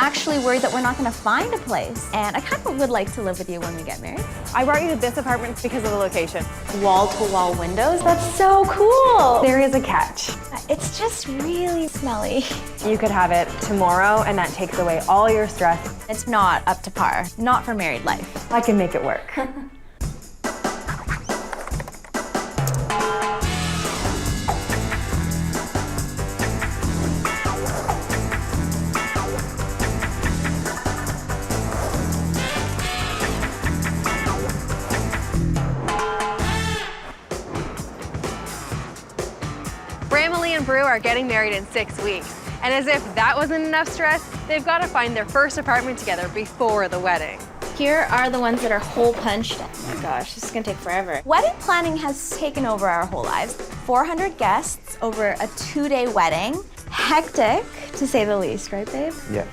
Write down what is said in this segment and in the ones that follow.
actually worried that we're not gonna find a place. And I kind of would like to live with you when we get married. I brought you to this apartment because of the location. Wall-to-wall windows, that's so cool. There is a catch. It's just really smelly. You could have it tomorrow and that takes away all your stress. It's not up to par, not for married life. I can make it work. Ramy and Brew are getting married in 6 weeks. And as if that wasn't enough stress, they've got to find their first apartment together before the wedding. Here are the ones that are hole punched. Oh my gosh, this is gonna take forever. Wedding planning has taken over our whole lives. 400 guests over a 2-day wedding. Hectic, to say the least, right, babe? Yeah.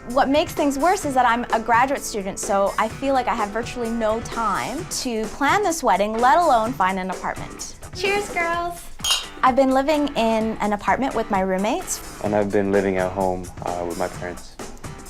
What makes things worse is that I'm a graduate student, so I feel like I have virtually no time to plan this wedding, let alone find an apartment. Cheers, girls. I've been living in an apartment with my roommates. And I've been living at home with my parents.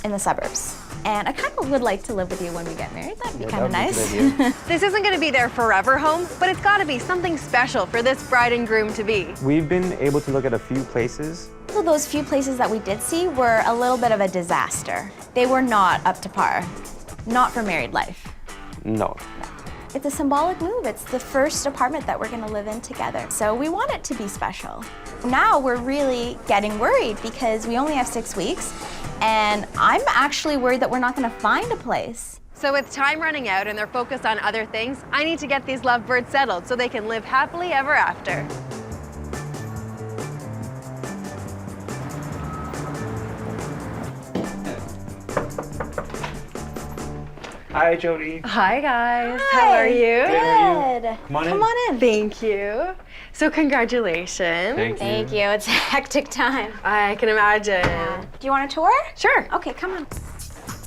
In the suburbs. And I kind of would like to live with you when we get married. That'd be Yeah, kind of that would nice. be a good idea. This isn't going to be their forever home, but it's got to be something special for this bride and groom to be. We've been able to look at a few places. So those few places that we did see were a little bit of a disaster. They were not up to par. Not for married life. No. It's a symbolic move. It's the first apartment that we're gonna live in together. So we want it to be special. Now we're really getting worried because we only have 6 weeks and I'm actually worried that we're not gonna find a place. So with time running out and they're focused on other things, I need to get these lovebirds settled so they can live happily ever after. Hi, Jody. Hi guys, Hi. how are you? Good. Come on in. Come on in. Thank you. So congratulations. Thank you. It's a hectic time. I can imagine. Do you want a tour? Sure. Okay, come on.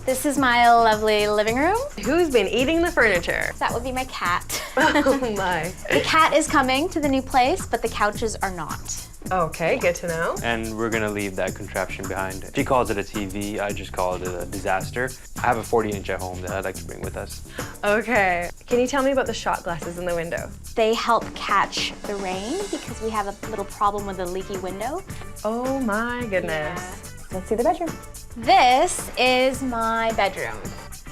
This is my lovely living room. Who's been eating the furniture? That would be my cat. Oh my. The cat is coming to the new place, but the couches are not. Okay, good to know. And we're gonna leave that contraption behind. She calls it a TV, I just call it a disaster. I have a 40-inch at home that I'd like to bring with us. Okay. Can you tell me about the shot glasses in the window? They help catch the rain because we have a little problem with a leaky window. Oh my goodness. Let's see the bedroom. This is my bedroom.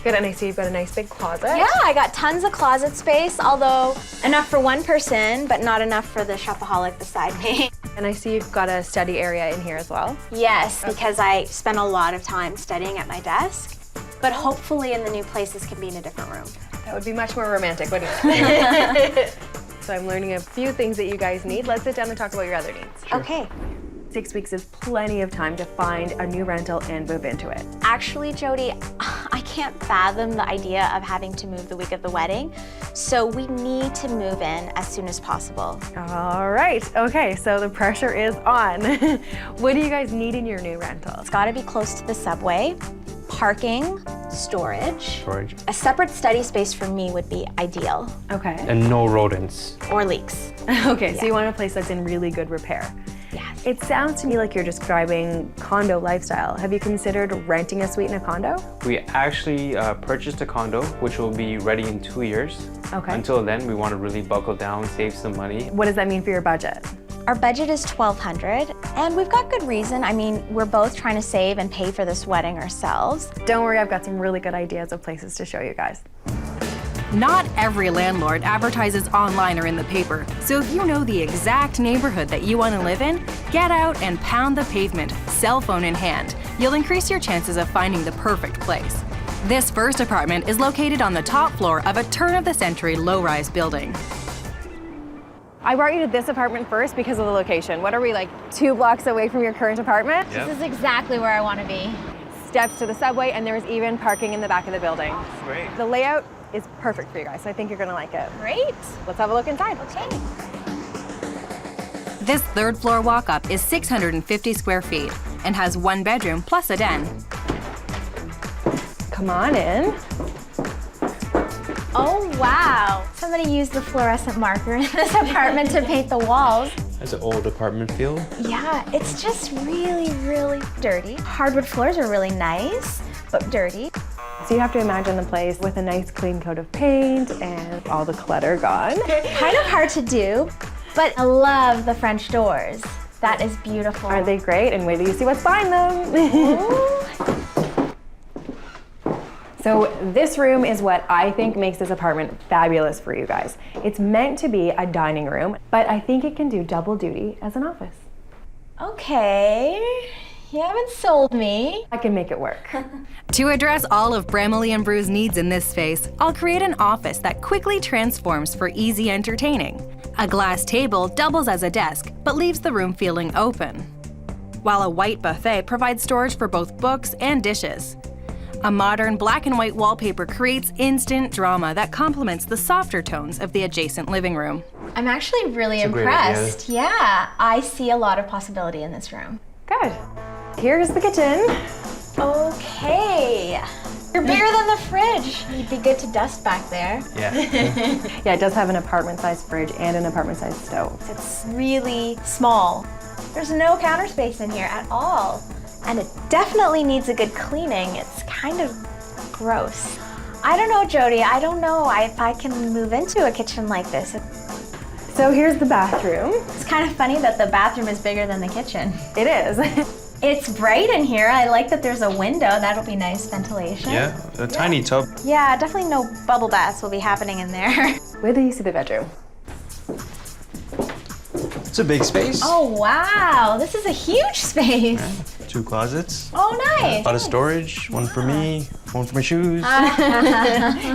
Good, and I see you've got a nice big closet. Yeah, I got tons of closet space, although enough for one person, but not enough for the shopaholic beside me. And I see you've got a study area in here as well. Yes, because I spend a lot of time studying at my desk, but hopefully in the new place this can be in a different room. That would be much more romantic, wouldn't it? So I'm learning a few things that you guys need. Let's sit down and talk about your other needs. Okay. 6 weeks is plenty of time to find a new rental and move into it. Actually, Jody, I can't fathom the idea of having to move the week of the wedding, so we need to move in as soon as possible. All right, okay, so the pressure is on. What do you guys need in your new rental? It's gotta be close to the subway, parking, storage. Storage. A separate study space for me would be ideal, Okay. And no rodents. or leaks. Okay, so you want a place that's in really good repair. Yes. It sounds to me like you're describing condo lifestyle. Have you considered renting a suite in a condo? We actually purchased a condo, which will be ready in 2 years. Okay. Until then, we want to really buckle down, save some money. What does that mean for your budget? Our budget is $1,200, and we've got good reason. I mean, we're both trying to save and pay for this wedding ourselves. Don't worry, I've got some really good ideas of places to show you guys. Not every landlord advertises online or in the paper, so if you know the exact neighborhood that you want to live in, get out and pound the pavement, cell phone in hand. You'll increase your chances of finding the perfect place. This first apartment is located on the top floor of a turn-of-the-century low-rise building. I brought you to this apartment first because of the location. What are we, like 2 blocks away from your current apartment? Yep. This is exactly where I want to be. Steps to the subway, and there's even parking in the back of the building. Great. The layout is perfect for you guys, so I think you're gonna like it. Great. Let's have a look inside. Okay. This third floor walk-up is 650 square feet and has 1 bedroom plus a den. Come on in. Oh, wow. Somebody used the fluorescent marker in this apartment to paint the walls. It's an old apartment feel. Yeah, it's just really, really dirty. Hardwood floors are really nice, but dirty. So you have to imagine the place with a nice clean coat of paint and all the clutter gone. Kind of hard to do, but I love the French doors. That is beautiful. Aren't they great? And wait till you see what's behind them. So this room is what I think makes this apartment fabulous for you guys. It's meant to be a dining room, but I think it can do double duty as an office. Okay, you haven't sold me. I can make it work. To address all of Bramley and Brew's needs in this space, I'll create an office that quickly transforms for easy entertaining. A glass table doubles as a desk, but leaves the room feeling open, while a white buffet provides storage for both books and dishes. A modern black and white wallpaper creates instant drama that complements the softer tones of the adjacent living room. I'm actually really It's a great idea. impressed. Yeah, I see a lot of possibility in this room. Good. Here's the kitchen. Okay. You're bigger than the fridge. You'd be good to dust back there. Yeah. Yeah, it does have an apartment-sized fridge and an apartment-sized stove. It's really small. There's no counter space in here at all. And it definitely needs a good cleaning. It's kind of gross. I don't know, Jody. I don't know if I can move into a kitchen like this. So here's the bathroom. It's kind of funny that the bathroom is bigger than the kitchen. It is. It's bright in here. I like that there's a window. That'll be nice ventilation. Yeah, a tiny tub. Yeah, definitely no bubble baths will be happening in there. Wait till you see the bedroom. It's a big space. Oh, wow. This is a huge space. 2 closets. Oh, A nice. lot of storage. One for me, one for my shoes.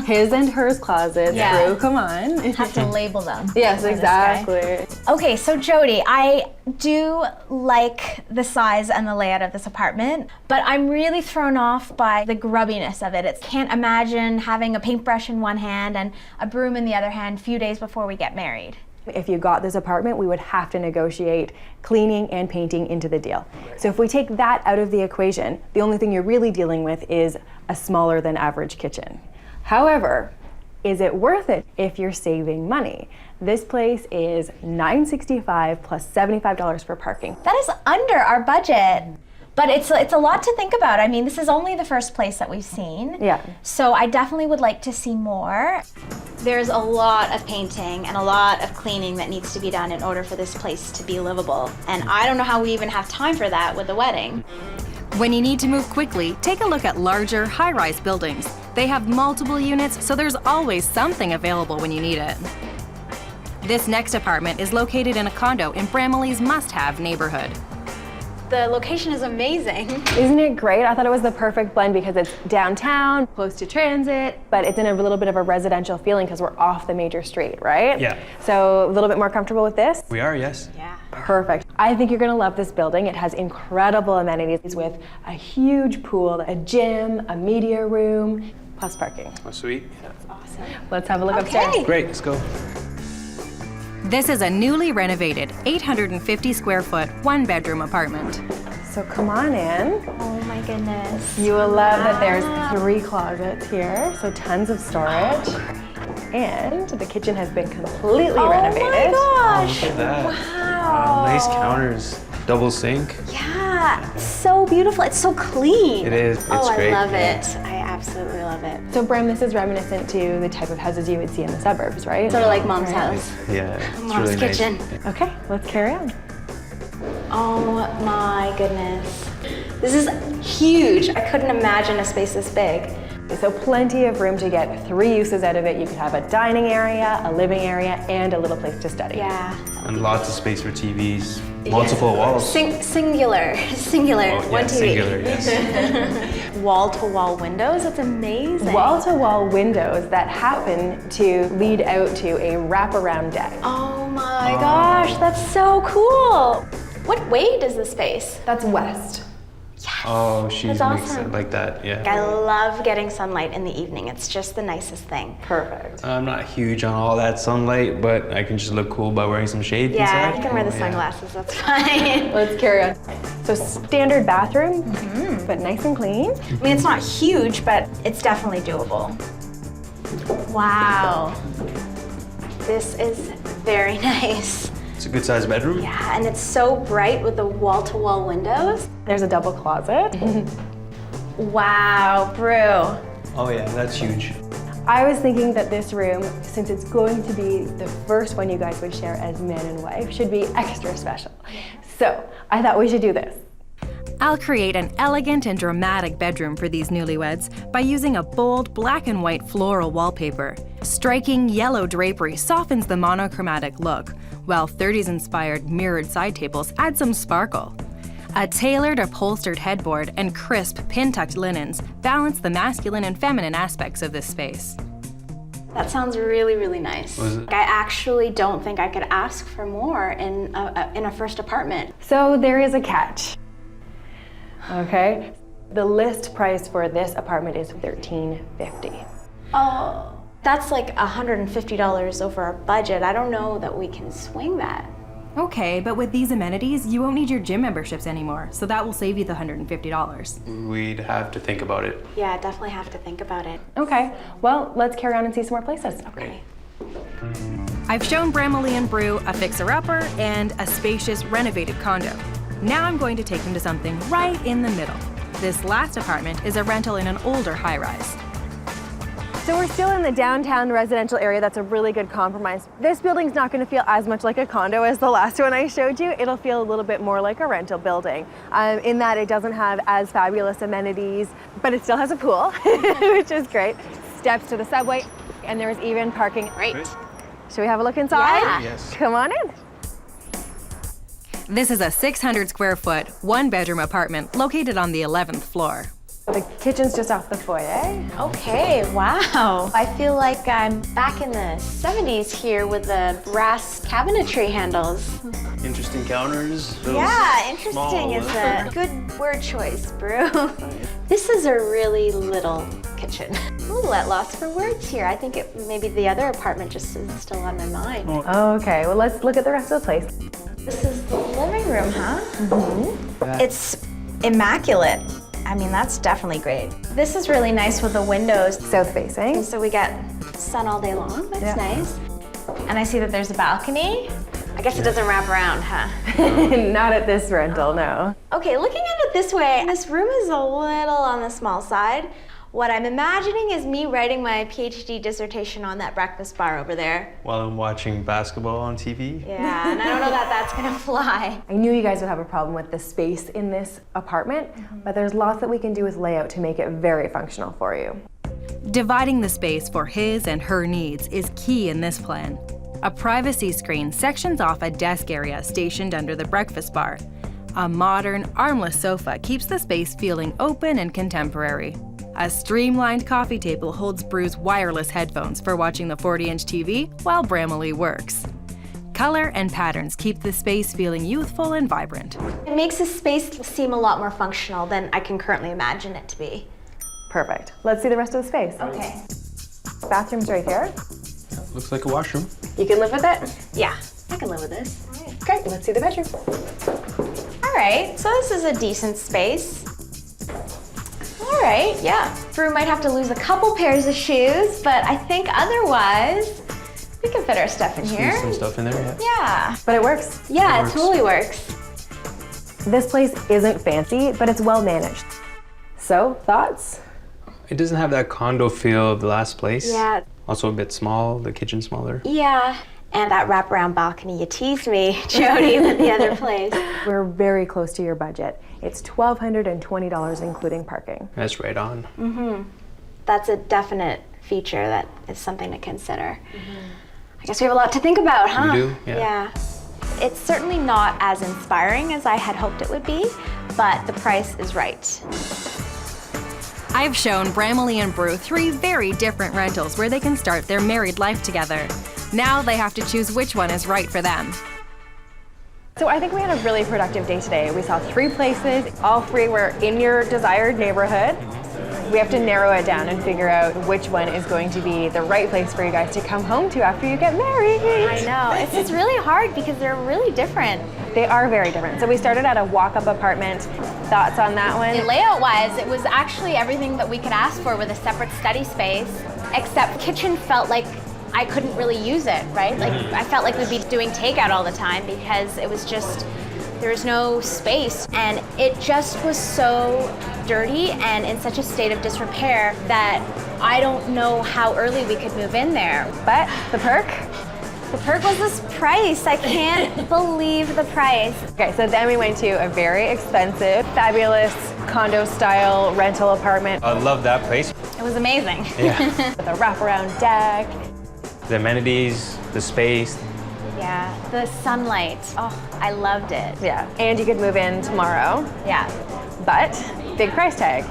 His and hers closets. Yeah. Brew, come on. Have to label them. Yes, for this guy. exactly. Okay, so Jody, I do like the size and the layout of this apartment, but I'm really thrown off by the grubbiness of it. I can't imagine having a paintbrush in one hand and a broom in the other hand a few days before we get married. If you got this apartment, we would have to negotiate cleaning and painting into the deal. So if we take that out of the equation, the only thing you're really dealing with is a smaller than average kitchen. However, is it worth it if you're saving money? This place is $965 plus $75 for parking. That is under our budget. But it's a lot to think about. I mean, this is only the first place that we've seen. Yeah. So I definitely would like to see more. There's a lot of painting and a lot of cleaning that needs to be done in order for this place to be livable. And I don't know how we even have time for that with the wedding. When you need to move quickly, take a look at larger, high-rise buildings. They have multiple units, so there's always something available when you need it. This next apartment is located in a condo in Bramley's must-have neighborhood. The location is amazing. Isn't it great? I thought it was the perfect blend because it's downtown, close to transit, but it's in a little bit of a residential feeling because we're off the major street, right? Yeah. So a little bit more comfortable with this? We are, yes. Yeah. Perfect. I think you're gonna love this building. It has incredible amenities with a huge pool, a gym, a media room, plus parking. Oh, sweet. Awesome. Let's have a look upstairs. Great, let's go. This is a newly renovated 850 square foot, 1-bedroom apartment. So come on in. Oh my goodness. You will love that there's 3 closets here, so tons of storage. And the kitchen has been completely renovated. Oh my gosh. Look at that. Wow. Nice counters, double sink. Yeah, so beautiful. It's so clean. It is, it's oh, great. I love it. I absolutely love it. So Bram, this is reminiscent to the type of houses you would see in the suburbs, right? Sort of like Mom's house. Yeah, it's Mom's really kitchen. nice. Okay, let's carry on. Oh my goodness. This is huge. I couldn't imagine a space this big. So plenty of room to get 3 uses out of it. You could have a dining area, a living area, and a little place to study. Yeah. And lots of space for TVs, multiple walls. Singular. Oh, One yeah, TV. singular, yes. Wall-to-wall windows. That's amazing. Wall-to-wall windows that happen to lead out to a wraparound deck. Oh my gosh, that's so cool. What way does this space? That's west. Oh, she's That's makes awesome. it like that, yeah. I love getting sunlight in the evening. It's just the nicest thing. Perfect. I'm not huge on all that sunlight, but I can just look cool by wearing some shades Yeah, inside. you can wear the Yeah. sunglasses. That's fine. Let's carry on. So standard bathroom, but nice and clean. I mean, it's not huge, but it's definitely doable. Wow. This is very nice. It's a good sized bedroom. Yeah, and it's so bright with the wall-to-wall windows. There's a double closet. Wow, Brew. Oh yeah, that's huge. I was thinking that this room, since it's going to be the first one you guys would share as man and wife, should be extra special. So I thought we should do this. I'll create an elegant and dramatic bedroom for these newlyweds by using a bold black and white floral wallpaper. Striking yellow drapery softens the monochromatic look, while 30s-inspired mirrored side tables add some sparkle. A tailored upholstered headboard and crisp pin-tucked linens balance the masculine and feminine aspects of this space. That sounds really, really nice. Was it? I actually don't think I could ask for more in a first apartment. So there is a catch. Okay, the list price for this apartment is $1350. Oh, that's like $150 over our budget. I don't know that we can swing that. Okay, but with these amenities, you won't need your gym memberships anymore, so that will save you the $150. We'd have to think about it. Yeah, definitely have to think about it. Okay, well, let's carry on and see some more places. Okay. I've shown Ramy and Brew a fixer-upper and a spacious renovated condo. Now I'm going to take them to something right in the middle. This last apartment is a rental in an older high-rise. So we're still in the downtown residential area. That's a really good compromise. This building's not going to feel as much like a condo as the last one I showed you. It'll feel a little bit more like a rental building in that it doesn't have as fabulous amenities, but it still has a pool, which is great. Steps to the subway, and there's even parking. Great. Should we have a look inside? Yeah. Yes. Come on in. This is a 600-square-foot, one-bedroom apartment located on the 11th floor. The kitchen's just off the foyer. Okay, wow. I feel like I'm back in the 70s here with the brass cabinetry handles. Interesting counters. Yeah, interesting is a good word choice, Brew. This is a really little kitchen. Ooh, at loss for words here. I think maybe the other apartment just is still on my mind. Okay, well, let's look at the rest of the place. This is the living room, huh? Mm-hmm. It's immaculate. I mean, that's definitely great. This is really nice with the windows. South facing. So we get sun all day long. That's nice. And I see that there's a balcony. I guess it doesn't wrap around, huh? Not at this rental, no. Okay, looking at it this way, this room is a little on the small side. What I'm imagining is me writing my PhD dissertation on that breakfast bar over there. While I'm watching basketball on TV. Yeah, and I don't know that that's gonna fly. I knew you guys would have a problem with the space in this apartment, but there's lots that we can do with layout to make it very functional for you. Dividing the space for his and her needs is key in this plan. A privacy screen sections off a desk area stationed under the breakfast bar. A modern, armless sofa keeps the space feeling open and contemporary. A streamlined coffee table holds Brew's wireless headphones for watching the 40-inch TV while Ramy works. Color and patterns keep the space feeling youthful and vibrant. It makes the space seem a lot more functional than I can currently imagine it to be. Perfect. Let's see the rest of the space. Okay. Bathroom's right here. Looks like a washroom. You can live with it? Yeah, I can live with this. Great, let's see the bedroom. All right, so this is a decent space. All right, yeah. Brew might have to lose a couple pairs of shoes, but I think otherwise, we can fit our stuff in here. Some stuff in there, yeah. Yeah. But it works. Yeah, It it works. totally works. This place isn't fancy, but it's well managed. So, thoughts? It doesn't have that condo feel of the last place. Yeah. Also a bit small, the kitchen smaller. Yeah. And that wraparound balcony, you teased me, Jody, with the other place. We're very close to your budget. It's $1,220 including parking. That's right on. That's a definite feature that is something to consider. I guess we have a lot to think about, huh? We do, yeah. It's certainly not as inspiring as I had hoped it would be, but the price is right. I've shown Ramy and Brew 3 very different rentals where they can start their married life together. Now they have to choose which one is right for them. So I think we had a really productive day today. We saw 3 places. All 3 were in your desired neighborhood. We have to narrow it down and figure out which one is going to be the right place for you guys to come home to after you get married. I know, it's really hard because they're really different. They are very different. So we started at a walk-up apartment. Thoughts on that one? Layout-wise, it was actually everything that we could ask for with a separate study space, except the kitchen felt like I couldn't really use it, right? Like I felt like we'd be doing takeout all the time because it was just, there was no space, and it just was so dirty and in such a state of disrepair that I don't know how early we could move in there. But the perk? The perk was this price. I can't believe the price. Okay, so then we went to a very expensive, fabulous condo-style rental apartment I love that place. It was amazing. Yeah. with a wraparound deck. The amenities, the space. Yeah, the sunlight. Oh, I loved it. Yeah, and you could move in tomorrow, Yeah. but big price tag.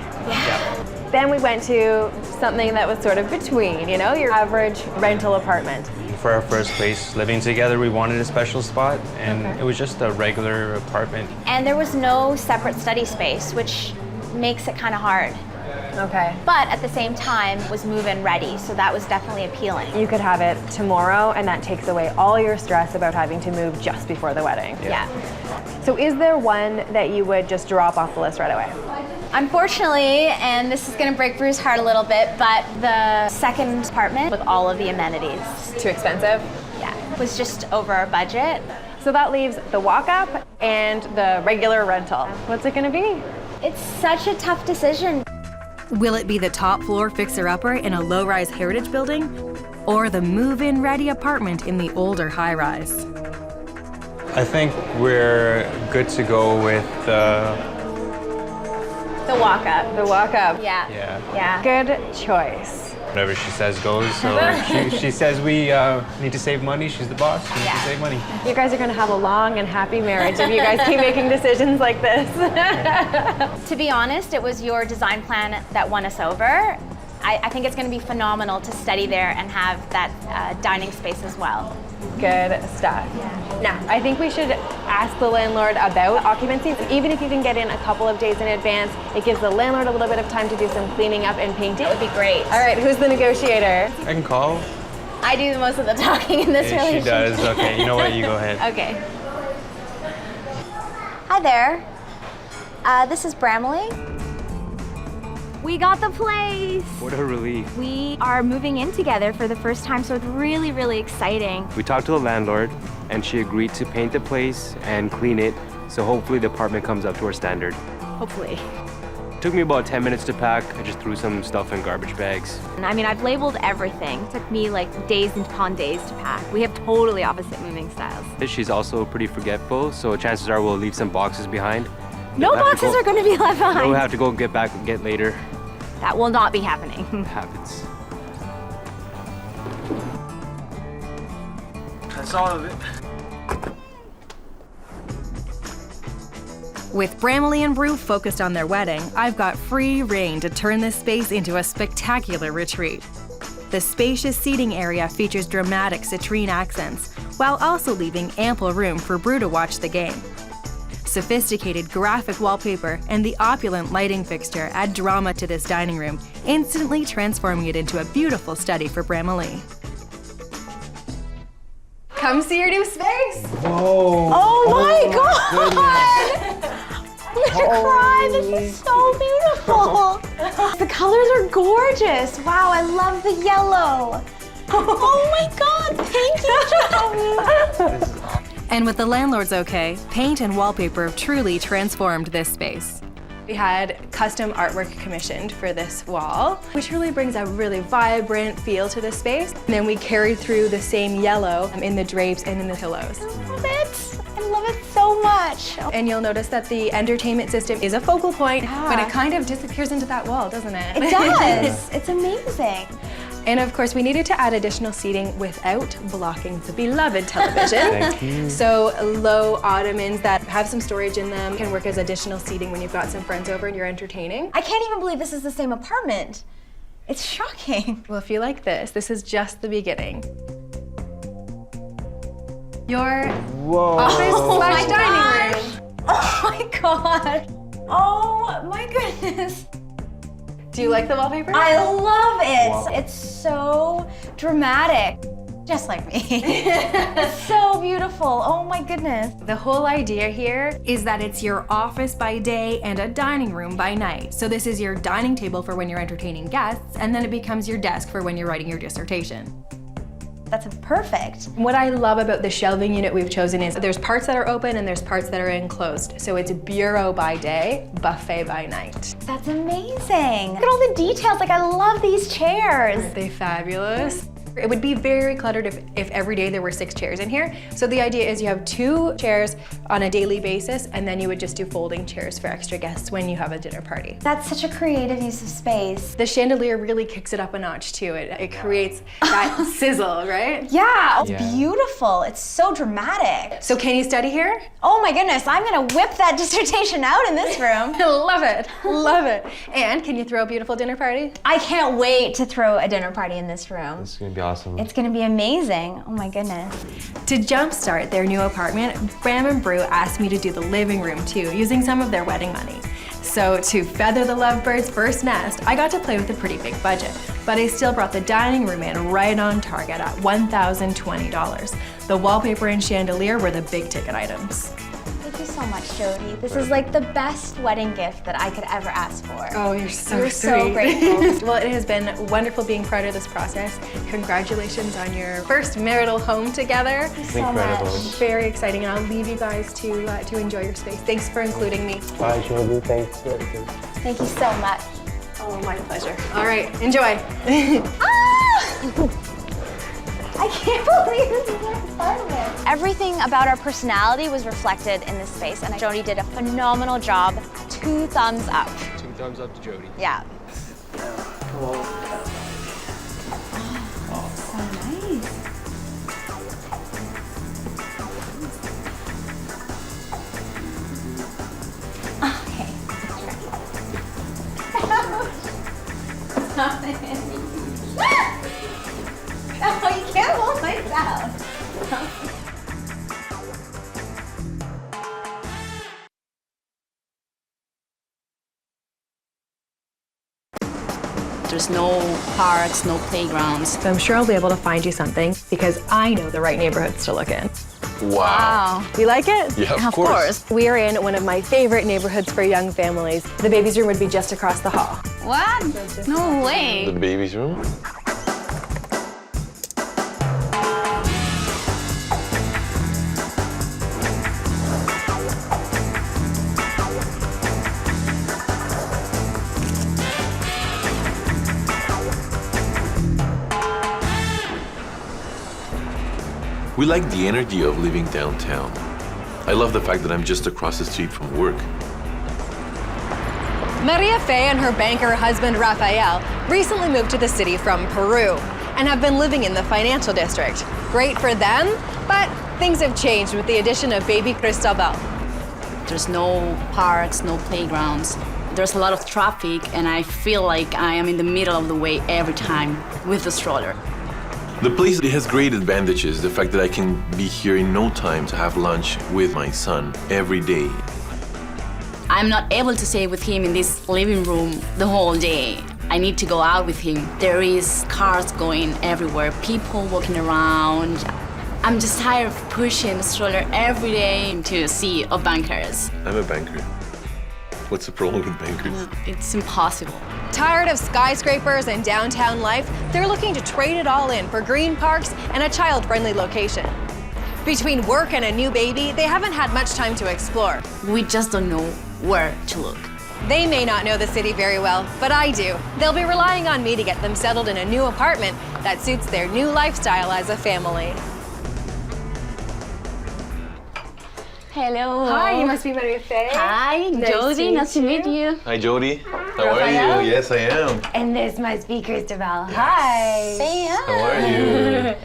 Then we went to something that was sort of between, you know, your average rental apartment. For our first place living together, we wanted a special spot, and it was just a regular apartment. And there was no separate study space, which makes it kind of hard. Okay. But at the same time, was move-in ready, so that was definitely appealing. You could have it tomorrow, and that takes away all your stress about having to move just before the wedding. Yeah. So is there one that you would just drop off the list right away? Unfortunately, and this is going to break Brew's heart a little bit, but the second apartment with all of the amenities, Too expensive? yeah, was just over our budget. So that leaves the walk-up and the regular rental. What's it gonna be? It's such a tough decision. Will it be the top floor fixer-upper in a low-rise heritage building, or the move-in ready apartment in the older high-rise? I think we're good to go with The walk-up. The walk-up. Yeah. yeah, Good choice. whatever she says goes. So she says we need to save money. She's the boss. We need to save money. You guys are gonna have a long and happy marriage if you guys keep making decisions like this. To be honest, it was your design plan that won us over. I think it's going to be phenomenal to study there and have that dining space as well. Good stuff. Now, I think we should ask the landlord about occupancy. Even if you can get in a couple of days in advance, it gives the landlord a little bit of time to do some cleaning up and painting. It would be great. All right, who's the negotiator? I can call. I do most of the talking in this Yeah, she relationship. does. Okay, you know what? You go ahead. Okay. Hi there. This is Bramley. We got the place. What a relief. We are moving in together for the first time, so it's really, really exciting. We talked to the landlord, and she agreed to paint the place and clean it, so hopefully the apartment comes up to our standard. Hopefully. It took me about 10 minutes to pack. I just threw some stuff in garbage bags. And I mean, I've labeled everything. It took me like days upon days to pack. We have totally opposite moving styles. She's also pretty forgetful, so chances are we'll leave some boxes behind. No We'll have to boxes go- are going to be left behind. We'll have to go get later. That will not be happening. It happens. That's all of it. With Bramley and Brew focused on their wedding, I've got free reign to turn this space into a spectacular retreat. The spacious seating area features dramatic citrine accents, while also leaving ample room for Brew to watch the game. Sophisticated graphic wallpaper and the opulent lighting fixture add drama to this dining room, instantly transforming it into a beautiful study for Bramley. Come see your new space. Whoa. Oh my God! I'm gonna cry. This is so beautiful. The colors are gorgeous. Wow, I love the yellow. Oh my God! Thank you, Joey. And with the landlord's okay, paint and wallpaper truly transformed this space. We had custom artwork commissioned for this wall, which really brings a really vibrant feel to the space. And then we carried through the same yellow in the drapes and in the pillows. I love it. I love it so much. And you'll notice that the entertainment system is a focal point, but it kind of disappears into that wall, doesn't it? It does. It's amazing. And of course, we needed to add additional seating without blocking the beloved television. Thank you. So low ottomans that have some storage in them can work as additional seating when you've got some friends over and you're entertaining. I can't even believe this is the same apartment. It's shocking. Well, if you like this is just the beginning. Your office slash dining room. Oh my God. Oh my goodness. Do you like the wallpaper? I love it. Wow. It's so dramatic. Just like me. It's so beautiful. Oh my goodness. The whole idea here Is that it's your office by day and a dining room by night. So this is your dining table for when you're entertaining guests, and then it becomes your desk for when you're writing your dissertation. That's perfect. What I love about the shelving unit we've chosen is there's parts that are open and there's parts that are enclosed. So it's bureau by day, buffet by night. That's amazing. Look at all the details. Like, I love these chairs. Aren't they fabulous? It would be very cluttered if every day there were 6 chairs in here. So the idea is you have 2 chairs on a daily basis, and then you would just do folding chairs for extra guests when you have a dinner party. That's such a creative use of space. The chandelier really kicks it up a notch too. It creates that sizzle, right? Yeah, it's beautiful. It's so dramatic. So can you study here? Oh my goodness, I'm gonna whip that dissertation out in this room. I love it, love it. And can you throw a beautiful dinner party? I can't wait to throw a dinner party in this room. It's gonna be awesome. It's gonna be amazing. Oh my goodness. To jumpstart their new apartment, Ramy and Brew asked me to do the living room too, using some of their wedding money. So to feather the lovebirds' first nest, I got to play with a pretty big budget, but I still brought the dining room in right on target at $1,020. The wallpaper and chandelier were the big ticket items. Thank you so much, Jody. This is like the best wedding gift that I could ever ask for. Oh, you're so You're sweet. so grateful. Well, it has been wonderful being part of this process. Congratulations on your first marital home together. Thank you so Incredible. much. Very exciting, and I'll leave you guys to enjoy your space. Thanks for including me. Bye, Jody. Thanks. Thank you so much. Oh, my pleasure. All right, enjoy. I can't believe this is like part of it. Everything about our personality was reflected in this space, and Jody did a phenomenal job. 2 thumbs up. 2 thumbs up to Jody. Yeah. No, you can't hold my sound. There's no parks, no playgrounds. So I'm sure I'll be able to find you something because I know the right neighborhoods to look in. Wow. You like it? Of course. We are in one of my favorite neighborhoods for young families. The baby's room would be just across the hall. What? No way. The baby's room? We like the energy of living downtown. I love the fact that I'm just across the street from work. Maria Fe and her banker husband Raphael recently moved to the city from Peru and have been living in the financial district. Great for them, but things have changed with the addition of baby Cristobal. There's no parks, no playgrounds. There's a lot of traffic, and I feel like I am in the middle of the way every time with the stroller. The place has great advantages. The fact that I can be here in no time to have lunch with my son every day. I'm not able to stay with him in this living room the whole day. I need to go out with him. There is cars going everywhere, people walking around. I'm just tired of pushing the stroller every day into a sea of bankers. I'm a banker. What's the problem with bankers? It's impossible. Tired of skyscrapers and downtown life, they're looking to trade it all in for green parks and a child-friendly location. Between work and a new baby, they haven't had much time to explore. We just don't know where to look. They may not know the city very well, but I do. They'll be relying on me to get them settled in a new apartment that suits their new lifestyle as a family. Hello. Hi, you must be Maria Fe. Hi, Jody. Nice to meet you. Hi, Jody. How are you? Yes, I am. And this must be Cristobal. Hi. How are you?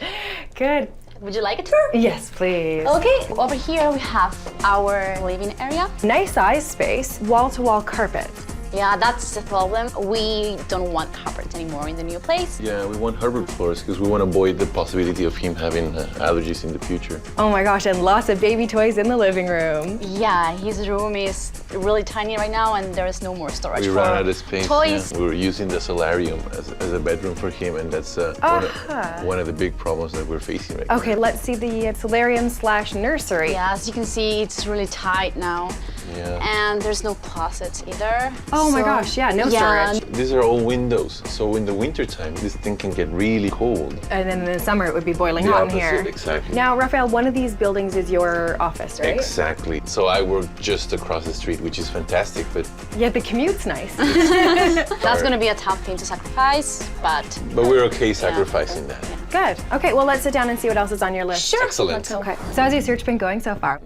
Good. Would you like a tour? Yes, please. Okay, over here we have our living area. Nice size space, wall-to-wall carpet. Yeah, that's the problem. We don't want carpet anymore in the new place. Yeah, we want hardwood floors because we want to avoid the possibility of him having allergies in the future. Oh my gosh, and lots of baby toys in the living room. Yeah, his room is really tiny right now and there is no more storage We for ran out of space. toys. Yeah. We were using the solarium as a bedroom for him, and that's one of the big problems that we're facing right now. Okay, let's see the solarium / nursery. Yeah, as you can see, it's really tight now. Yeah. And there's no closets either. Oh my So- gosh, yeah, no storage. These are all windows, so in the wintertime, this thing can get really cold. And then in the summer, it would be boiling The hot in opposite, here. exactly. Now, Raphael, one of these buildings is your office, right? Exactly. So I work just across the street, which is fantastic, but Yeah, the commute's nice. That's gonna be a tough thing to sacrifice, but we're okay sacrificing that. Good. Okay, well, let's sit down and see what else is on your list. sure. Excellent. Okay. So how's your search been going so far?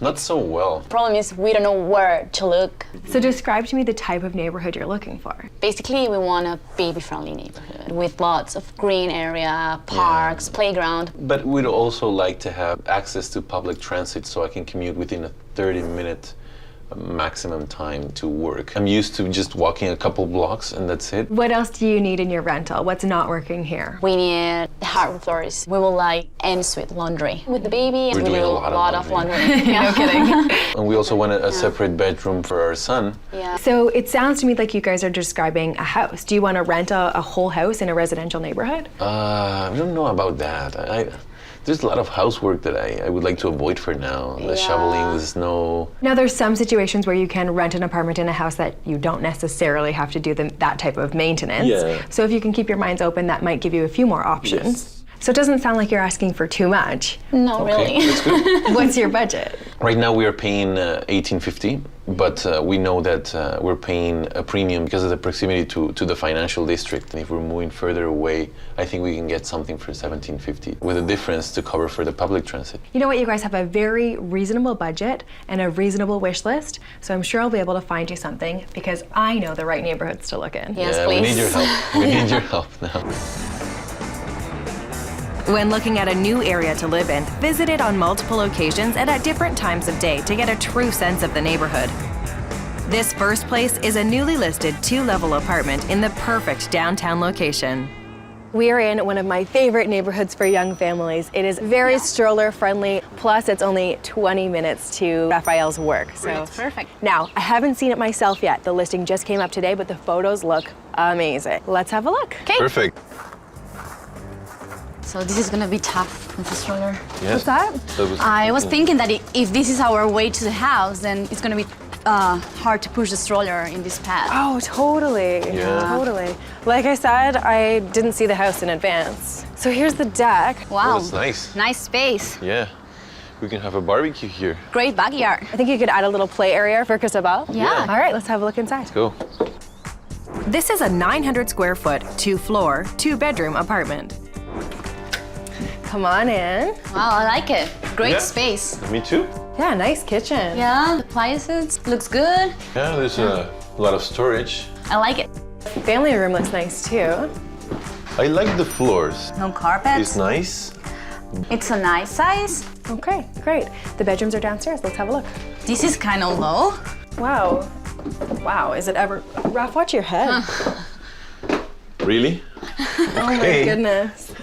Not so well. Problem is we don't know where to look. So describe to me the type of neighborhood you're looking for. Basically, we want a baby-friendly neighborhood with lots of green area, parks, playground. But we'd also like to have access to public transit so I can commute within a 30-minute maximum time to work. I'm used to just walking a couple blocks and that's it. What else do you need in your rental? What's not working here? We need hardwood floors. We will like en-suite laundry. With the baby, We're we doing do a lot of laundry. Yeah. No kidding. And we also want a separate bedroom for our son. Yeah. So it sounds to me like you guys are describing a house. Do you want to rent a whole house in a residential neighborhood? I don't know about that. There's a lot of housework that I would like to avoid for now. The shoveling, the snow. Now, there's some situations where you can rent an apartment in a house that you don't necessarily have to do that type of maintenance. Yeah. So if you can keep your minds open, that might give you a few more options. Yes. So it doesn't sound like you're asking for too much. No, Okay, really. that's good. What's your budget? Right now we are paying $18.50, but we know that we're paying a premium because of the proximity to the financial district. And if we're moving further away, I think we can get something for $17.50 with a difference to cover for the public transit. You know what? You guys have a very reasonable budget and a reasonable wish list. So I'm sure I'll be able to find you something because I know the right neighborhoods to look in. Yes, Yeah, please. we need your help. We need your help now. When looking at a new area to live in, visit it on multiple occasions and at different times of day to get a true sense of the neighborhood. This first place is a newly listed 2-level apartment in the perfect downtown location. We are in one of my favorite neighborhoods for young families. It is very stroller friendly, plus it's only 20 minutes to Raphael's work. So That's perfect. Now, I haven't seen it myself yet. The listing just came up today, but the photos look amazing. Let's have a look. Okay. Perfect. So this is gonna be tough with the stroller. Yes. What's that? I was thinking that if this is our way to the house, then it's gonna be hard to push the stroller in this path. Oh, totally. Yeah. Totally. Like I said, I didn't see the house in advance. So here's the deck. Wow. Oh, that's nice. Nice space. Yeah. We can have a barbecue here. Great backyard. I think you could add a little play area for Cristobal. Yeah. All right, let's have a look inside. Go. This is a 900 square foot, 2-floor, 2-bedroom apartment. Come on in. Wow, I like it. Great Yeah. space. Me too. Yeah, nice kitchen. Yeah, the appliances looks good. Yeah, there's a lot of storage. I like it. Family room looks nice too. I like the floors. No carpets. It's nice. It's a nice size. Okay, great. The bedrooms are downstairs. Let's have a look. This is kind of low. Wow. Wow, is it ever... Raph, watch your head. Really? Oh my goodness.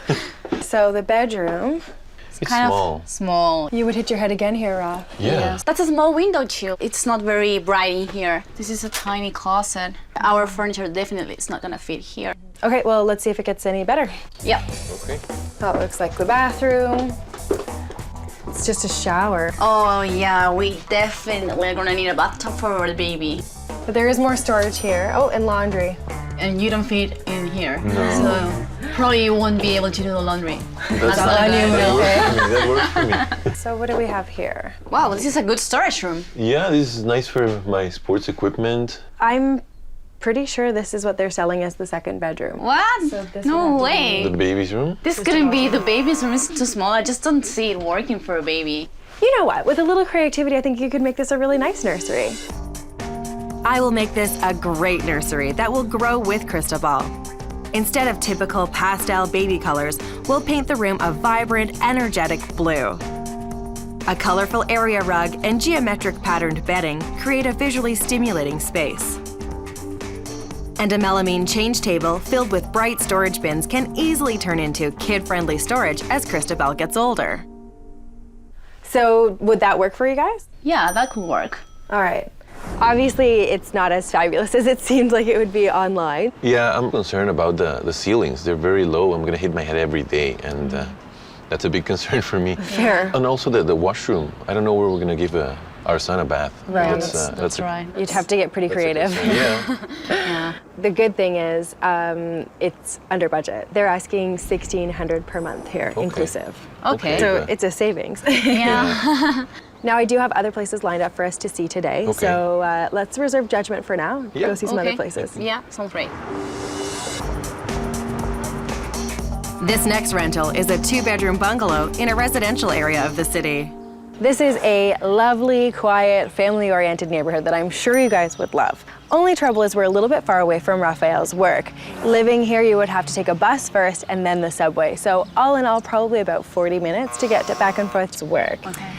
So the bedroom, It's Kind small. of small. you would hit your head again here, Raph. Yeah. That's a small window too. It's not very bright in here. This is a tiny closet. Our furniture definitely is not gonna fit here. Okay, well, let's see if it gets any better. Yep. Okay. That looks like the bathroom. It's just a shower. Oh yeah, we definitely are gonna need a bathtub for the baby. But there is more storage here. Oh, and laundry. And you don't fit in here. No. So probably you won't be able to do the laundry. That's not fine. good. That works for me. That works for me. So what do we have here? Wow, this is a good storage room. Yeah, this is nice for my sports equipment. I'm pretty sure this is what they're selling as the second bedroom. What? this No would have to way. The baby's room. This couldn't be the baby's room. It's too small. I just don't see it working for a baby. You know what? With a little creativity, I think you could make this a really nice nursery. I will make this a great nursery that will grow with Cristobal. Instead of typical pastel baby colors, we'll paint the room a vibrant, energetic blue. A colorful area rug and geometric patterned bedding create a visually stimulating space. And a melamine change table filled with bright storage bins can easily turn into kid-friendly storage as Cristobal gets older. So would that work for you guys? Yeah, that could work. All right. Obviously, it's not as fabulous as it seemed like it would be online. Yeah, I'm concerned about the ceilings. They're very low. I'm gonna hit my head every day, and that's a big concern for me. Fair. And also the washroom. I don't know where we're gonna give our our son a bath. Right. That's right. You'd have to get pretty creative. Yeah. Yeah. The good thing is it's under budget. They're asking $1,600 per month here, inclusive. Okay. So it's a savings. Yeah. Now I do have other places lined up for us to see today. Okay. So let's reserve judgment for now. Yeah. Go see some other Okay. places. Yeah, sounds great. This next rental is a 2-bedroom bungalow in a residential area of the city. This is a lovely, quiet, family-oriented neighborhood that I'm sure you guys would love. Only trouble is we're a little bit far away from Raphael's work. Living here, you would have to take a bus first and then the subway. So all in all, probably about 40 minutes to get back and forth to work. Okay.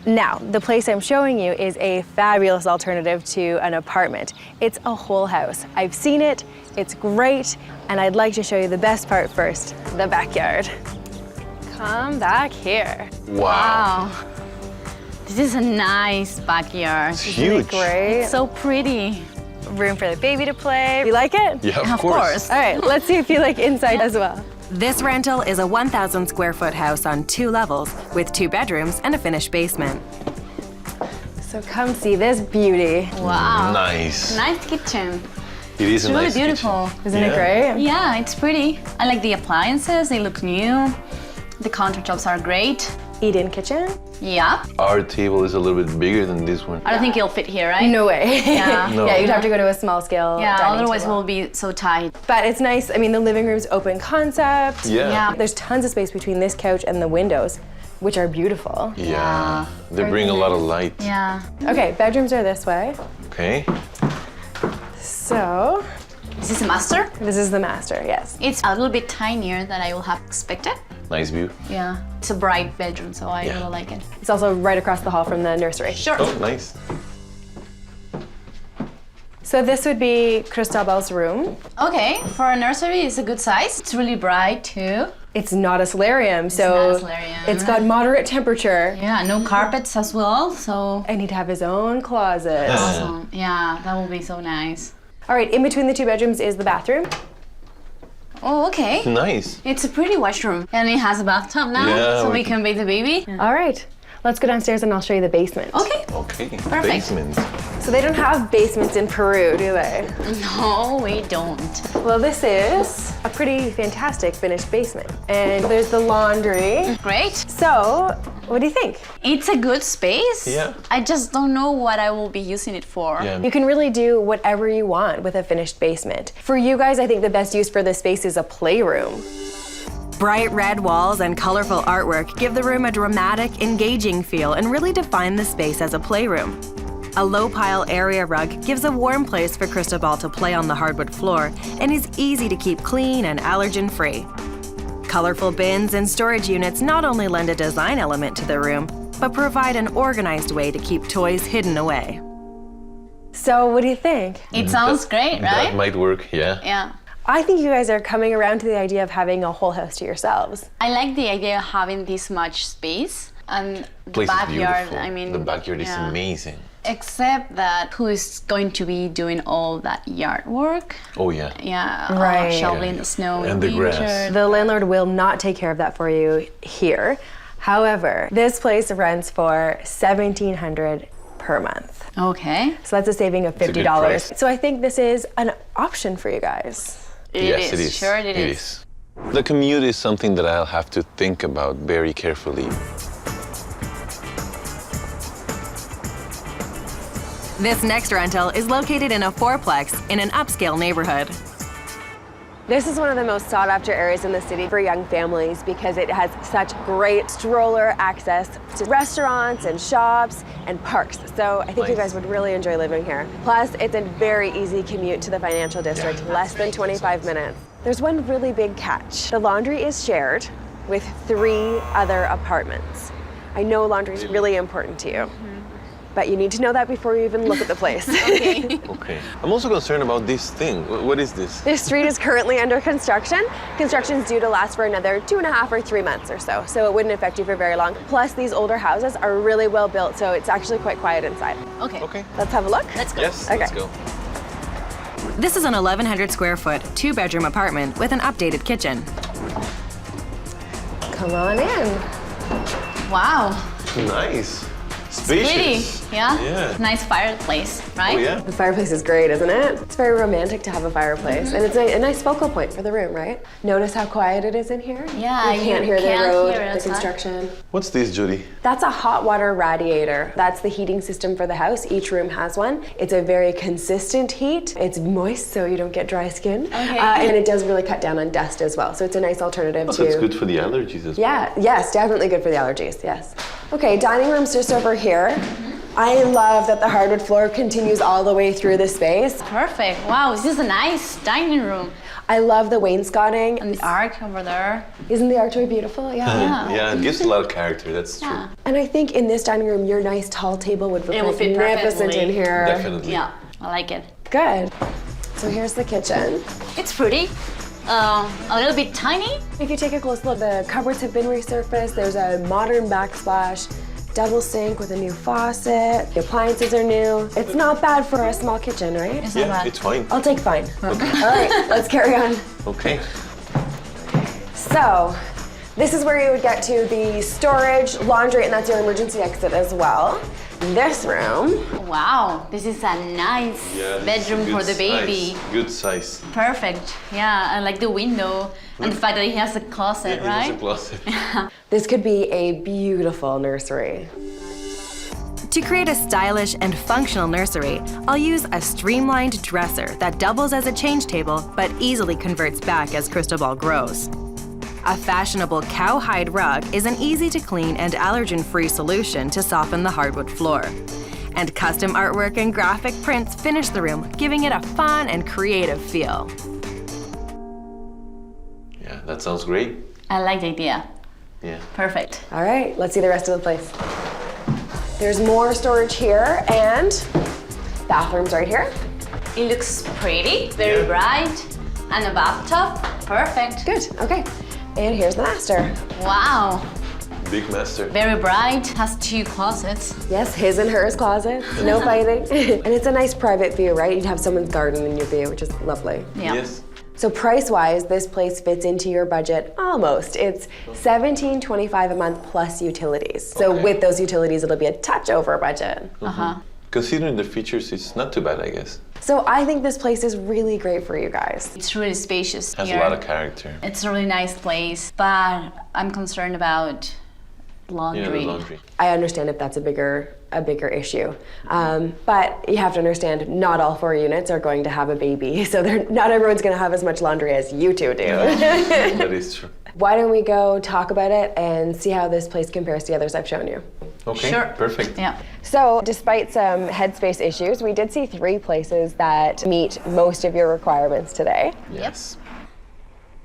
Now, the place I'm showing you is a fabulous alternative to an apartment. It's a whole house. I've seen it, it's great, and I'd like to show you the best part first, the backyard. Come back here. Wow. Wow. This is a nice backyard. It's huge. Great. It's so pretty. Room for the baby to play. You like it? Yeah, Of course. All right, let's see if you like inside as well. This rental is a 1,000 square foot house on 2 levels with 2 bedrooms and a finished basement. So come see this beauty. Wow. Nice. Nice kitchen. It is It's a really nice beautiful. Isn't it great? Yeah, it's pretty. I like the appliances. They look new. The countertops are great. Eat-in kitchen? Yeah. kitchen. Our table is a little bit bigger than this one. I don't think it'll fit here, right? No way. Yeah. No. Yeah, you'd have to go to a small scale Yeah, dining otherwise table. we'll be so tight. But it's nice. I mean, the living room's open concept. Yeah. Yeah. There's tons of space between this couch and the windows, which are beautiful. Yeah. They bring a lot of light. Yeah. Okay, bedrooms are this way. Okay. So, Is this a master? this is the master, yes. It's a little bit tinier than I will have expected. Nice view. Yeah. It's a bright bedroom, so I Yeah. really like it. It's also right across the hall from the nursery. Sure. Oh, nice. So this would be Cristobal's room. Okay, for a nursery, it's a good size. It's really bright too. It's not a solarium, so not a solarium. it's got moderate temperature. Yeah, no carpets as well, so And he'd have his own closet. awesome. Yeah, that will be so nice. All right, in between the 2 bedrooms is the bathroom. Oh, okay. Nice. It's a pretty washroom, and it has a bathtub now, Yeah, so we we can bathe the baby. All right, let's go downstairs and I'll show you the basement. Okay. Okay. Perfect. Basement. So they don't have basements in Peru, do they? No, we don't. Well, this is a pretty fantastic finished basement. And there's the laundry. Great. So, what do you think? It's a good space. Yeah. I just don't know what I will be using it for. Yeah. You can really do whatever you want with a finished basement. For you guys, I think the best use for this space is a playroom. Bright red walls and colorful artwork give the room a dramatic, engaging feel and really define the space as a playroom. A low-pile area rug gives a warm place for Cristobal to play on the hardwood floor and is easy to keep clean and allergen-free. Colorful bins and storage units not only lend a design element to the room, but provide an organized way to keep toys hidden away. So, what do you think? It sounds great, right? That might work, yeah. Yeah. I think you guys are coming around to the idea of having a whole house to yourselves. I like the idea of having this much space and the Place is backyard. beautiful. I mean, the backyard is yeah. amazing. Except that who is going to be doing all that yard work? Oh yeah. Yeah, Right. shoveling Yeah. the snow And in the winter. grass. The landlord will not take care of that for you here. However, this place rents for $1,700 per month. Okay. So that's a saving of a good $50. price. So I think this is an option for you guys. Yes, it is. Sure, it is. The commute is something that I'll have to think about very carefully. This next rental is located in a 4-plex in an upscale neighborhood. This is one of the most sought after areas in the city for young families because it has such great stroller access to restaurants and shops and parks. So I think you guys would really enjoy living here. Plus, it's a very easy commute to the financial district, less than 25 minutes. There's one really big catch. The laundry is shared with 3 other apartments. I know laundry is really important to you, but you need to know that before you even look at the place. Okay. Okay. I'm also concerned about this thing. What is this? This street is currently under construction. Construction's due to last for another 2.5 or 3 months or so it wouldn't affect you for very long. Plus, these older houses are really well built, so it's actually quite quiet inside. Okay. Okay. Let's have a look. Let's go. Yes, Okay. let's go. This is an 1,100 square foot, 2-bedroom apartment with an updated kitchen. Come on in. Wow. Nice. Spacious. Pretty, yeah? Yeah. Nice fireplace, right? Oh, yeah. The fireplace is great, isn't it? It's very romantic to have a fireplace, and it's a nice focal point for the room, right? Notice how quiet it is in here? Yeah, you can't hear the can't road, hear the outside. construction. What's this, Judy? That's a hot water radiator. That's the heating system for the house. Each room has one. It's a very consistent heat. It's moist, so you don't get dry skin. Okay. And it does really cut down on dust as well. So it's a nice alternative So to. it's good for the allergies as well. Yeah, yes, definitely good for the allergies, yes. Okay, dining room's just over here. I love that the hardwood floor continues all the way through the space. Perfect. Wow, this is a nice dining room. I love the wainscoting. And the arch over there. Isn't the archway beautiful? Yeah. Yeah, it gives a lot of character, that's true. Yeah. And I think in this dining room, your nice tall table would look It would fit magnificent perfectly. in here. Definitely. Yeah, I like it. Good. So here's the kitchen. It's pretty. A little bit tiny. If you take a close look, the cupboards have been resurfaced. There's a modern backsplash, double sink with a new faucet. The appliances are new. It's not bad for a small kitchen, right? It's not Yeah, bad. it's fine. I'll take fine. All right, let's carry on. Okay. So, this is where you would get to the storage, laundry, and that's your emergency exit as well. This room, Wow, this is a nice bedroom for the baby. Good size. Perfect. Yeah, I like the window and the fact that it has a closet, Yeah, right? it's a closet. this could be a beautiful nursery. To create a stylish and functional nursery, I'll use a streamlined dresser that doubles as a change table but easily converts back as Crystal Ball grows. A fashionable cowhide rug is an easy-to-clean and allergen-free solution to soften the hardwood floor. And custom artwork and graphic prints finish the room, giving it a fun and creative feel. Yeah, that sounds great. I like the idea. Yeah. Perfect. All right, let's see the rest of the place. There's more storage here and bathrooms right here. It looks pretty, very bright, and a bathtub. Perfect. Good, okay. And here's the master. Wow, Big master. very bright. Has 2 closets. Yes, his and hers closet, no fighting. And it's a nice private view, right? You'd have someone's garden in your view, which is lovely. Yeah. Yes. So price-wise, this place fits into your budget almost. It's $17.25 a month plus utilities. So Okay. with those utilities, it'll be a touch over budget. Considering the features, it's not too bad, I guess. So I think this place is really great for you guys. It's really spacious Has here. a lot of character. It's a really nice place, but I'm concerned about laundry. Yeah, the laundry. I understand if that's a bigger issue, but you have to understand not all 4 units are going to have a baby, so not everyone's going to have as much laundry as you two do. That is true. Why don't we go talk about it and see how this place compares to the others I've shown you? Okay, Sure. perfect. Yeah. So, despite some headspace issues, we did see 3 places that meet most of your requirements today. Yes.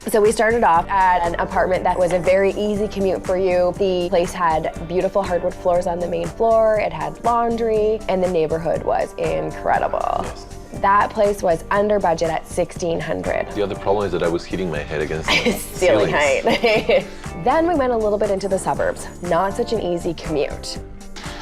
So we started off at an apartment that was a very easy commute for you. The place had beautiful hardwood floors on the main floor, it had laundry, and the neighborhood was incredible. Yes. That place was under budget at $1,600. The other problem is that I was hitting my head against the Ceiling ceilings. height. Then we went a little bit into the suburbs. Not such an easy commute.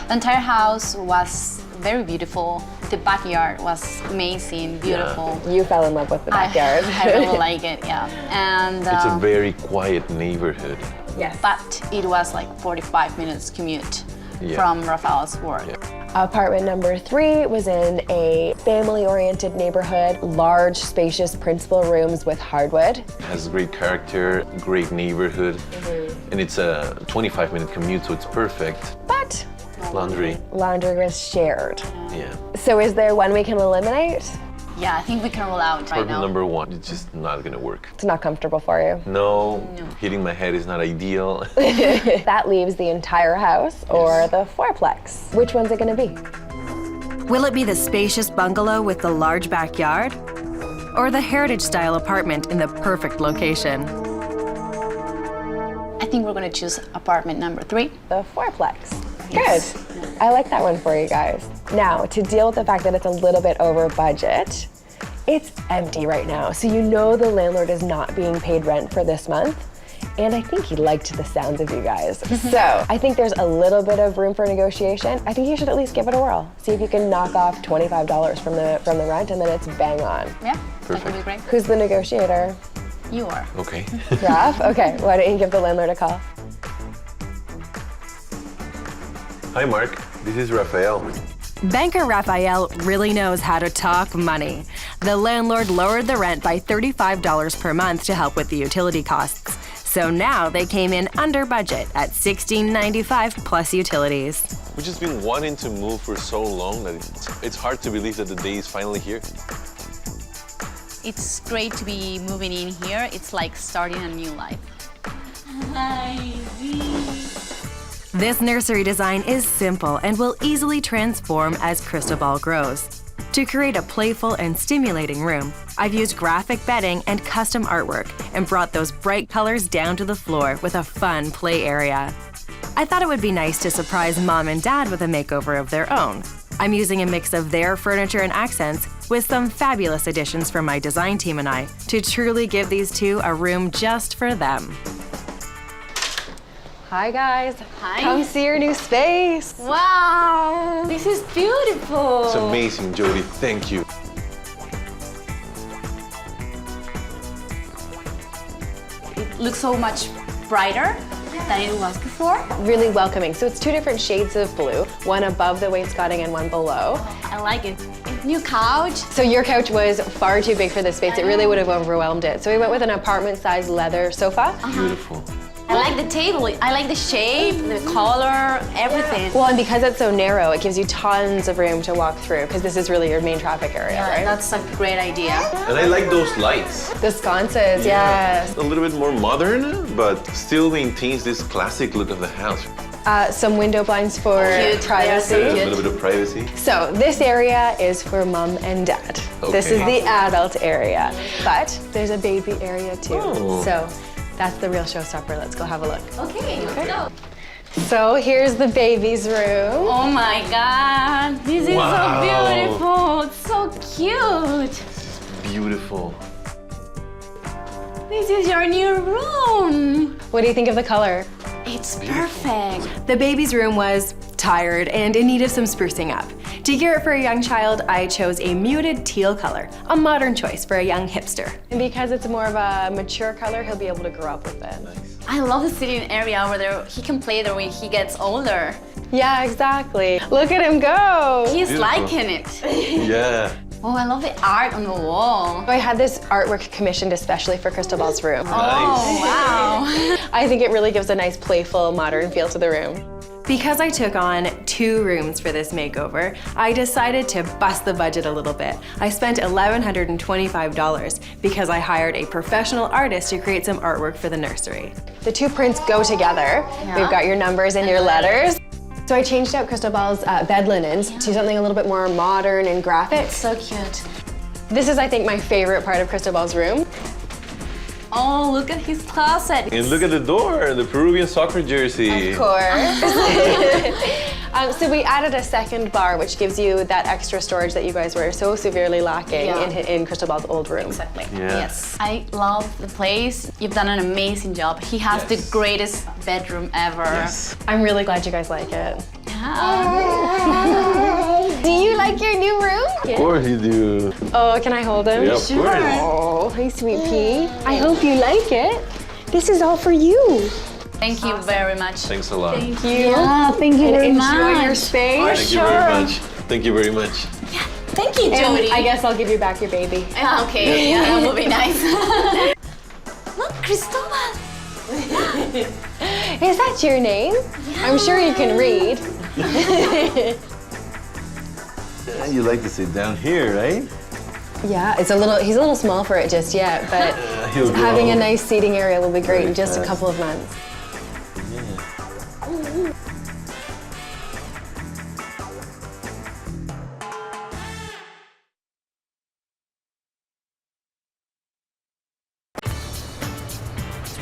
The entire house was very beautiful. The backyard was amazing, beautiful. You fell in love with the backyard. I really like it, yeah. And It's a very quiet neighborhood. Yes. but it was like 45 minutes commute Yeah. from Raphael's work. Yeah. Apartment number 3 was in a family-oriented neighborhood, large, spacious principal rooms with hardwood. Has great character, great neighborhood, and it's a 25-minute commute, so it's perfect. But Laundry. laundry was shared. Yeah. So is there one we can eliminate? Yeah, I think we can roll out right Apartment now. number 1, it's just not gonna work. It's not comfortable for you. No, hitting my head is not ideal. That leaves the entire house or the fourplex. Which one's it gonna be? Will it be the spacious bungalow with the large backyard? Or the heritage-style apartment in the perfect location? I think we're gonna choose apartment number 3. The fourplex. Good. I like that one for you guys. Now, to deal with the fact that it's a little bit over budget, it's empty right now. So you know the landlord is not being paid rent for this month. And I think he liked the sounds of you guys. So I think there's a little bit of room for negotiation. I think you should at least give it a whirl. See if you can knock off $25 from the rent, and then it's bang on. Yeah, that would be great. Who's the negotiator? You are. Okay. Raph? Okay, why don't you give the landlord a call? Hi, Mark. This is Raphael. Banker Raphael really knows how to talk money. The landlord lowered the rent by $35 per month to help with the utility costs. So now they came in under budget at $16.95 plus utilities. We've just been wanting to move for so long that it's hard to believe that the day is finally here. It's great to be moving in here. It's like starting a new life. This nursery design is simple and will easily transform as Cristobal grows. To create a playful and stimulating room, I've used graphic bedding and custom artwork and brought those bright colors down to the floor with a fun play area. I thought it would be nice to surprise Mom and Dad with a makeover of their own. I'm using a mix of their furniture and accents with some fabulous additions from my design team and I to truly give these two a room just for them. Hi guys. Hi. Come see your new space. Wow, this is beautiful. It's amazing, Jody. Thank you. It looks so much brighter than it was before. Really welcoming. So it's two different shades of blue, one above the wainscoting and one below. I like it. New couch. So your couch was far too big for this space. It really would have overwhelmed it. So we went with an apartment-sized leather sofa. Beautiful. I like the table. I like the shape, the color, everything. Well, and because it's so narrow, it gives you tons of room to walk through because this is really your main traffic area, right? That's a great idea. And I like those lights. The sconces, yes. A little bit more modern, but still maintains this classic look of the house. Some window blinds for Cute. privacy. They're A so little bit of privacy. So this area is for Mom and Dad. This is Okay. the adult area, but there's a baby area too. Oh. So that's the real showstopper. Let's go have a look. Okay, let's go. So here's the baby's room. Oh my God, this is Wow. so beautiful. It's so cute. Beautiful. This is your new room. What do you think of the color? It's perfect. The baby's room was tired and in need of some sprucing up. To gear it for a young child, I chose a muted teal color, a modern choice for a young hipster. And because it's more of a mature color, he'll be able to grow up with it. I love the sitting area over there. He can play there when he gets older. Yeah, exactly. Look at him go. He's Beautiful. liking it. Yeah. Oh, I love the art on the wall. I had this artwork commissioned especially for Cristobal's room. Oh, wow. I think it really gives a nice playful modern feel to the room. Because I took on 2 rooms for this makeover, I decided to bust the budget a little bit. I spent $1,125 because I hired a professional artist to create some artwork for the nursery. The 2 prints go together. We've got your numbers and your letters. So I changed out Cristobal's bed linens to something a little bit more modern and graphic. So cute. This is, I think, my favorite part of Cristobal's room. Oh, look at his closet. And look at the door, the Peruvian soccer jersey. Of course. So we added a second bar, which gives you that extra storage that you guys were so severely lacking in Cristobal's old room. Exactly. Yeah. Yes. I love the place. You've done an amazing job. He has the greatest bedroom ever. Yes. I'm really glad you guys like it. Yeah. Do you like your new room? Of course you do. Oh, can I hold him? Yeah, of course. Oh, hey, sweet pea. I hope you like it. This is all for you. Thank you very much. Thanks a lot. Thank you. Yeah, thank you very much. Enjoy your space. Thank you very much. Thank you very much. Thank you, And Jody. I guess I'll give you back your baby. Yeah, okay, yeah, that would be nice. Look, Cristobal. Is that your name? I'm sure you can read. You like to sit down here, right? Yeah, he's a little small for it just yet, but He'll grow. having a nice seating area will be great in just a fast. couple of months.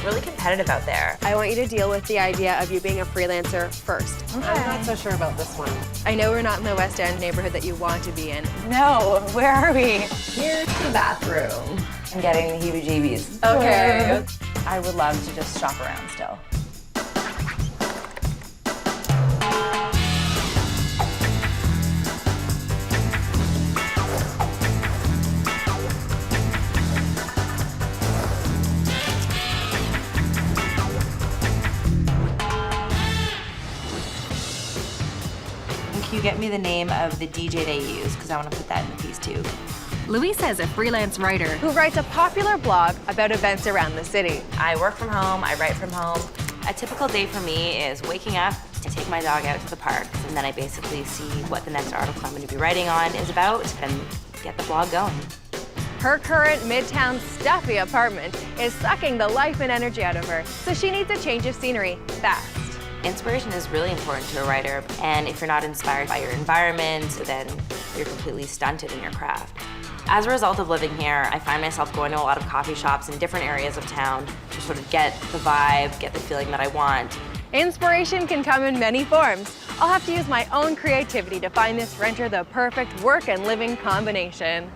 Really competitive out there. I want you to deal with the idea of you being a freelancer first. I'm not so sure about this one. I know we're not in the West End neighborhood that you want to be in. No, where are we? Here's the bathroom. I'm getting the heebie-jeebies. Okay. I would love to just shop around still. get me the name of the DJ they use because I want to put that in the piece too. Louisa is a freelance writer Who writes a popular blog about events around the city. I work from home, I write from home. A typical day for me is waking up to take my dog out to the park, and then I basically see what the next article I'm going to be writing on is about and get the blog going. Her current Midtown stuffy apartment is sucking the life and energy out of her, so she needs a change of scenery fast. Inspiration is really important to a writer, and if you're not inspired by your environment, then you're completely stunted in your craft. As a result of living here, I find myself going to a lot of coffee shops in different areas of town to sort of get the vibe, get the feeling that I want. Inspiration can come in many forms. I'll have to use my own creativity to find this renter the perfect work and living combination.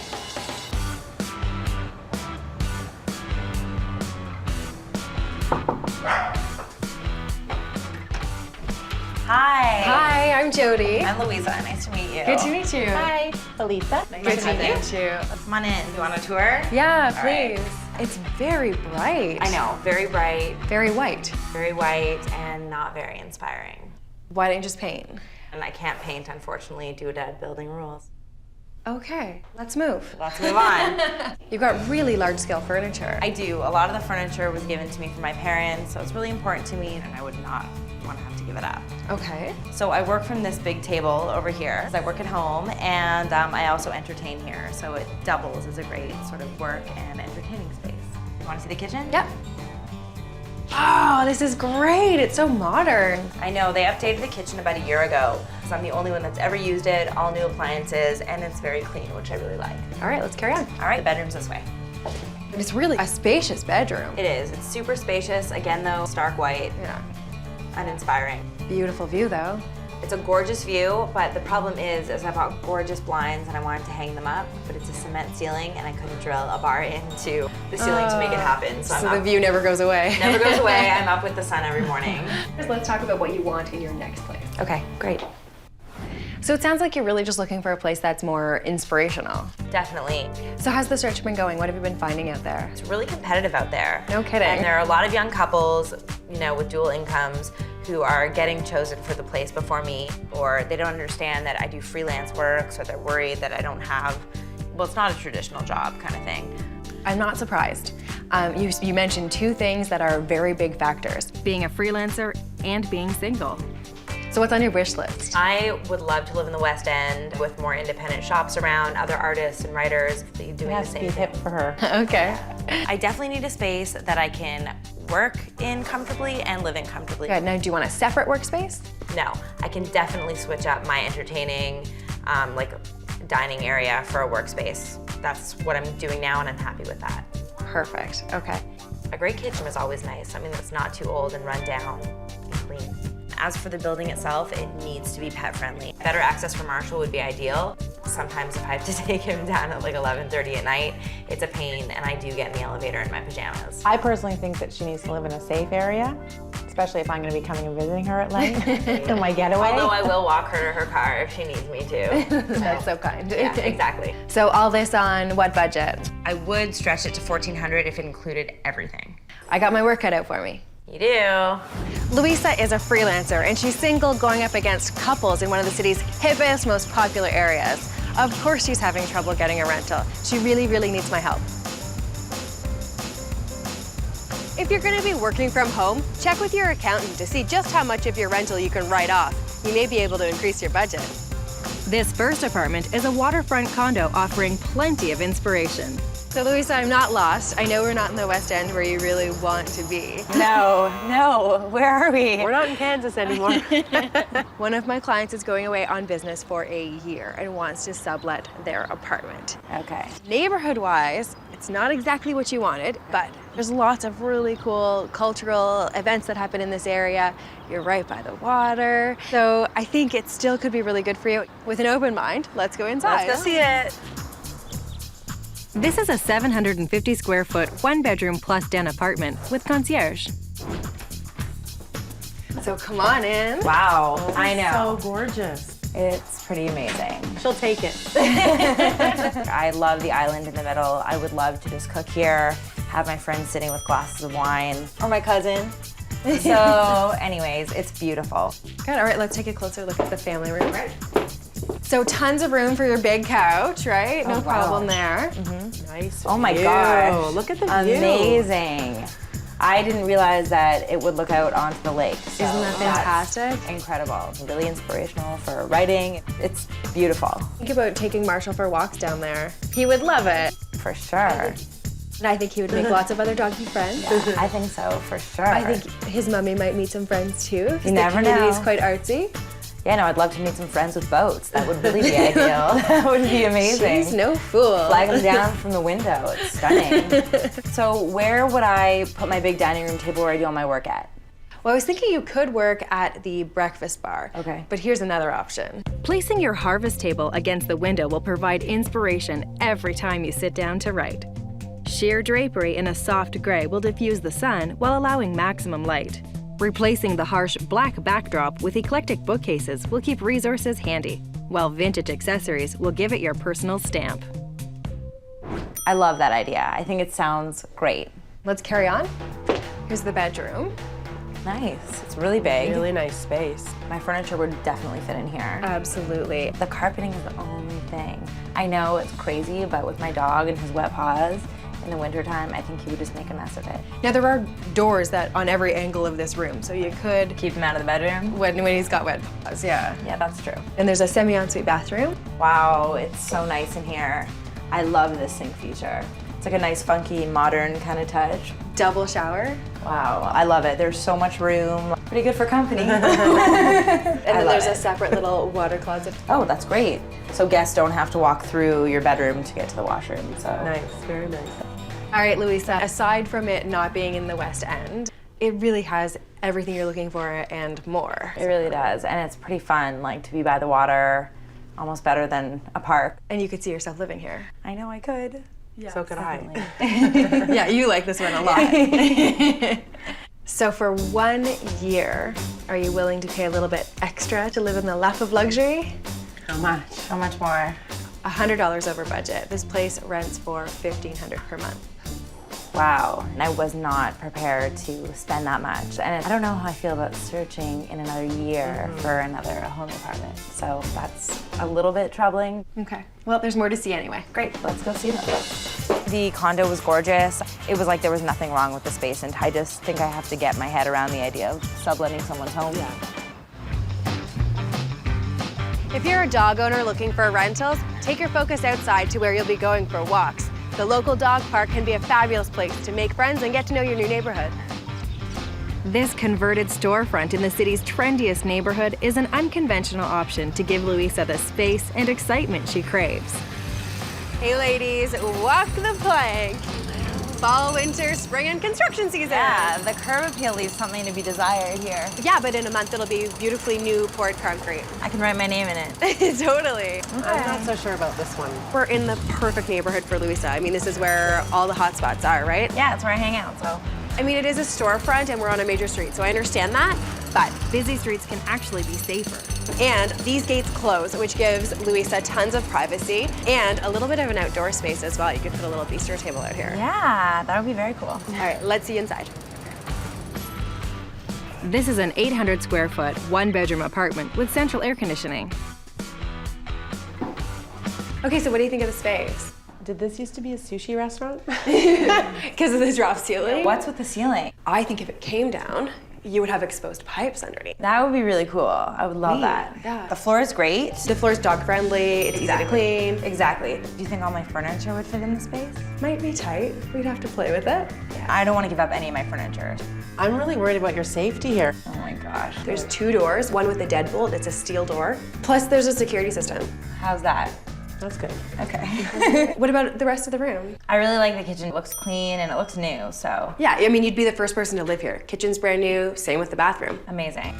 Hi. Hi, I'm Jody. I'm Louisa. Nice to meet you. Good to meet you. Hi. Elisa. Good to meet you. Come on in. You want a tour? Yeah, All right. please. It's very bright. I know. Very bright, Very white. very white, and not very inspiring. Why don't you just paint? And I can't paint, unfortunately, due to building rules. Okay, let's move. Let's move on. You've got really large-scale furniture. I do. A lot of the furniture was given to me from my parents, so it's really important to me, and I would not want to have to give it up. Okay. So I work from this big table over here. I work at home, and I also entertain here, so it doubles as a great sort of work and entertaining space. You want to see the kitchen? Yep. Oh, this is great. It's so modern. I know, they updated the kitchen about a year ago, so I'm the only one that's ever used it, all new appliances, and it's very clean, which I really like. All right, let's carry on. All right, the bedroom's this way. It's really a spacious bedroom. It is. It's super spacious. Again, though, stark white, Yeah. uninspiring. Beautiful view, though. It's a gorgeous view, but the problem is I bought gorgeous blinds and I wanted to hang them up, but it's a cement ceiling and I couldn't drill a bar into the ceiling to make it happen. So, So I'm the up. view never goes away. Never goes away. I'm up with the sun every morning. Let's talk about what you want in your next place. Okay, great. So it sounds like you're really just looking for a place that's more inspirational. Definitely. So how's the search been going? What have you been finding out there? It's really competitive out there. No kidding. And there are a lot of young couples, you know, with dual incomes who are getting chosen for the place before me, or they don't understand that I do freelance work, so they're worried that I don't have, well, it's not a traditional job kind of thing. I'm not surprised. You mentioned two things that are very big factors. being a freelancer, and being single. So what's on your wish list? I would love to live in the West End with more independent shops around, other artists and writers doing the same thing. for her. Okay. I definitely need a space that I can work in comfortably and live in comfortably. Good. Now, do you want a separate workspace? No, I can definitely switch up my entertaining, like dining area for a workspace. That's what I'm doing now and I'm happy with that. Perfect. Okay. A great kitchen is always nice, something that's not too old and run down and clean. As for the building itself, it needs to be pet friendly. Better access for Marshall would be ideal. Sometimes if I have to take him down at like 11:30 at night, it's a pain and I do get in the elevator in my pajamas. I personally think that she needs to live in a safe area, especially if I'm going to be coming and visiting her at night for my getaway. Although I will walk her to her car if she needs me to. That's so kind. Yeah, exactly. So all this on what budget? I would stretch it to $1,400 if it included everything. I got my work cut out for me. You do. Louisa is a freelancer and she's single going up against couples in one of the city's hippest, most popular areas. Of course she's having trouble getting a rental. She really, really needs my help. If you're going to be working from home, check with your accountant to see just how much of your rental you can write off. You may be able to increase your budget. This first apartment is a waterfront condo offering plenty of inspiration. So Louisa, I'm not lost. I know we're not in the West End where you really want to be. No, where are we? We're not in Kansas anymore. One of my clients is going away on business for a year and wants to sublet their apartment. Okay. Neighborhood-wise, it's not exactly what you wanted, but there's lots of really cool cultural events that happen in this area. You're right by the water. So I think it still could be really good for you. With an open mind, let's go inside. Let's go see it. This is a 750 square foot, one bedroom plus den apartment with concierge. So come on in. Wow, I know. So gorgeous. It's pretty amazing. She'll take it. I love the island in the middle. I would love to just cook here, have my friends sitting with glasses of wine, or my cousin. So anyways, it's beautiful. Good, all right, let's take a closer look at the family room. So tons of room for your big couch, right? No problem there. Nice. Oh my view. gosh. Look at the view. Amazing. I didn't realize that it would look out onto the lake. So Isn't that fantastic? Incredible. Really inspirational for writing. It's beautiful. Think about taking Marshall for walks down there. He would love it. For sure. And I think he would make lots of other doggy friends. I think so, for sure. I think his mummy might meet some friends too. 'Cause You never the community's know. quite artsy. Yeah, no, I'd love to meet some friends with boats. That would really be ideal. That would be amazing. She's no fool. Flag them down from the window. It's stunning. So where would I put my big dining room table where I do all my work at? Well, I was thinking you could work at the breakfast bar. Okay. But here's another option. Placing your harvest table against the window will provide inspiration every time you sit down to write. Sheer drapery in a soft gray will diffuse the sun while allowing maximum light. Replacing the harsh black backdrop with eclectic bookcases will keep resources handy, while vintage accessories will give it your personal stamp. I love that idea. I think it sounds great. Let's carry on. Here's the bedroom. Nice. It's really big. Really nice space. My furniture would definitely fit in here. Absolutely. The carpeting is the only thing. I know it's crazy, but with my dog and his wet paws, in the wintertime, I think he would just make a mess of it. Now there are doors that on every angle of this room, so you could Keep him out of the bedroom? when he's got wet paws, yeah. Yeah, that's true. And there's a semi-ensuite bathroom. Wow, it's so nice in here. I love this sink feature. It's like a nice, funky, modern kind of touch. Double shower. Wow, I love it. There's so much room. Pretty good for company. And then there's it. a separate little water closet. Oh, that's great. So guests don't have to walk through your bedroom to get to the washroom. So Nice, very nice. All right, Louisa, aside from it not being in the West End, it really has everything you're looking for and more. it really does, and it's pretty fun. Like to be by the water, almost better than a park. And you could see yourself living here. I know I could. So could I. Yeah, you like this one a lot. So for 1 year, are you willing to pay a little bit extra to live in the lap of luxury? How much? How much more? $100 over budget. This place rents for $1,500 per month. Wow, and I was not prepared to spend that much. And I don't know how I feel about searching in another year for another home apartment. So that's a little bit troubling. Okay, well, there's more to see anyway. Great, let's go see them. The condo was gorgeous. It was like there was nothing wrong with the space, and I just think I have to get my head around the idea of subletting someone's home. If you're a dog owner looking for rentals, take your focus outside to where you'll be going for walks. The local dog park can be a fabulous place to make friends and get to know your new neighborhood. This converted storefront in the city's trendiest neighborhood is an unconventional option to give Louisa the space and excitement she craves. Hey ladies, walk the plank. Fall, winter, spring, and construction season. Yeah, the curb appeal leaves something to be desired here. Yeah, but in a month it'll be beautifully new poured concrete. I can write my name in it. Totally. I'm not so sure about this one. We're in the perfect neighborhood for Louisa. I mean, this is where all the hot spots are, right? Yeah, it's where I hang out, so. I mean, it is a storefront and we're on a major street, so I understand that, but Busy streets can actually be safer. and these gates close, which gives Louisa tons of privacy and a little bit of an outdoor space as well. You could put a little bistro table out here. Yeah, that would be very cool. All right, let's see inside. This is an 800 square foot, one bedroom apartment with central air conditioning. Okay, so what do you think of the space? Did this used to be a sushi restaurant? Because of the drop ceiling? What's with the ceiling? I think if it came down, you would have exposed pipes underneath. That would be really cool. I would love that. Yeah. The floor is great. The floor's dog friendly, it's easy to clean. Exactly. Do you think all my furniture would fit in the space? Might be tight, we'd have to play with it. I don't want to give up any of my furniture. I'm really worried about your safety here. Oh my gosh. There's 2 doors, one with a deadbolt, it's a steel door. Plus there's a security system. How's that? That's good. Okay. What about the rest of the room? I really like the kitchen. It looks clean and it looks new, so Yeah, I mean, you'd be the first person to live here. Kitchen's brand new, same with the bathroom. amazing.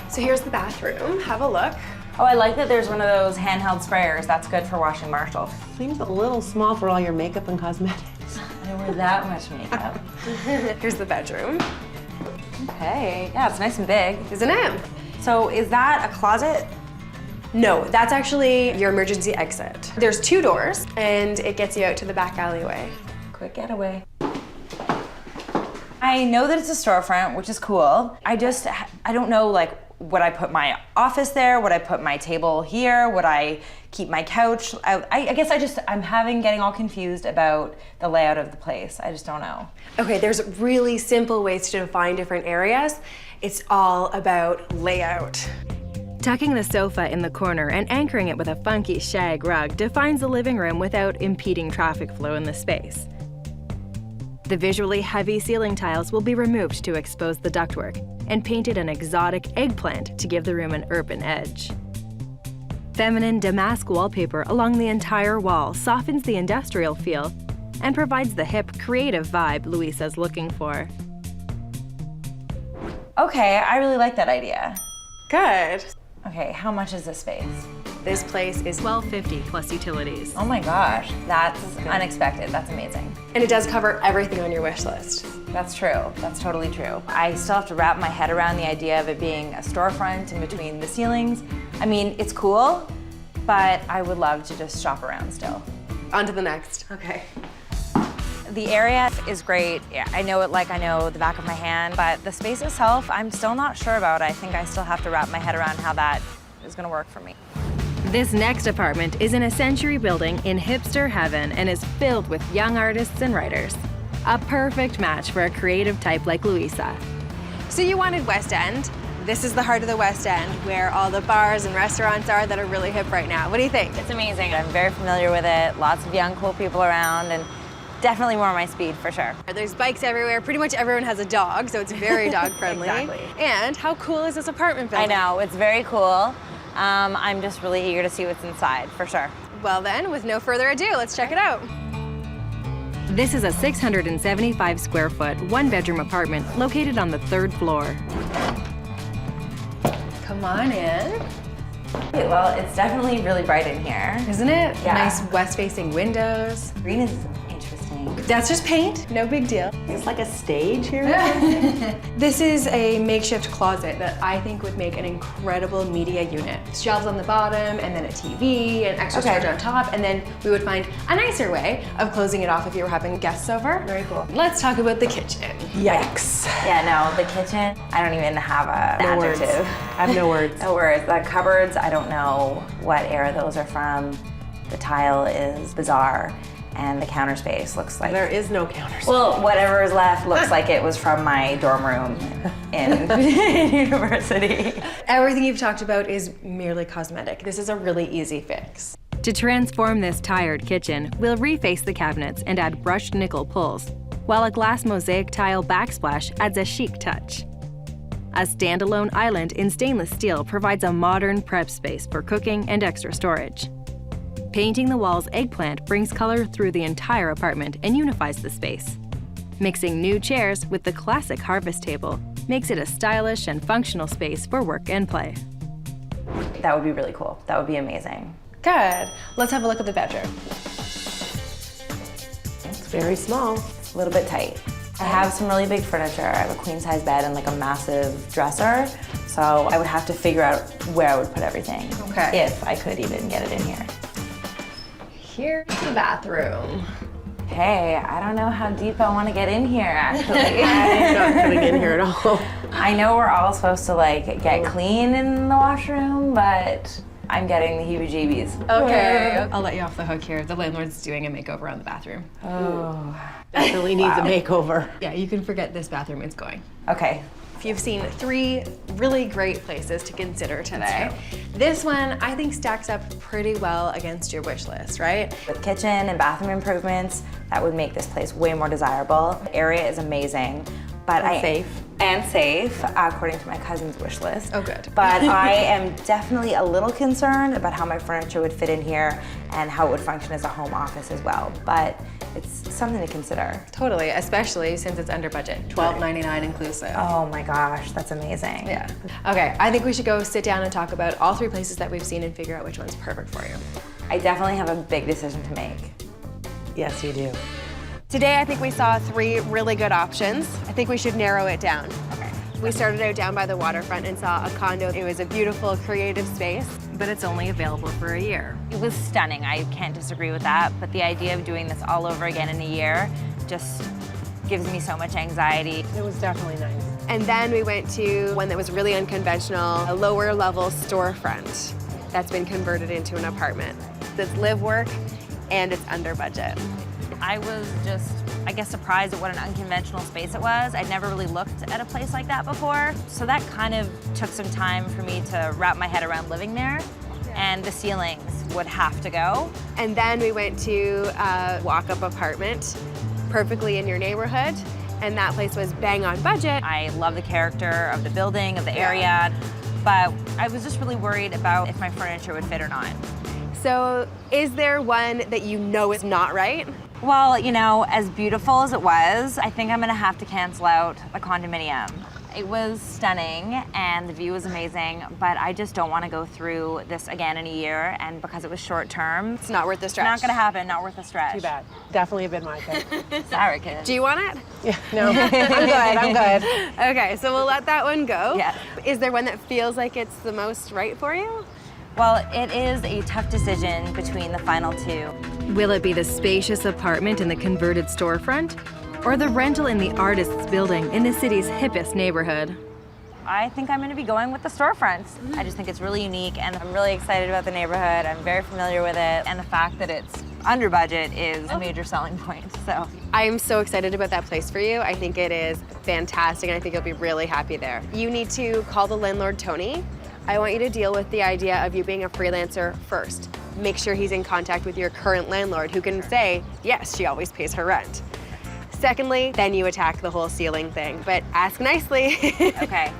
So here's the bathroom, have a look. Oh, I like that there's one of those handheld sprayers. That's good for washing Marshall. Seems a little small for all your makeup and cosmetics. I don't wear that much makeup. Here's the bedroom. Okay. Yeah, it's nice and big. Isn't it? So is that a closet? No, that's actually your emergency exit. There's 2 doors, and it gets you out to the back alleyway. Quick getaway. I know that it's a storefront, which is cool. I don't know like would I put my office there? Would I put my table here? Would I keep my couch? I guess I'm getting all confused about the layout of the place. I just don't know. Okay, there's really simple ways to define different areas. It's all about layout. Tucking the sofa in the corner and anchoring it with a funky shag rug defines the living room without impeding traffic flow in the space. The visually heavy ceiling tiles will be removed to expose the ductwork and painted an exotic eggplant to give the room an urban edge. Feminine damask wallpaper along the entire wall softens the industrial feel and provides the hip, creative vibe Louisa's looking for. Okay, I really like that idea. Good. Okay, how much is this space? This place is $12.50 plus utilities. Oh my gosh, that's unexpected. That's amazing. and it does cover everything on your wish list. That's true. That's totally true. I still have to wrap my head around the idea of it being a storefront in between the ceilings. I mean, it's cool, but I would love to just shop around still. On to the next. Okay. The area is great. Yeah, I know it like I know the back of my hand, but the space itself, I'm still not sure about. I think I still have to wrap my head around how that is gonna work for me. This next apartment is in a century building in hipster heaven and is filled with young artists and writers. A perfect match for a creative type like Louisa. So you wanted West End. This is the heart of the West End, where all the bars and restaurants are that are really hip right now. What do you think? It's amazing. I'm very familiar with it. Lots of young, cool people around, and definitely more my speed, for sure. There's bikes everywhere. Pretty much everyone has a dog, so it's very dog friendly. Exactly. And how cool is this apartment building? I know, it's very cool. I'm just really eager to see what's inside, for sure. Well then, with no further ado, let's check it out. This is a 675 square foot, one-bedroom apartment located on the 3rd floor. Come on in. Okay, well, it's definitely really bright in here. Isn't it? Yeah. Nice west-facing windows. Green is interesting. That's just paint, no big deal. It's like a stage here. This is a makeshift closet that I think would make an incredible media unit. Shelves on the bottom, and then a TV, and extra storage on top, and then we would find a nicer way of closing it off if you were having guests over. Very cool. Let's talk about the kitchen. Yikes. Yeah, no, the kitchen, I don't even have an adjective. Words. I have no words. No words. The cupboards, I don't know what era those are from. The tile is bizarre, and the counter space looks like... There is no counter space. Well, whatever is left looks like it was from my dorm room in university. Everything you've talked about is merely cosmetic. This is a really easy fix. To transform this tired kitchen, we'll reface the cabinets and add brushed nickel pulls, while a glass mosaic tile backsplash adds a chic touch. A standalone island in stainless steel provides a modern prep space for cooking and extra storage. Painting the walls eggplant brings color through the entire apartment and unifies the space. Mixing new chairs with the classic harvest table makes it a stylish and functional space for work and play. That would be really cool. That would be amazing. Good. Let's have a look at the bedroom. It's very small. It's a little bit tight. I have some really big furniture. I have a queen size bed and like a massive dresser. So I would have to figure out where I would put everything. Okay. If I could even get it in here. Here's the bathroom. Hey, I don't know how deep I want to get in here, actually. I'm not coming in here at all. I know we're all supposed to like get clean in the washroom, but I'm getting the heebie-jeebies. Okay. I'll let you off the hook here. The landlord's doing a makeover on the bathroom. Oh. Definitely needs a makeover. Yeah, you can forget this bathroom, it's going. Okay. You've seen 3 really great places to consider today. This one, I think, stacks up pretty well against your wish list, right? With kitchen and bathroom improvements, that would make this place way more desirable. The area is amazing, but safe. And safe, according to my cousin's wish list. Oh, good. But I am definitely a little concerned about how my furniture would fit in here and how it would function as a home office as well. But it's something to consider. Totally, especially since it's under budget. $12.99 inclusive. Oh my gosh, that's amazing. Yeah. Okay, I think we should go sit down and talk about all 3 places that we've seen and figure out which one's perfect for you. I definitely have a big decision to make. Yes, you do. Today, I think we saw 3 really good options. I think we should narrow it down. Okay. We started out down by the waterfront and saw a condo. It was a beautiful, creative space. But it's only available for a year. It was stunning, I can't disagree with that, but the idea of doing this all over again in a year just gives me so much anxiety. It was definitely nice. And then we went to one that was really unconventional, a lower level storefront that's been converted into an apartment. It's live work and it's under budget. I was just, I guess, surprised at what an unconventional space it was. I'd never really looked at a place like that before. So that kind of took some time for me to wrap my head around living there. And the ceilings would have to go. And then we went to a walk-up apartment, perfectly in your neighborhood. And that place was bang on budget. I love the character of the building, of the area, but I was just really worried about if my furniture would fit or not. So is there one that you know is not right? Well, you know, as beautiful as it was, I think I'm gonna have to cancel out the condominium. It was stunning and the view was amazing, but I just don't want to go through this again in a year, and because it was short term, it's not worth the stretch. Not gonna happen, not worth the stretch. Too bad. Definitely been my pick. Sorry, kid. Do you want it? Yeah, no, I'm good. Okay, so we'll let that one go. Yeah. Is there one that feels like it's the most right for you? Well, it is a tough decision between the final two. Will it be the spacious apartment in the converted storefront, or the rental in the artist's building in the city's hippest neighborhood? I think I'm going to be going with the storefronts. I just think it's really unique, and I'm really excited about the neighborhood. I'm very familiar with it, and the fact that it's under budget is a major selling point. So I am so excited about that place for you. I think it is fantastic, and I think you'll be really happy there. You need to call the landlord, Tony. I want you to deal with the idea of you being a freelancer first. Make sure he's in contact with your current landlord, who can say, yes, she always pays her rent. Secondly, then you attack the whole ceiling thing, but ask nicely. Okay.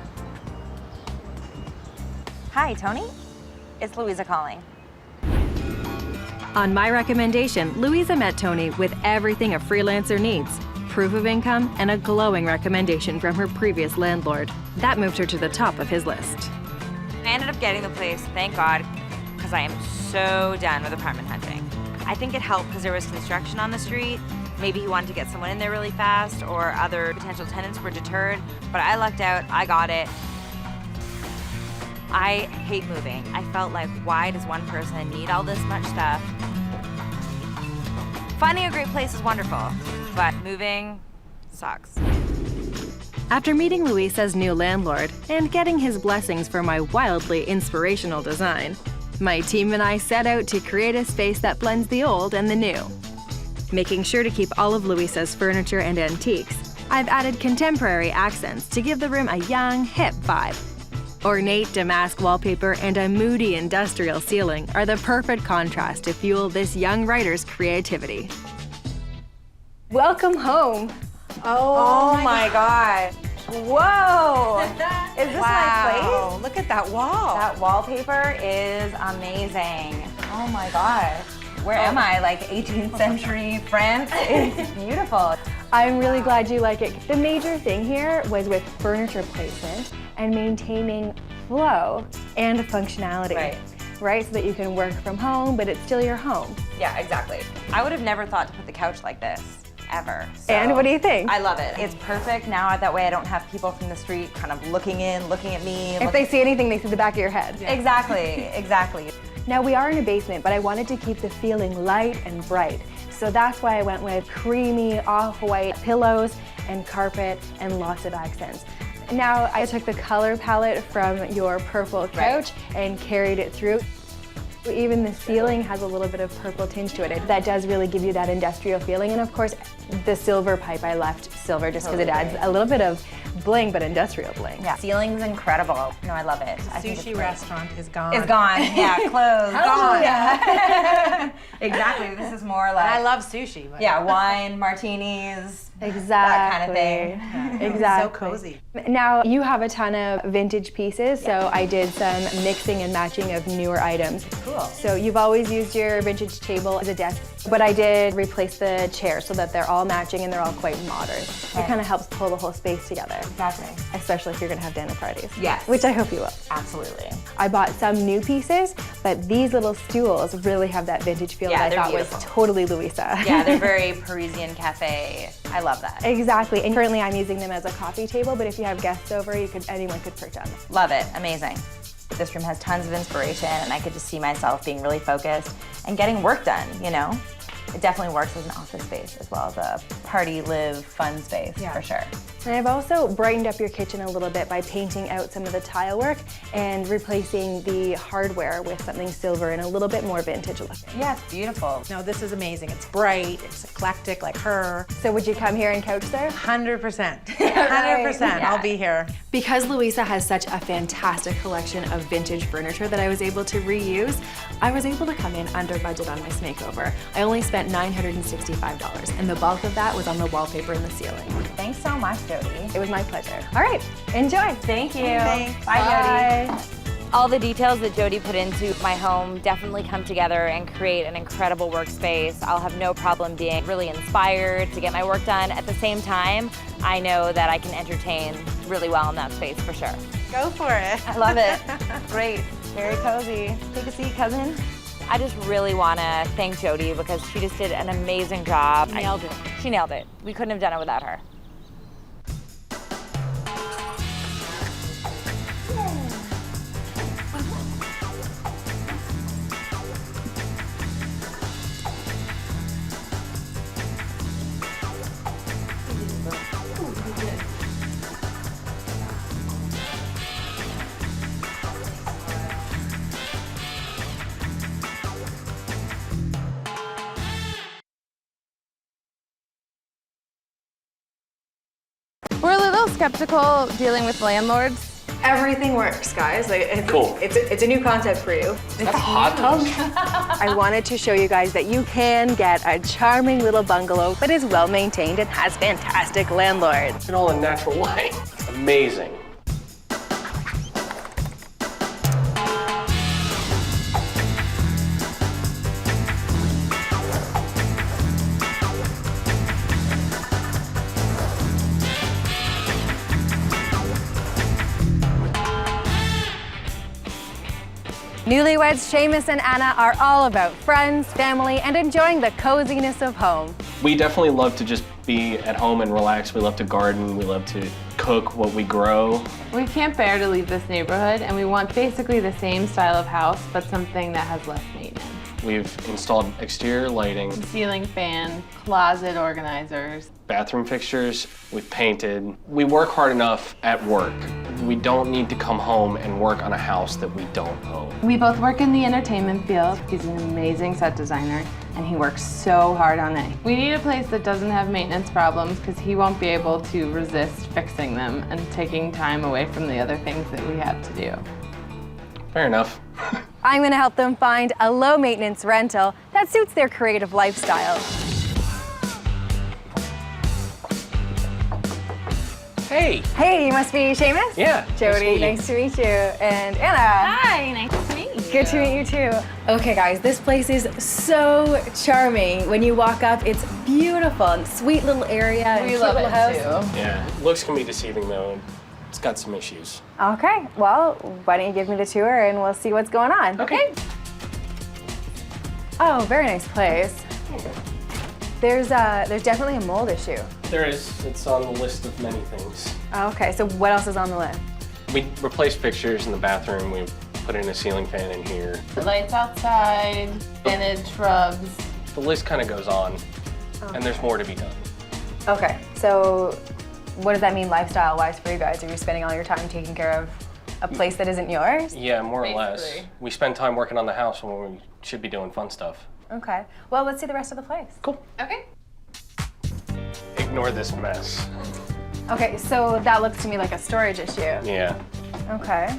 Hi, Tony. It's Louisa calling. On my recommendation, Louisa met Tony with everything a freelancer needs: proof of income and a glowing recommendation from her previous landlord. That moved her to the top of his list. I ended up getting the place, thank God, because I am so done with apartment hunting. I think it helped because there was construction on the street. Maybe he wanted to get someone in there really fast, or other potential tenants were deterred, but I lucked out, I got it. I hate moving. I felt like, why does one person need all this much stuff? Finding a great place is wonderful, but moving sucks. After meeting Louisa's new landlord and getting his blessings for my wildly inspirational design, my team and I set out to create a space that blends the old and the new. Making sure to keep all of Louisa's furniture and antiques, I've added contemporary accents to give the room a young, hip vibe. Ornate damask wallpaper and a moody industrial ceiling are the perfect contrast to fuel this young writer's creativity. Welcome home. Oh my God. Whoa! Is this my place? Look at that wall. That wallpaper is amazing. Oh my gosh. Where am I? Like 18th century France? It's beautiful. I'm really glad you like it. The major thing here was with furniture placement and maintaining flow and functionality. Right, so that you can work from home, but it's still your home. Yeah, exactly. I would have never thought to put the couch like this, ever. So And what do you think? I love it. It's perfect now, that way I don't have people from the street kind of looking in, looking at me. If they see anything, they see the back of your head. Yeah. Exactly, exactly. Now we are in a basement, but I wanted to keep the feeling light and bright. So that's why I went with creamy off-white pillows and carpet and lots of accents. Now I took the color palette from your purple couch and carried it through. Even the ceiling has a little bit of purple tinge to it. That does really give you that industrial feeling. And of course, the silver pipe, I left silver just because it adds a little bit of bling, but industrial bling. Yeah, ceiling's incredible. No, I love it. I think it's Sushi great. restaurant is gone. It's gone, yeah, closed, gone. Yeah. Exactly, this is more like... I love sushi. But yeah, wine, martinis, exactly. that kind of thing. Yeah. Exactly. So cozy. Now, you have a ton of vintage pieces, so I did some mixing and matching of newer items. Cool. So you've always used your vintage table as a desk, but I did replace the chairs so that they're all matching and they're all quite modern. It kind of helps pull the whole space together. Exactly. Especially if you're gonna have dinner parties. Yes. Which I hope you will. Absolutely. I bought some new pieces, but these little stools really have that vintage feel Yeah, that I they're thought beautiful. was totally Louisa. Yeah, they're very Parisian cafe. I love that. Exactly, and currently I'm using them as a coffee table, but if you have guests over, anyone could perch on them. Love it, amazing. This room has tons of inspiration, and I could just see myself being really focused and getting work done, you know? it definitely works as an office space as well as a party, live, fun space for sure. And I've also brightened up your kitchen a little bit by painting out some of the tile work and replacing the hardware with something silver and a little bit more vintage looking. Yeah, it's beautiful. No, this is amazing. It's bright, it's eclectic like her. So would you come here and couch there? 100%. 100%. I'll be here. Because Louisa has such a fantastic collection of vintage furniture that I was able to reuse, I was able to come in under budget on my makeover. I only spent $965, and the bulk of that was on the wallpaper and the ceiling. Thanks so much, Jody. It was my pleasure. All right, enjoy. Thank you. Thanks. Bye, Jody. All the details that Jody put into my home definitely come together and create an incredible workspace. I'll have no problem being really inspired to get my work done. At the same time, I know that I can entertain really well in that space for sure. Go for it. I love it. Great. Very cozy. Take a seat, cousin. I just really want to thank Jody because she just did an amazing job. Nailed it. She nailed it. We couldn't have done it without her. We're a little skeptical dealing with landlords. Everything works, guys. Cool. It's a new concept for you. That's a hot tub? I wanted to show you guys that you can get a charming little bungalow that is well maintained and has fantastic landlords. In all a natural light. Amazing. Newlyweds Sheamus and Anna are all about friends, family, and enjoying the coziness of home. We definitely love to just be at home and relax. We love to garden. We love to cook what we grow. We can't bear to leave this neighborhood, and we want basically the same style of house, but something that has less maintenance. We've installed exterior lighting, Ceiling fan, closet organizers. bathroom fixtures, we've painted. We work hard enough at work. We don't need to come home and work on a house that we don't own. We both work in the entertainment field. He's an amazing set designer, and he works so hard on it. We need a place that doesn't have maintenance problems because he won't be able to resist fixing them and taking time away from the other things that we have to do. Fair enough. I'm gonna help them find a low maintenance rental that suits their creative lifestyle. Hey! Hey, you must be Sheamus? Yeah. Jody, nice to meet you. And Anna. Hi, nice to meet you. Good to meet you too. Okay guys, this place is so charming. When you walk up, it's beautiful and sweet little area. We love it house. too. Yeah, looks can be deceiving though. It's got some issues. Okay, well, why don't you give me the tour and we'll see what's going on. Okay. Oh, very nice place. There's definitely a mold issue. There is. It's on the list of many things. Okay, so what else is on the list? We replaced fixtures in the bathroom. We put in a ceiling fan in here. Lights outside, vintage shrubs. The list kind of goes on, and there's more to be done. Okay, so what does that mean lifestyle-wise for you guys? Are you spending all your time taking care of a place that isn't yours? Yeah, more or less. Basically. We spend time working on the house when we should be doing fun stuff. Okay, well, let's see the rest of the place. Cool. Okay. Ignore this mess. Okay, so that looks to me like a storage issue. Yeah. Okay,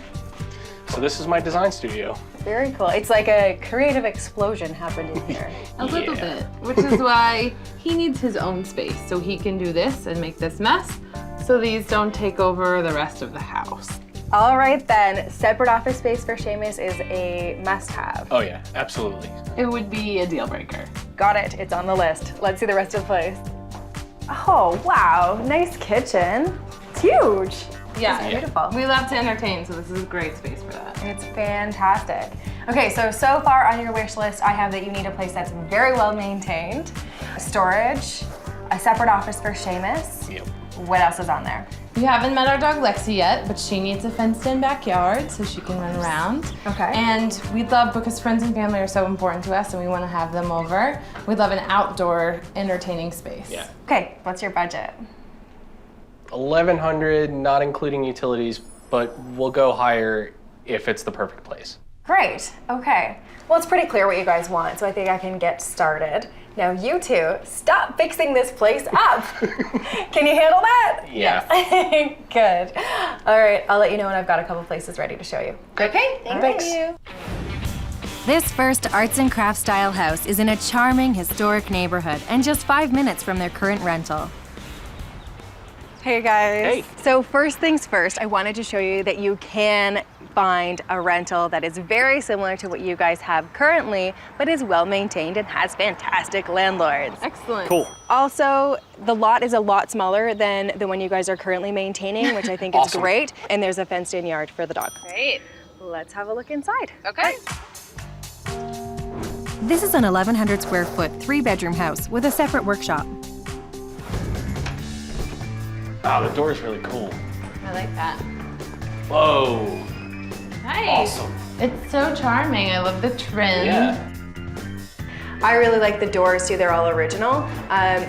So this is my design studio. very cool. It's like a creative explosion happened in here. A little bit, which is why he needs his own space so he can do this and make this mess so these don't take over the rest of the house. All right then, separate office space for Sheamus is a must-have. Oh yeah, absolutely. It would be a deal breaker. Got it, it's on the list. Let's see the rest of the place. Oh, wow, nice kitchen. It's huge. Yeah, It's beautiful. We love to entertain, so this is a great space for that. It's fantastic. Okay, so far on your wish list, I have that you need a place that's very well maintained, storage, a separate office for Sheamus. Yep. What else is on there? We haven't met our dog Lexi yet, but she needs a fenced-in backyard so she can run around. Okay. And we'd love, because friends and family are so important to us and we want to have them over, we'd love an outdoor entertaining space. Yeah. Okay, what's your budget? 1,100, not including utilities, but we'll go higher if it's the perfect place. Great, okay. Well, it's pretty clear what you guys want, so I think I can get started. Now you two, stop fixing this place up. Can you handle that? Yeah. Yes. Good. All right, I'll let you know when I've got a couple places ready to show you. Okay, thank you. This first arts and crafts style house is in a charming historic neighborhood and just 5 minutes from their current rental. Hey guys. Hey. So first things first, I wanted to show you that you can find a rental that is very similar to what you guys have currently, but is well maintained and has fantastic landlords. Excellent. Cool. Also, the lot is a lot smaller than the one you guys are currently maintaining, which I think is Awesome. great. And there's a fenced-in yard for the dog. Great. Let's have a look inside. Okay. This is an 1,100 square foot, 3-bedroom house with a separate workshop. Wow, the door is really cool. I like that. Whoa. Nice. Awesome. It's so charming. I love the trim. Yeah. I really like the doors too, they're all original.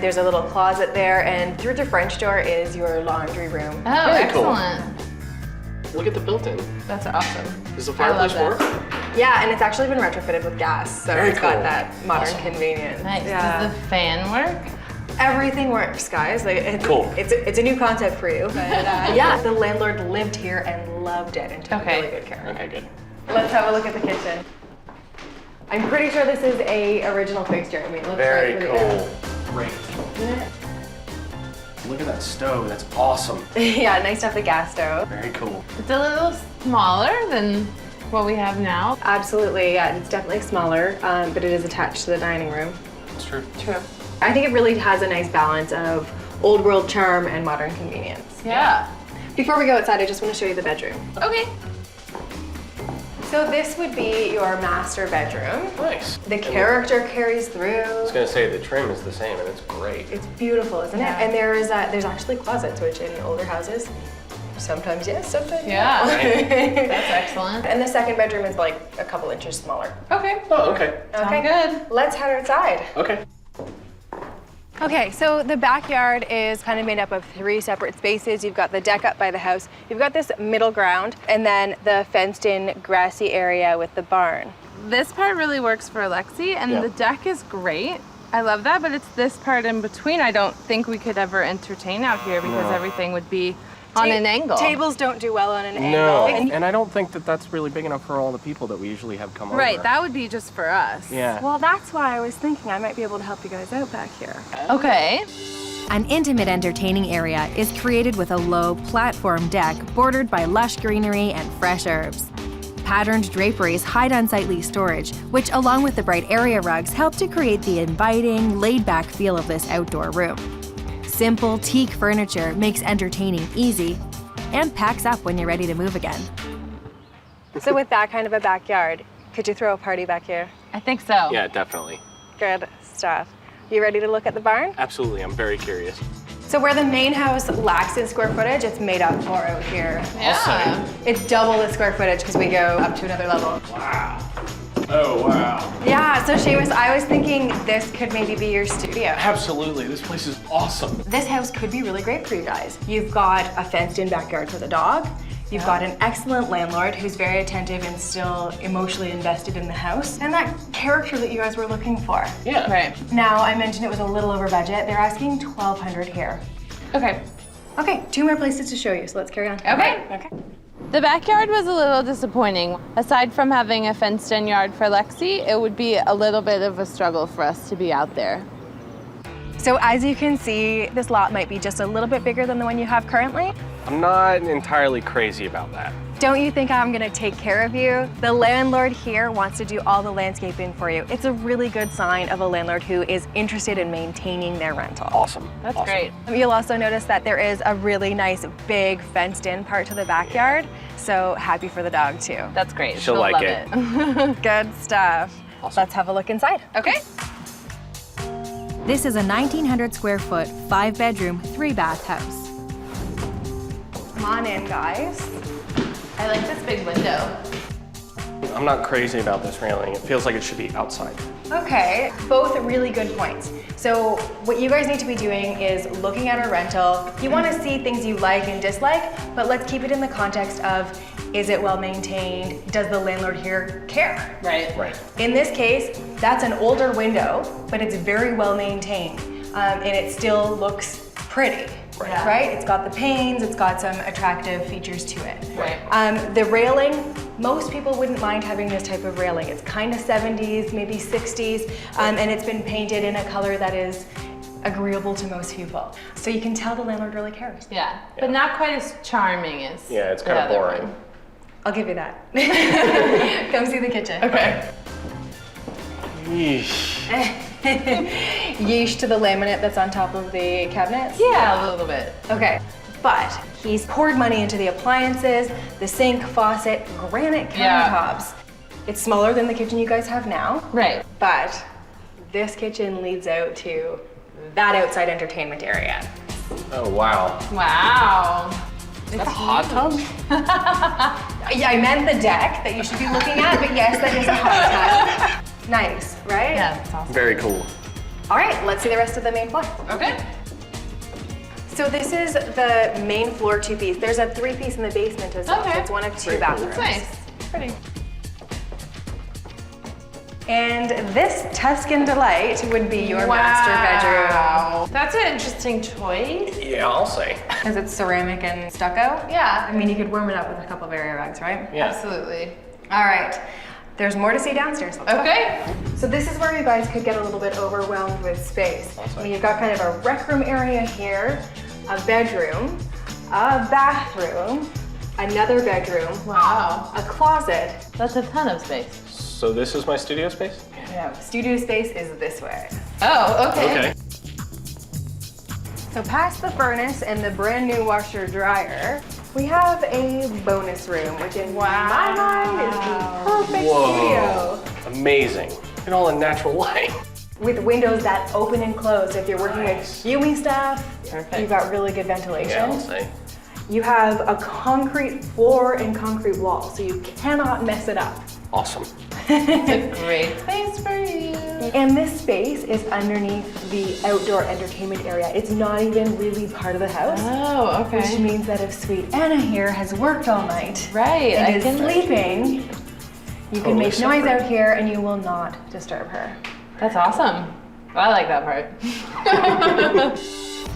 There's a little closet there, and through the French door is your laundry room. Oh, Very cool. excellent. Look at the built-in. That's awesome. Does the I love fireplace that. work? Yeah, and it's actually been retrofitted with gas, so Very it's got cool. that modern Awesome. convenience. Nice. Yeah. Does the fan work? Everything works, guys. Like, Cool. It's a new concept for you, but yeah, the landlord lived here and loved it and took really good care of it. Okay, good. Let's have a look at the kitchen. I'm pretty sure this is a original fixture. I mean, it looks Very right cool. Great. Look at that stove. That's awesome. Yeah, nice to have the gas stove. Very cool. It's a little smaller than what we have now. Absolutely, yeah, it's definitely smaller, but it is attached to the dining room. That's true. True. I think it really has a nice balance of old world charm and modern convenience. Yeah. Before we go outside, I just want to show you the bedroom. Okay. So this would be your master bedroom. Nice. The character carries through. I was gonna say the trim is the same and it's great. It's beautiful, isn't Yeah. it? And there's actually closets, which in older houses, sometimes yes, sometimes Yeah. no. That's excellent. And the second bedroom is like a couple inches smaller. Okay. Oh, okay. Okay, good. Let's head outside. Okay. Okay, so the backyard is kind of made up of 3 separate spaces. You've got the deck up by the house, you've got this middle ground, and then the fenced-in grassy area with the barn. This part really works for Alexi, and Yeah. the deck is great. I love that, but it's this part in between I don't think we could ever entertain out here because everything would be on an angle. Tables don't do well on an No, angle. and I don't think that that's really big enough for all the people that we usually have come over. Right, that would be just for us. Yeah. Well, that's why I was thinking I might be able to help you guys out back here. Okay. An intimate entertaining area is created with a low platform deck bordered by lush greenery and fresh herbs. Patterned draperies hide unsightly storage, which along with the bright area rugs help to create the inviting, laid-back feel of this outdoor room. Simple teak furniture makes entertaining easy and packs up when you're ready to move again. So with that kind of a backyard, could you throw a party back here? I think so. Yeah, definitely. Good stuff. You ready to look at the barn? Absolutely, I'm very curious. So where the main house lacks in square footage, it's made up for out here. Yeah. It's double the square footage because we go up to another level. Wow. Oh, wow. Yeah, so I was thinking this could maybe be your studio. Absolutely, this place is awesome. This house could be really great for you guys. You've got a fenced-in backyard for the dog. You've got an excellent landlord who's very attentive and still emotionally invested in the house. And that character that you guys were looking for. Yeah. Right. Now, I mentioned it was a little over budget. They're asking $1,200 here. Okay. Okay, 2 more places to show you, so let's carry on. Okay. Okay. The backyard was a little disappointing. Aside from having a fenced-in yard for Lexi, it would be a little bit of a struggle for us to be out there. So as you can see, this lot might be just a little bit bigger than the one you have currently. I'm not entirely crazy about that. Don't you think I'm gonna take care of you? The landlord here wants to do all the landscaping for you. It's a really good sign of a landlord who is interested in maintaining their rental. Awesome. That's awesome. great. You'll also notice that there is a really nice big fenced-in part to the backyard, so happy for the dog too. That's great. She'll like love it. Good stuff. Awesome. Let's have a look inside. Okay. This is a 1,900 square foot, 5-bedroom, 3-bath house. Come on in, guys. I like this big window. I'm not crazy about this railing. It feels like it should be outside. Okay, both really good points. So what you guys need to be doing is looking at a rental. You want to see things you like and dislike, but let's keep it in the context of, is it well maintained? Does the landlord here care? Right. Right. In this case, that's an older window, but it's very well maintained, and it still looks pretty. Right. It's got the panes, it's got some attractive features to it. Right. The railing, most people wouldn't mind having this type of railing. It's kind of 70s, maybe 60s, and it's been painted in a color that is agreeable to most people. So you can tell the landlord really cares. Yeah, but not quite as charming as Yeah, it's the kind of other boring. one. I'll give you that. Come see the kitchen. Okay. Yeesh. Yeesh to the laminate that's on top of the cabinets? Yeah, a little bit. Okay, but he's poured money into the appliances, the sink, faucet, granite countertops. It's smaller than the kitchen you guys have now. Right. But this kitchen leads out to that outside entertainment area. Oh, wow. Wow. Is that a hot tub? Yeah, I meant the deck that you should be looking at, but yes, that is a hot tub. Nice, right? Yeah, that's awesome. Very cool. All right, let's see the rest of the main floor. Okay. So this is the main floor 2-piece. There's a 3-piece in the basement as well. Okay. So it's one of 2 bathrooms. That's nice. Pretty. And this Tuscan delight would be your master bedroom. That's an interesting choice. Yeah, I'll say. Because it's ceramic and stucco? Yeah. I mean, you could warm it up with a couple of area rugs, right? Yeah. Absolutely. All right. There's more to see downstairs. Let's go. Okay. So this is where you guys could get a little bit overwhelmed with space. I mean, you've got kind of a rec room area here, a bedroom, a bathroom, another bedroom, Wow. a closet. That's a ton of space. So this is my studio space? No, studio space is this way. Oh, okay. Okay. So past the furnace and the brand new washer dryer, we have a bonus room, which in my mind is the perfect Whoa. studio. Amazing. Look at all the natural light. With windows that open and close. So if you're working with fuming stuff, Perfect. you've got really good ventilation. Yeah, I'll say. You have a concrete floor and concrete wall, so you cannot mess it up. Awesome. It's a great space for you. And this space is underneath the outdoor entertainment area. It's not even really part of the house. Oh, okay. Which means that if sweet Anna here has worked all night Right, and I is can- sleeping, you can make noise separate. out here and you will not disturb her. That's awesome. I like that part.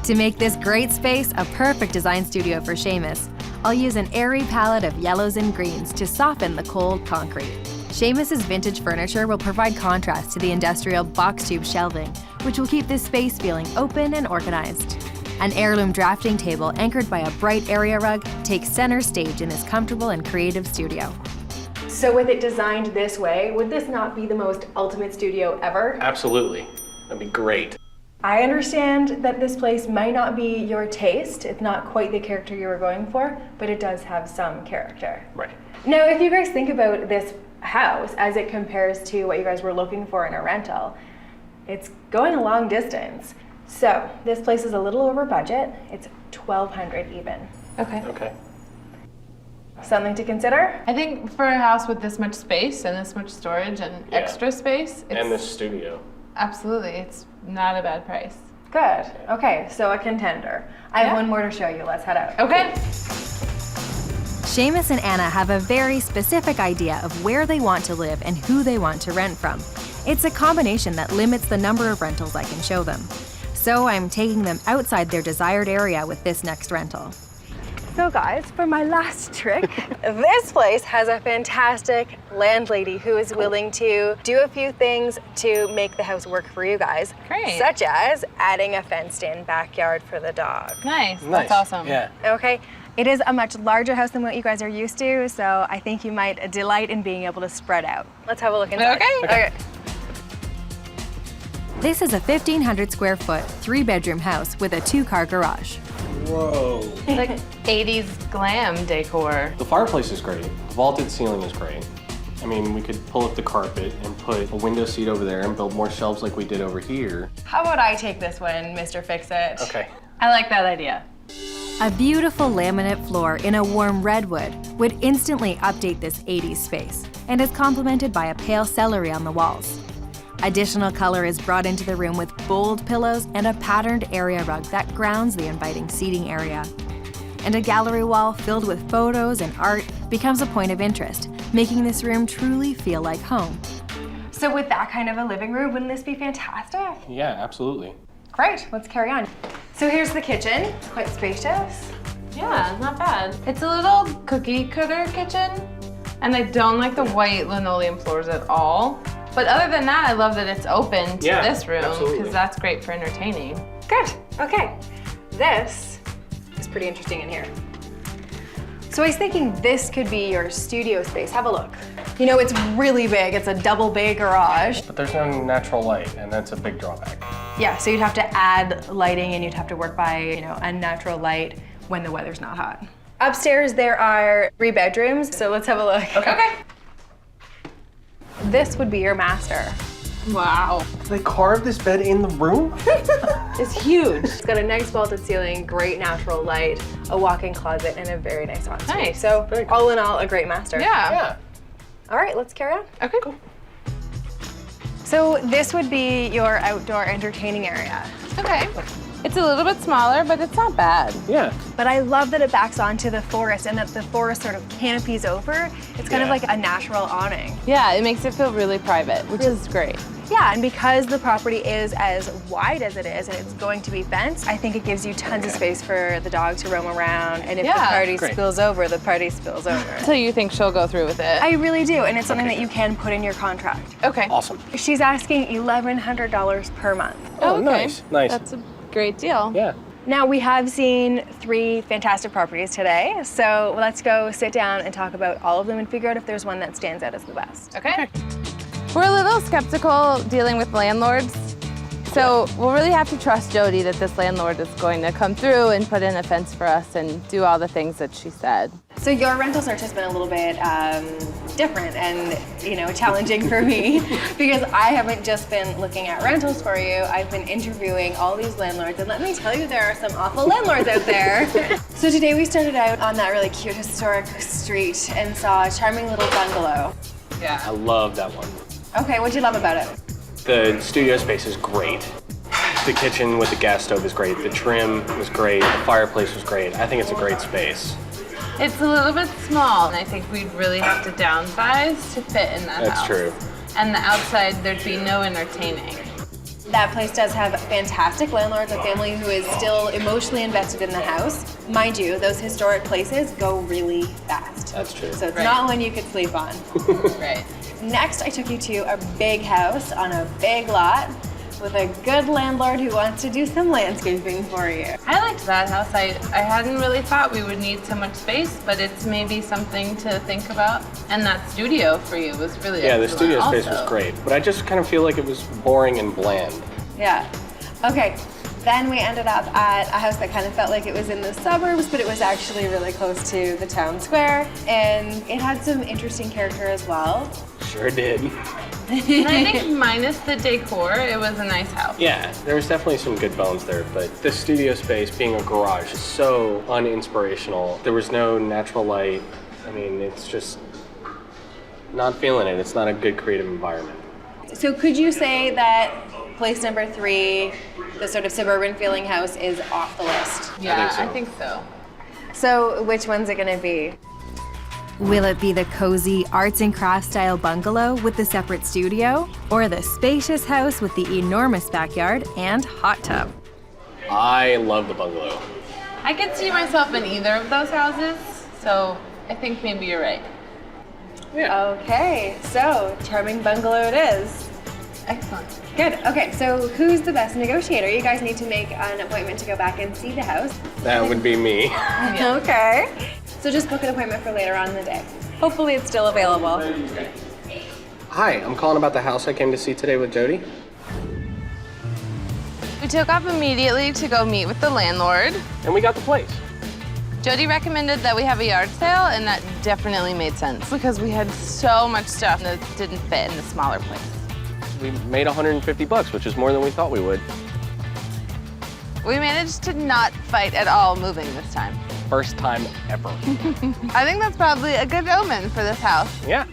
To make this great space a perfect design studio for Sheamus, I'll use an airy palette of yellows and greens to soften the cold concrete. Sheamus's vintage furniture will provide contrast to the industrial box tube shelving, which will keep this space feeling open and organized. An heirloom drafting table anchored by a bright area rug takes center stage in this comfortable and creative studio. So with it designed this way, would this not be the most ultimate studio ever? Absolutely. That'd be great. I understand that this place might not be your taste. It's not quite the character you were going for, but it does have some character. Right. Now, if you guys think about this house as it compares to what you guys were looking for in a rental, it's going a long distance. So this place is a little over budget. It's $1,200 even. Okay. Okay. Something to consider? I think for a house with this much space and this much storage and Yeah. extra space, it's And this studio. absolutely, it's not a bad price. Good. Okay, so a contender. I have Yeah. one more to show you. Let's head out. Okay. Sheamus and Anna have a very specific idea of where they want to live and who they want to rent from. It's a combination that limits the number of rentals I can show them. So I'm taking them outside their desired area with this next rental. So guys, for my last trick, this place has a fantastic landlady who is willing to do a few things to make the house work for you guys. Great. Such as adding a fenced-in backyard for the dog. Nice. That's awesome. Yeah. Okay, it is a much larger house than what you guys are used to, so I think you might delight in being able to spread out. Let's have a look inside. Okay. This is a 1,500 square foot, 3-bedroom house with a 2-car garage. Whoa. Like 80s glam decor. The fireplace is great. The vaulted ceiling is great. I mean, we could pull up the carpet and put a window seat over there and build more shelves like we did over here. How about I take this one, Mr. Fix-It? Okay. I like that idea. A beautiful laminate floor in a warm redwood would instantly update this 80s space and is complemented by a pale celery on the walls. Additional color is brought into the room with bold pillows and a patterned area rug that grounds the inviting seating area. And a gallery wall filled with photos and art becomes a point of interest, making this room truly feel like home. So with that kind of a living room, wouldn't this be fantastic? Yeah, absolutely. Great, let's carry on. So here's the kitchen. It's quite spacious. Yeah, not bad. It's a little cookie cutter kitchen, and I don't like the white linoleum floors at all. But other than that, I love that it's open to this room, because that's great for entertaining. Good, okay. This is pretty interesting in here. So I was thinking this could be your studio space. Have a look. You know, it's really big. It's a double bay garage. But there's no natural light, and that's a big drawback. Yeah, so you'd have to add lighting and you'd have to work by, you know, a natural light when the weather's not hot. Upstairs there are 3 bedrooms, so let's have a look. Okay. This would be your master. Wow. They carved this bed in the room? It's huge. It's got a nice vaulted ceiling, great natural light, a walk-in closet, and a very nice ensuite. Nice. So all in all, a great master. Yeah. All right, let's carry on. Okay, cool. So this would be your outdoor entertaining area. Okay. It's a little bit smaller, but it's not bad. Yeah. But I love that it backs onto the forest and that the forest sort of canopies over. It's kind of like a natural awning. Yeah, it makes it feel really private, which is great. Yeah, and because the property is as wide as it is and it's going to be fenced, I think it gives you tons of space for the dog to roam around. And if the party spills over, the party spills over. So you think she'll go through with it? I really do, and it's something that you can put in your contract. Okay. Awesome. She's asking $1,100 per month. Oh, okay. nice. That's a great deal. Yeah. Now, we have seen 3 fantastic properties today, so let's go sit down and talk about all of them and figure out if there's one that stands out as the best. Okay. We're a little skeptical dealing with landlords, so we'll really have to trust Jody that this landlord is going to come through and put in a fence for us and do all the things that she said. So your rental search has been a little bit different and, you know, challenging for me because I haven't just been looking at rentals for you. I've been interviewing all these landlords, and let me tell you, there are some awful landlords out there. So today we started out on that really cute historic street and saw a charming little bungalow. Yeah. I love that one. Okay, what'd you love about it? The studio space is great. The kitchen with the gas stove is great. The trim was great. The fireplace was great. I think it's a great space. It's a little bit small, and I think we'd really have to downsize to fit in that house. That's true. And the outside, there'd be no entertaining. That place does have fantastic landlords, a family who is still emotionally invested in the house. Mind you, those historic places go really fast. That's true. So it's not one you could sleep on. Right. Next, I took you to a big house on a big lot with a good landlord who wants to do some landscaping for you. I liked that house. I hadn't really thought we would need so much space, but it's maybe something to think about. And that studio for you was really Yeah, the excellent studio space also. was great, but I just kind of feel like it was boring and bland. Yeah. Okay. Then we ended up at a house that kind of felt like it was in the suburbs, but it was actually really close to the town square. And it had some interesting character as well. Sure did. And I think minus the decor, it was a nice house. Yeah, there was definitely some good bones there, but the studio space being a garage is so uninspirational. There was no natural light. I mean, it's just not feeling it. It's not a good creative environment. So could you say that place number 3, the sort of suburban feeling house, is off the list? Yeah, I think so. So which one's it gonna be? Will it be the cozy arts and crafts style bungalow with the separate studio, or the spacious house with the enormous backyard and hot tub? I love the bungalow. I could see myself in either of those houses, so I think maybe you're right. Yeah. Okay, so charming bungalow it is. Excellent. Good. Okay, so who's the best negotiator? You guys need to make an appointment to go back and see the house. That would be me. Okay. So just book an appointment for later on in the day. Hopefully it's still available. Hi, I'm calling about the house I came to see today with Jody. We took off immediately to go meet with the landlord. And we got the place. Jody recommended that we have a yard sale, and that definitely made sense because we had so much stuff that didn't fit in the smaller place. We made $150, which is more than we thought we would. We managed to not fight at all moving this time. First time ever. I think that's probably a good omen for this house. Yeah.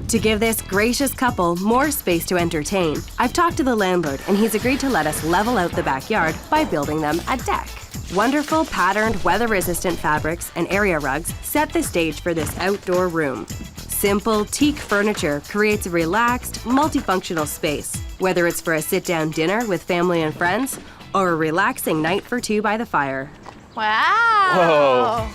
To give this gracious couple more space to entertain, I've talked to the landlord and he's agreed to let us level out the backyard by building them a deck. Wonderful patterned, weather-resistant fabrics and area rugs set the stage for this outdoor room. Simple, teak furniture creates a relaxed, multifunctional space, whether it's for a sit-down dinner with family and friends or a relaxing night for two by the fire. Wow. Whoa,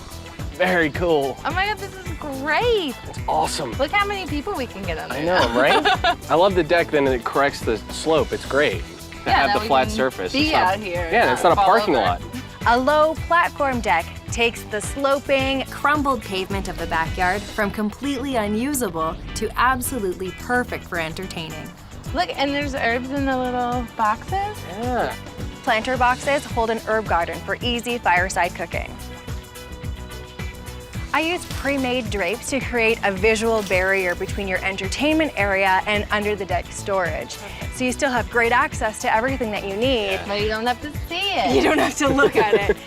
very cool. Oh my God, this is great. It's awesome. Look how many people we can get on there. I know, right? I love the deck, then it corrects the slope. It's great to have the flat surface. Be out here. Yeah, it's not a parking lot. A low platform deck takes the sloping, crumbled pavement of the backyard from completely unusable to absolutely perfect for entertaining. Look, and there's herbs in the little boxes. Yeah. planter boxes hold an herb garden for easy fireside cooking. I use pre-made drapes to create a visual barrier between your entertainment area and under the deck storage. So you still have great access to everything that you need. But you don't have to see it. You don't have to look at it.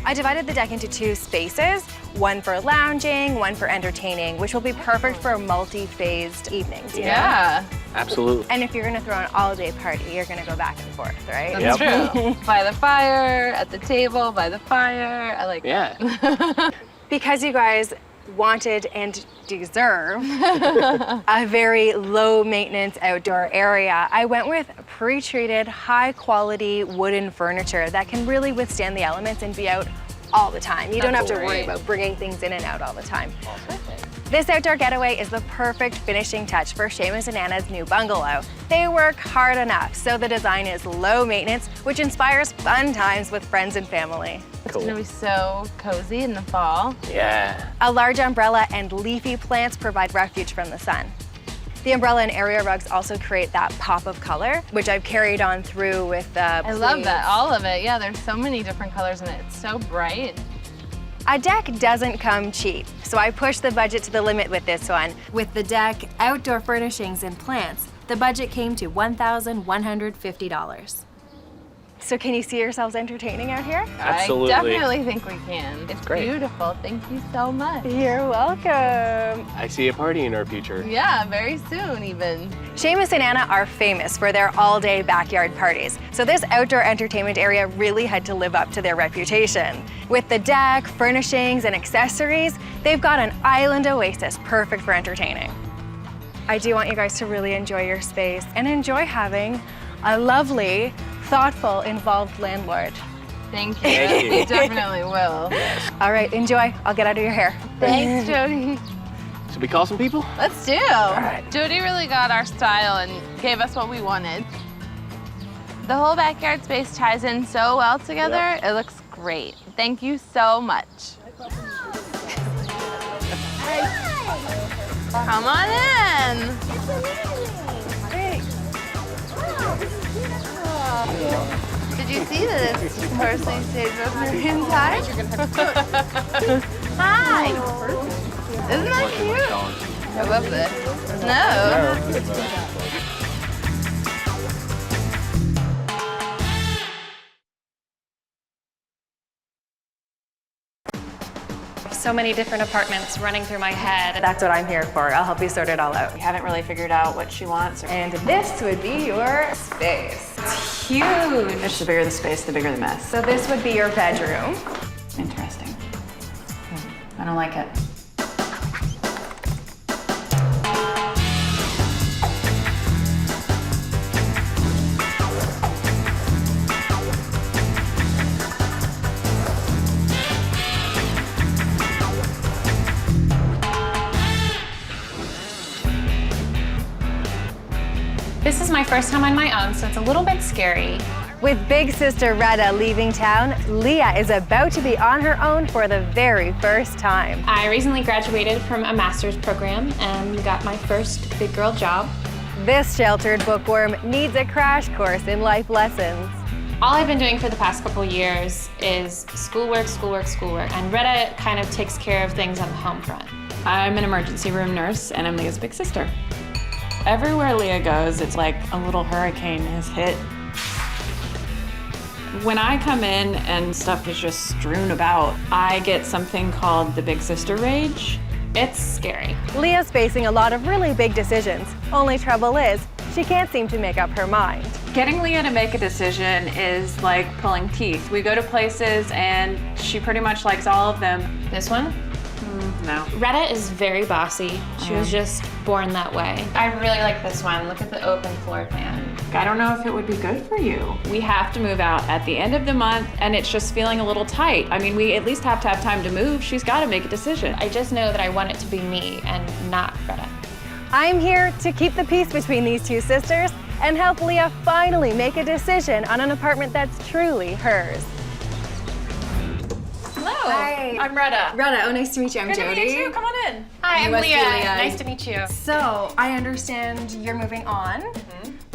I divided the deck into two spaces, one for lounging, one for entertaining, which will be perfect for multi-phased evenings. You know? Absolutely. And if you're gonna throw an all-day party, you're gonna go back and forth, right? That's true. By the fire, at the table, by the fire. I like that. Because you guys wanted and deserve a very low maintenance outdoor area, I went with pre-treated, high quality wooden furniture that can really withstand the elements and be out all the time. You don't have to worry about bringing things in and out all the time. This outdoor getaway is the perfect finishing touch for Sheamus and Anna's new bungalow. They work hard enough, so the design is low maintenance, which inspires fun times with friends and family. It's gonna be so cozy in the fall. Yeah. A large umbrella and leafy plants provide refuge from the sun. The umbrella and area rugs also create that pop of color, which I've carried on through with the I love that, all of it. Yeah, there's so many different colors in it. It's so bright. A deck doesn't come cheap, so I pushed the budget to the limit with this one. With the deck, outdoor furnishings, and plants, the budget came to $1,150. So can you see yourselves entertaining out here? Absolutely. I definitely think we can. It's beautiful. Thank you so much. You're welcome. I see a party in our future. Yeah, very soon even. Sheamus and Anna are famous for their all-day backyard parties, so this outdoor entertainment area really had to live up to their reputation. With the deck, furnishings, and accessories, they've got an island oasis perfect for entertaining. I do want you guys to really enjoy your space and enjoy having a lovely, thoughtful, involved landlord. Thank you. We definitely will. All right, enjoy. I'll get out of your hair. Thanks, Jody. Should we call some people? Let's do. All right. Jody really got our style and gave us what we wanted. The whole backyard space ties in so well together. It looks great. Thank you so much. Come on in. Did you see that it's partially staged over inside? Hi! Isn't that cute? I love this. No. So many different apartments running through my head. That's what I'm here for. I'll help you sort it all out. We haven't really figured out what she wants. And this would be your space. It's huge. The bigger the space, the bigger the mess. So this would be your bedroom. Interesting. I don't like it. This is my first time on my own, so it's a little bit scary. With big sister Retta leaving town, Leah is about to be on her own for the very first time. I recently graduated from a master's program and got my first big girl job. This sheltered bookworm needs a crash course in life lessons. All I've been doing for the past couple years is schoolwork, and Retta kind of takes care of things on the home front. I'm an emergency room nurse, and I'm Leah's big sister. Everywhere Leah goes, it's like a little hurricane has hit. When I come in and stuff is just strewn about, I get something called the big sister rage. It's scary. Leah's facing a lot of really big decisions. Only trouble is, she can't seem to make up her mind. Getting Leah to make a decision is like pulling teeth. We go to places and she pretty much likes all of them. This one? No. Retta is very bossy. She was just born that way. I really like this one. Look at the open floor plan. I don't know if it would be good for you. We have to move out at the end of the month and it's just feeling a little tight. I mean, we at least have to have time to move. She's got to make a decision. I just know that I want it to be me and not Retta. I'm here to keep the peace between these two sisters and help Leah finally make a decision on an apartment that's truly hers. Hello. Hi. I'm Retta. Retta, oh, nice to meet you. I'm Good Jody. to meet you. Come on in. Hi, I'm must be Leah. Leah. Nice to meet you. So, I understand you're moving on,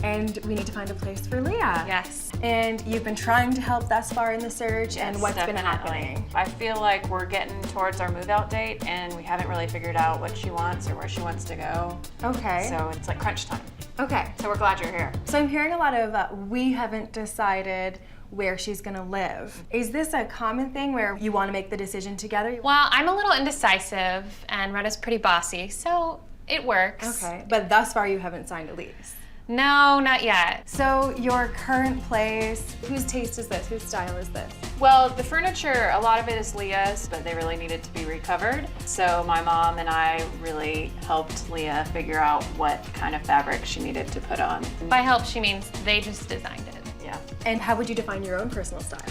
and we need to find a place for Leah. Yes. And you've been trying to help thus far in the search, and what's been happening? I feel like we're getting towards our move out date and we haven't really figured out what she wants or where she wants to go. Okay. So it's like crunch time. Okay. So we're glad you're here. So I'm hearing a lot of, we haven't decided where she's gonna live. Is this a common thing where you wanna make the decision together? Well, I'm a little indecisive and Retta's pretty bossy, so it works. Okay, but thus far you haven't signed a lease. No, not yet. So your current place, whose taste is this? Whose style is this? Well, the furniture, a lot of it is Leah's, but they really needed to be recovered. So my mom and I really helped Leah figure out what kind of fabric she needed to put on. By help, she means they just designed it. Yeah. And how would you define your own personal style?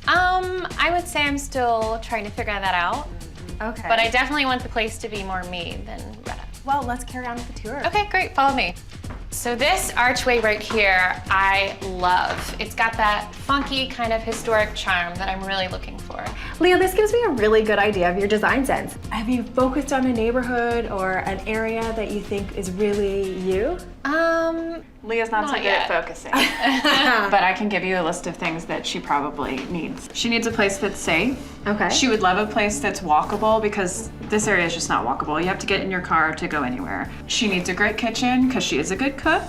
I would say I'm still trying to figure that out. Okay. But I definitely want the place to be more me than Retta. Well, let's carry on with the tour. Okay, great, follow me. So this archway right here, I love. It's got that funky kind of historic charm that I'm really looking for. Leah, this gives me a really good idea of your design sense. Have you focused on a neighborhood or an area that you think is really you? Leah's not so good at focusing. But I can give you a list of things that she probably needs. She needs a place that's safe. Okay. She would love a place that's walkable because this area is just not walkable. You have to get in your car to go anywhere. She needs a great kitchen because she is a good cook.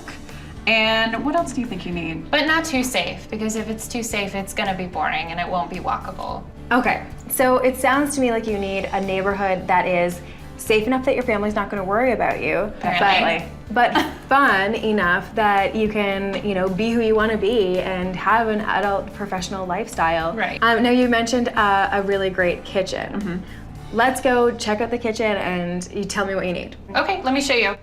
And what else do you think you need? But not too safe, because if it's too safe, it's gonna be boring and it won't be walkable. Okay, so it sounds to me like you need a neighborhood that is safe enough that your family's not going to worry about you, but fun enough that you can, be who you want to be and have an adult professional lifestyle. Right. Now you mentioned a really great kitchen. Let's go check out the kitchen and you tell me what you need. Okay, let me show you.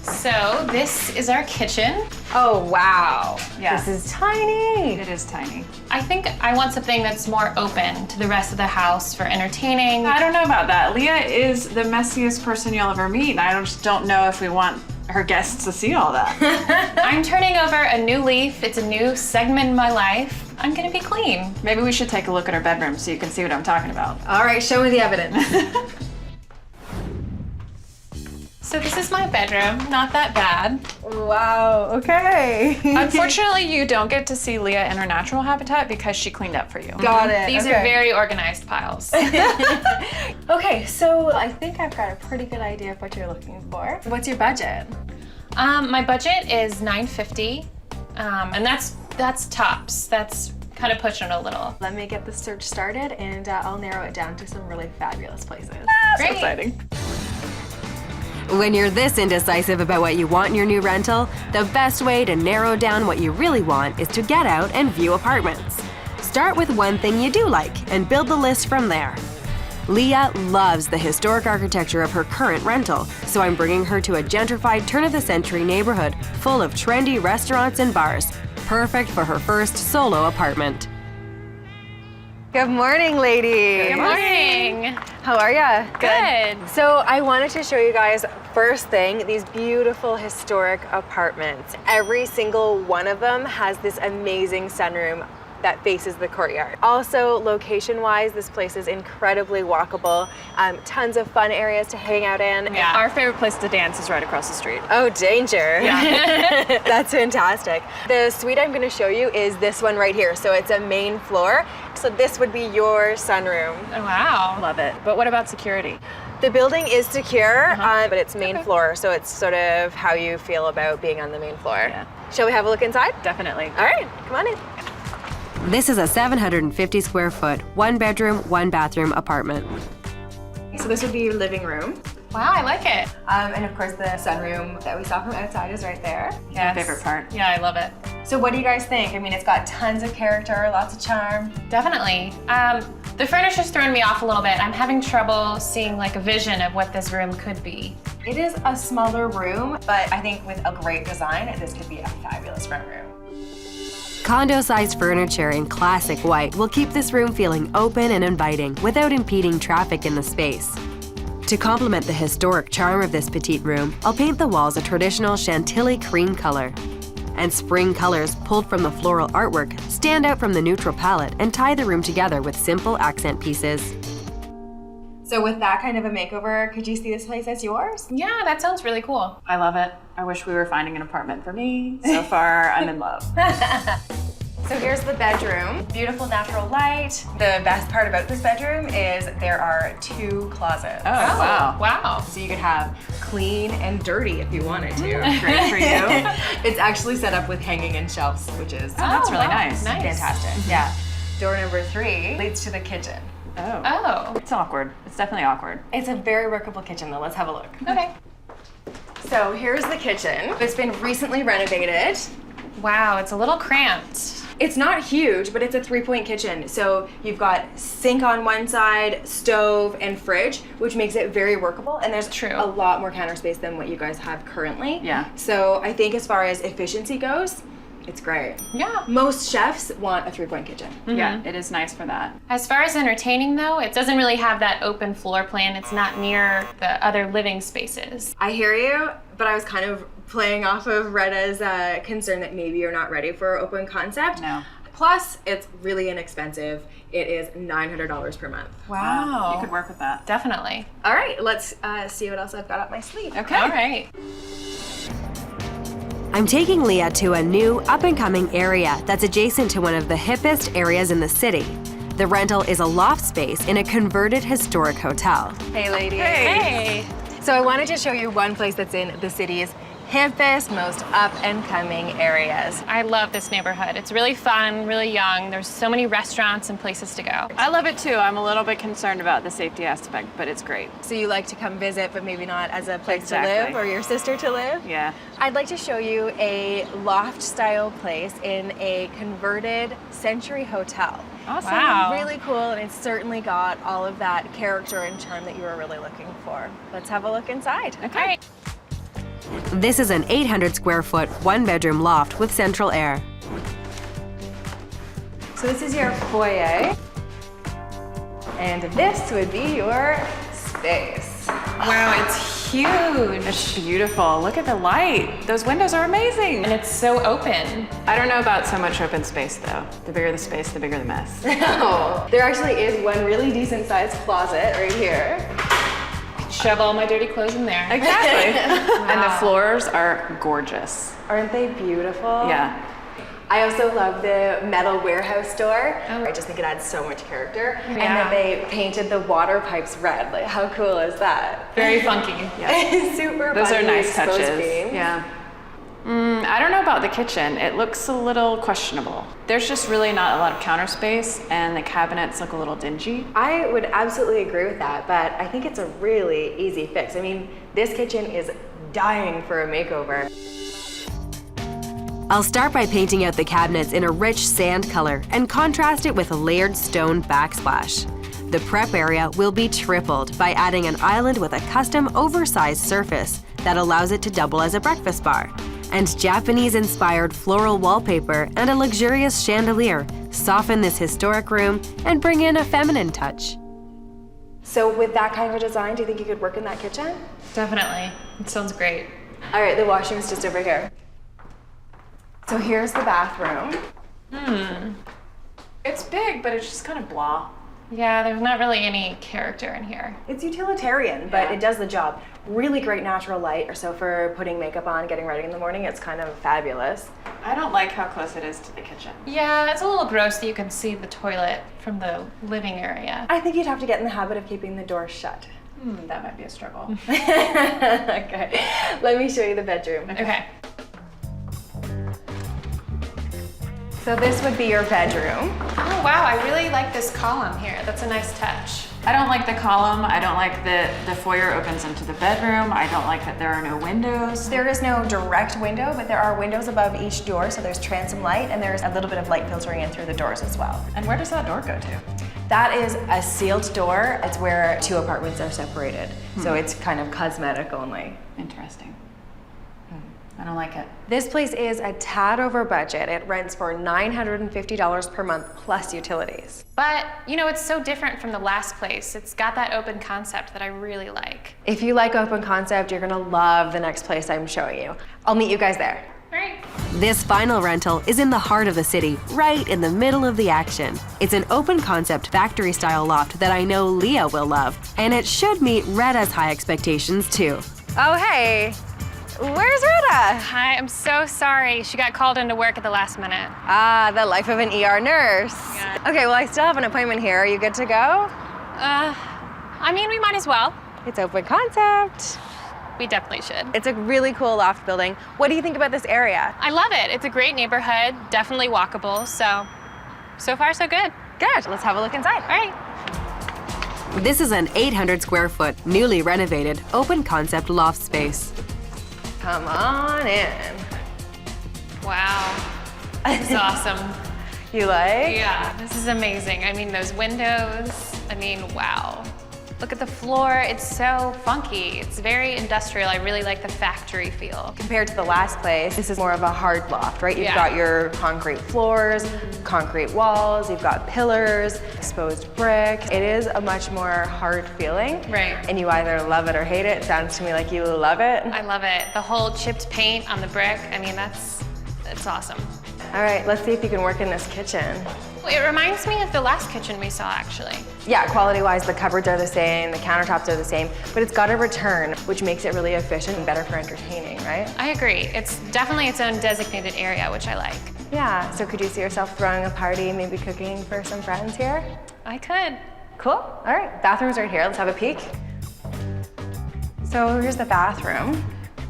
So this is our kitchen. Oh, wow. Yes. This is tiny. It is tiny. I think I want something that's more open to the rest of the house for entertaining. I don't know about that. Leah is the messiest person you'll ever meet, and I just don't know if we want her guests to see all that. I'm turning over a new leaf. It's a new segment in my life. I'm gonna be clean. Maybe we should take a look at her bedroom so you can see what I'm talking about. All right, show me the evidence. So this is my bedroom, not that bad. Wow, okay. Unfortunately, you don't get to see Leah in her natural habitat because she cleaned up for you. Got it. These are very organized piles. Okay, so I think I've got a pretty good idea of what you're looking for. What's your budget? My budget is $950, and that's tops. That's kind of pushing it a little. Let me get the search started, and I'll narrow it down to some really fabulous places. So exciting. When you're this indecisive about what you want in your new rental, the best way to narrow down what you really want is to get out and view apartments. Start with one thing you do like and build the list from there. Leah loves the historic architecture of her current rental, so I'm bringing her to a gentrified turn-of-the-century neighborhood full of trendy restaurants and bars, perfect for her first solo apartment. Good morning, ladies. Good morning. How are ya? Good. So I wanted to show you guys, first thing, these beautiful historic apartments. Every single one of them has this amazing sunroom that faces the courtyard. Also, location-wise, this place is incredibly walkable. Tons of fun areas to hang out in. Yeah, our favorite place to dance is right across the street. Oh, danger. Yeah. That's fantastic. The suite I'm gonna show you is this one right here. So it's a main floor. So this would be your sunroom. Oh, wow. Love it. But what about security? The building is secure, but it's main floor, so it's sort of how you feel about being on the main floor. Yeah. Shall we have a look inside? Definitely. All right, come on in. This is a 750 square foot, 1-bedroom, 1-bathroom apartment. So this would be your living room. Wow, I like it. And of course the sunroom that we saw from outside is right there. Yes. My favorite part. Yeah, I love it. So what do you guys think? I mean, it's got tons of character, lots of charm. Definitely. The furniture's thrown me off a little bit. I'm having trouble seeing like a vision of what this room could be. It is a smaller room, but I think with a great design, this could be a fabulous front room. Condo-sized furniture in classic white will keep this room feeling open and inviting without impeding traffic in the space. To complement the historic charm of this petite room, I'll paint the walls a traditional Chantilly cream color. And spring colors pulled from the floral artwork stand out from the neutral palette and tie the room together with simple accent pieces. So with that kind of a makeover, could you see this place as yours? Yeah, that sounds really cool. I love it. I wish we were finding an apartment for me. So far, I'm in love. So here's the bedroom. Beautiful natural light. The best part about this bedroom is there are 2 closets. Oh, wow. Wow. So you could have clean and dirty if you wanted to. Great for you. It's actually set up with hanging and shelves, which is that's really nice. Fantastic. Yeah. Door number 3 leads to the kitchen. Oh. Oh. It's awkward. It's definitely awkward. It's a very workable kitchen though. Let's have a look. Okay. So here's the kitchen. It's been recently renovated. Wow, it's a little cramped. It's not huge, but it's a 3-point kitchen. So you've got sink on one side, stove, and fridge, which makes it very workable. And there's a lot more counter space than what you guys have currently. Yeah. So I think as far as efficiency goes, it's great. Yeah. Most chefs want a 3-point kitchen. Mm-hmm. Yeah, it is nice for that. As far as entertaining though, it doesn't really have that open floor plan. It's not near the other living spaces. I hear you, but I was kind of playing off of Retta's concern that maybe you're not ready for open concept. No. Plus, it's really inexpensive. It is $900 per month. Wow. You could work with that. Definitely. All right, let's see what else I've got up my sleeve. Okay. All right. I'm taking Leah to a new, up-and-coming area that's adjacent to one of the hippest areas in the city. The rental is a loft space in a converted historic hotel. Hey, ladies. Hey. So I wanted to show you one place that's in the city's hippest, most up-and-coming areas. I love this neighborhood. It's really fun, really young. There's so many restaurants and places to go. I love it too. I'm a little bit concerned about the safety aspect, but it's great. So you like to come visit, but maybe not as a place to Exactly. live or your sister to live? Yeah. I'd like to show you a loft-style place in a converted Century Hotel. Awesome. Wow. Really cool, and it's certainly got all of that character and charm that you were really looking for. Let's have a look inside. Okay. All right. This is an 800 square foot, 1-bedroom loft with central air. So this is your foyer, and this would be your space. Wow, it's huge. It's beautiful. Look at the light. Those windows are amazing. And it's so open. I don't know about so much open space though. The bigger the space, the bigger the mess. No, there actually is one really decent sized closet right here. Shove all my dirty clothes in there. Exactly. And the floors are gorgeous. Aren't they beautiful? Yeah. I also love the metal warehouse door. I just think it adds so much character. And that they painted the water pipes red. Like, how cool is that? Very funky. Yeah. Super Those are funky nice exposed touches. beams. Yeah. I don't know about the kitchen. It looks a little questionable. There's just really not a lot of counter space, and the cabinets look a little dingy. I would absolutely agree with that, but I think it's a really easy fix. I mean, this kitchen is dying for a makeover. I'll start by painting out the cabinets in a rich sand color and contrast it with a layered stone backsplash. The prep area will be tripled by adding an island with a custom oversized surface that allows it to double as a breakfast bar. And Japanese-inspired floral wallpaper and a luxurious chandelier soften this historic room and bring in a feminine touch. So with that kind of a design, do you think you could work in that kitchen? Definitely. It sounds great. All right, the washroom's just over here. So here's the bathroom. It's big, but it's just kind of blah. Yeah, there's not really any character in here. It's utilitarian, but it does the job. Really great natural light, so for putting makeup on, getting ready in the morning, it's kind of fabulous. I don't like how close it is to the kitchen. Yeah, it's a little gross that you can see the toilet from the living area. I think you'd have to get in the habit of keeping the door shut. That might be a struggle. Okay, let me show you the bedroom. Okay. So this would be your bedroom. Oh wow, I really like this column here. That's a nice touch. I don't like the column. I don't like that the foyer opens into the bedroom. I don't like that there are no windows. There is no direct window, but there are windows above each door, so there's transom light, and there's a little bit of light filtering in through the doors as well. And where does that door go to? That is a sealed door. It's where two apartments are separated, so it's kind of cosmetic only. Interesting. I don't like it. This place is a tad over budget. It rents for $950 per month plus utilities. But, you know, it's so different from the last place. It's got that open concept that I really like. If you like open concept, you're gonna love the next place I'm showing you. I'll meet you guys there. Right. This final rental is in the heart of the city, right in the middle of the action. It's an open concept factory style loft that I know Leah will love, and it should meet Retta's high expectations too. Oh, hey. Where's Retta? Hi, I'm so sorry. She got called into work at the last minute. Ah, the life of an ER nurse. Yeah. Okay, well, I still have an appointment here. Are you good to go? I mean, we might as well. It's open concept. We definitely should. It's a really cool loft building. What do you think about this area? I love it. It's a great neighborhood, definitely walkable, so far so good. Good, let's have a look inside. All right. This is an 800 square foot, newly renovated, open concept loft space. Come on in. Wow, this is awesome. You like? Yeah, this is amazing. I mean, those windows, wow. Look at the floor, it's so funky. It's very industrial. I really like the factory feel. Compared to the last place, this is more of a hard loft, right? You've Yeah. got your concrete floors, concrete walls, you've got pillars, exposed brick. It is a much more hard feeling. Right. And you either love it or hate it. It sounds to me like you love it. I love it. The whole chipped paint on the brick, it's awesome. All right, let's see if you can work in this kitchen. It reminds me of the last kitchen we saw, actually. Yeah, quality-wise, the cupboards are the same, the countertops are the same, but it's got a return, which makes it really efficient and better for entertaining, right? I agree. It's definitely its own designated area, which I like. Yeah, so could you see yourself throwing a party, maybe cooking for some friends here? I could. Cool, all right, bathroom's right here, let's have a peek. So here's the bathroom.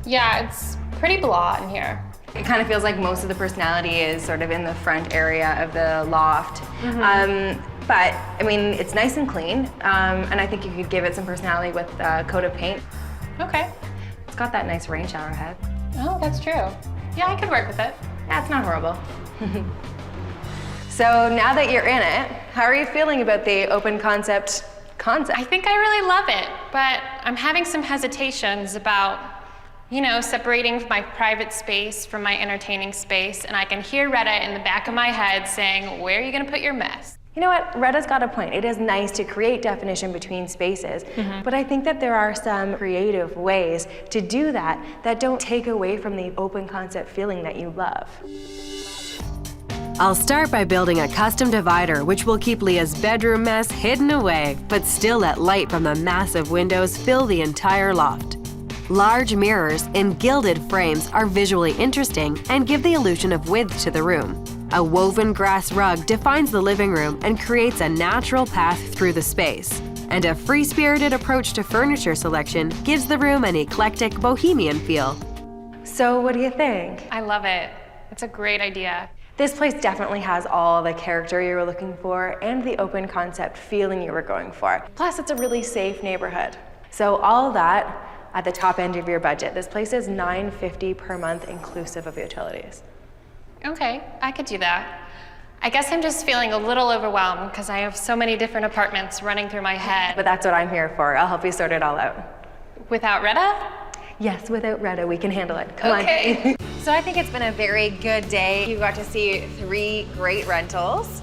Yeah, it's pretty blah in here. It kind of feels like most of the personality is sort of in the front area of the loft. But I mean, it's nice and clean, and I think you could give it some personality with a coat of paint. Okay. It's got that nice rain shower head. Oh, that's true. Yeah, I could work with it. Yeah, it's not horrible. So now that you're in it, how are you feeling about the open concept? I think I really love it, but I'm having some hesitations about separating my private space from my entertaining space, and I can hear Retta in the back of my head saying, where are you gonna put your mess? You know what, Retta's got a point. It is nice to create definition between spaces, but I think that there are some creative ways to do that that don't take away from the open concept feeling that you love. I'll start by building a custom divider which will keep Leah's bedroom mess hidden away, but still let light from the massive windows fill the entire loft. Large mirrors in gilded frames are visually interesting and give the illusion of width to the room. A woven grass rug defines the living room and creates a natural path through the space. And a free-spirited approach to furniture selection gives the room an eclectic bohemian feel. So what do you think? I love it. It's a great idea. This place definitely has all the character you were looking for and the open concept feeling you were going for. Plus, it's a really safe neighborhood. So all that at the top end of your budget. This place is $950 per month inclusive of utilities. Okay, I could do that. I guess I'm just feeling a little overwhelmed because I have so many different apartments running through my head. But that's what I'm here for. I'll help you sort it all out. Without Retta? Yes, without Retta, we can handle it. Come on. So I think it's been a very good day. You got to see 3 great rentals.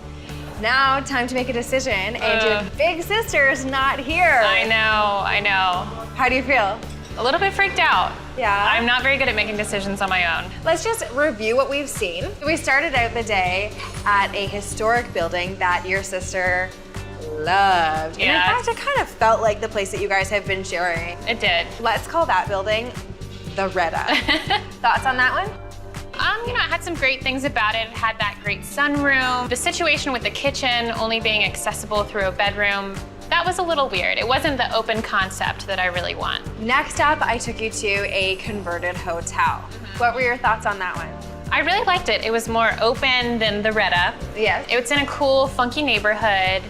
Now, time to make a decision, and your big sister's not here. I know. How do you feel? A little bit freaked out. Yeah. I'm not very good at making decisions on my own. Let's just review what we've seen. We started out the day at a historic building that your sister loved. Yeah. And in fact, it kind of felt like the place that you guys have been sharing. It did. Let's call that building the Retta. Thoughts on that one? You know, it had some great things about it. It had that great sunroom. The situation with the kitchen only being accessible through a bedroom, that was a little weird. It wasn't the open concept that I really want. Next up, I took you to a converted hotel. What were your thoughts on that one? I really liked it. It was more open than the Retta. Yes. It's in a cool, funky neighborhood.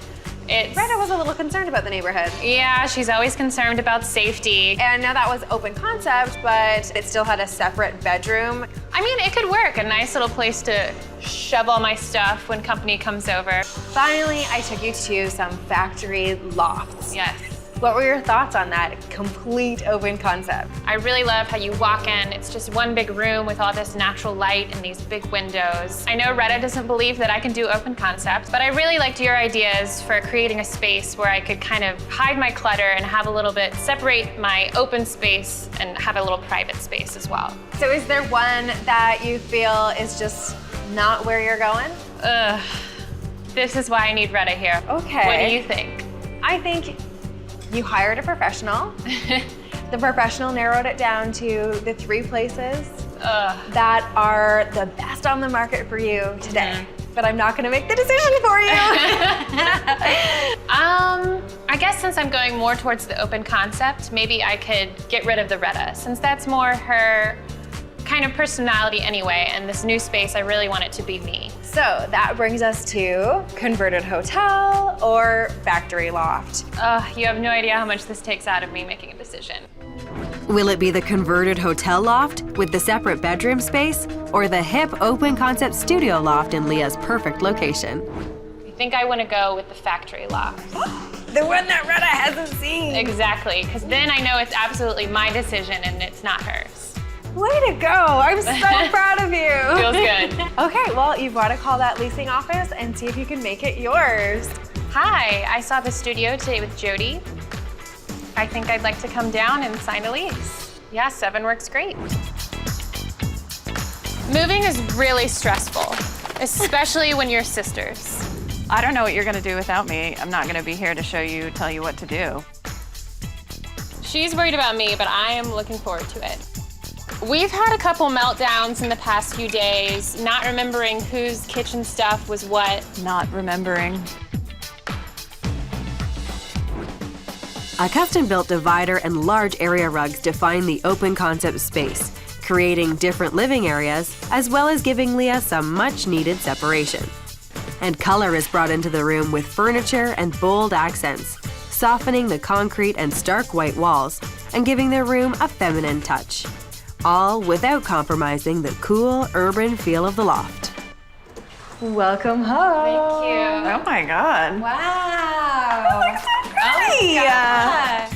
Retta was a little concerned about the neighborhood. Yeah, she's always concerned about safety. And I know that was open concept, but it still had a separate bedroom. I mean, it could work. A nice little place to shove all my stuff when company comes over. Finally, I took you to some factory lofts. Yes. What were your thoughts on that complete open concept? I really love how you walk in. It's just one big room with all this natural light and these big windows. I know Retta doesn't believe that I can do open concepts, but I really liked your ideas for creating a space where I could kind of hide my clutter and have a little bit, separate my open space and have a little private space as well. So is there one that you feel is just not where you're going? Ugh. This is why I need Retta here. Okay. What do you think? I think you hired a professional. The professional narrowed it down to the 3 places that are the best on the market for you today. But I'm not gonna make the decision for you. I guess since I'm going more towards the open concept, maybe I could get rid of the Retta, since that's more her kind of personality anyway, and this new space, I really want it to be me. So that brings us to converted hotel or factory loft. You have no idea how much this takes out of me making a decision. Will it be the converted hotel loft with the separate bedroom space, or the hip open concept studio loft in Leah's perfect location? I think I want to go with the factory loft. The one that Retta hasn't seen. Exactly, because then I know it's absolutely my decision and it's not hers. Way to go! I'm so proud of you. Feels good. Okay, well, you've got to call that leasing office and see if you can make it yours. Hi, I saw the studio today with Jody. I think I'd like to come down and sign a lease. Yeah, 7 works great. Moving is really stressful, especially when you're sisters. I don't know what you're gonna do without me. I'm not gonna be here to show you, tell you what to do. She's worried about me, but I am looking forward to it. We've had a couple meltdowns in the past few days, not remembering whose kitchen stuff was what. Not remembering. A custom-built divider and large area rugs define the open concept space, creating different living areas, as well as giving Leah some much-needed separation. And color is brought into the room with furniture and bold accents, softening the concrete and stark white walls and giving the room a feminine touch. All without compromising the cool, urban feel of the loft. Welcome home. Thank you. Oh my God. Wow. It looks so pretty. Oh my God.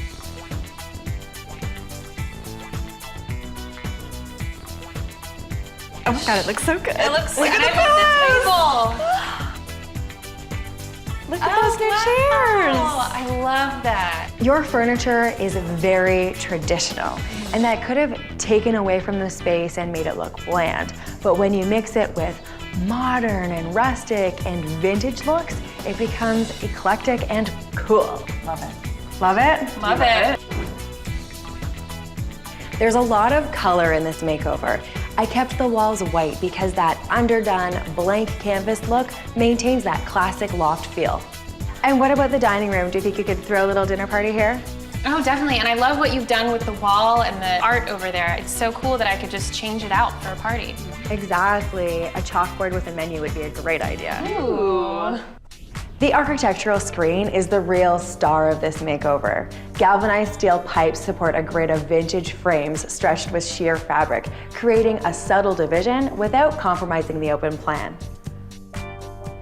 Oh my God, it looks so good. It looks Look good at with the table. Look at those new chairs. I love that. Your furniture is very traditional, and that could have taken away from the space and made it look bland. But when you mix it with modern and rustic and vintage looks, it becomes eclectic and cool. Love it. Love it? Love it. There's a lot of color in this makeover. I kept the walls white because that underdone, blank canvas look maintains that classic loft feel. And what about the dining room? Do you think you could throw a little dinner party here? Oh, definitely. And I love what you've done with the wall and the art over there. It's so cool that I could just change it out for a party. Exactly. A chalkboard with a menu would be a great idea. Ooh. The architectural screen is the real star of this makeover. Galvanized steel pipes support a grid of vintage frames stretched with sheer fabric, creating a subtle division without compromising the open plan.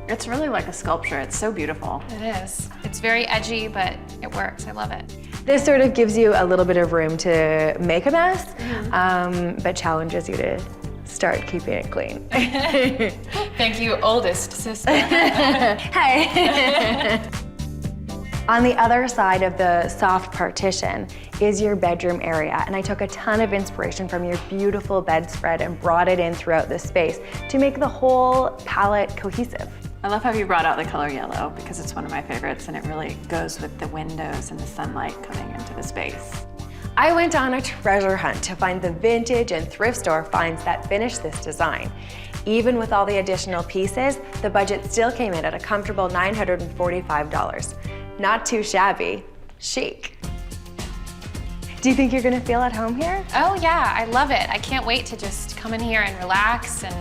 It's really like a sculpture. It's so beautiful. It is. It's very edgy, but it works. I love it. This sort of gives you a little bit of room to make a mess, but challenges you to start keeping it clean. Thank you, oldest sister. Hi. On the other side of the soft partition is your bedroom area, and I took a ton of inspiration from your beautiful bedspread and brought it in throughout this space to make the whole palette cohesive. I love how you brought out the color yellow because it's one of my favorites and it really goes with the windows and the sunlight coming into the space. I went on a treasure hunt to find the vintage and thrift store finds that finish this design. Even with all the additional pieces, the budget still came in at a comfortable $945. Not too shabby, chic. Do you think you're gonna feel at home here? Oh yeah, I love it. I can't wait to just come in here and relax and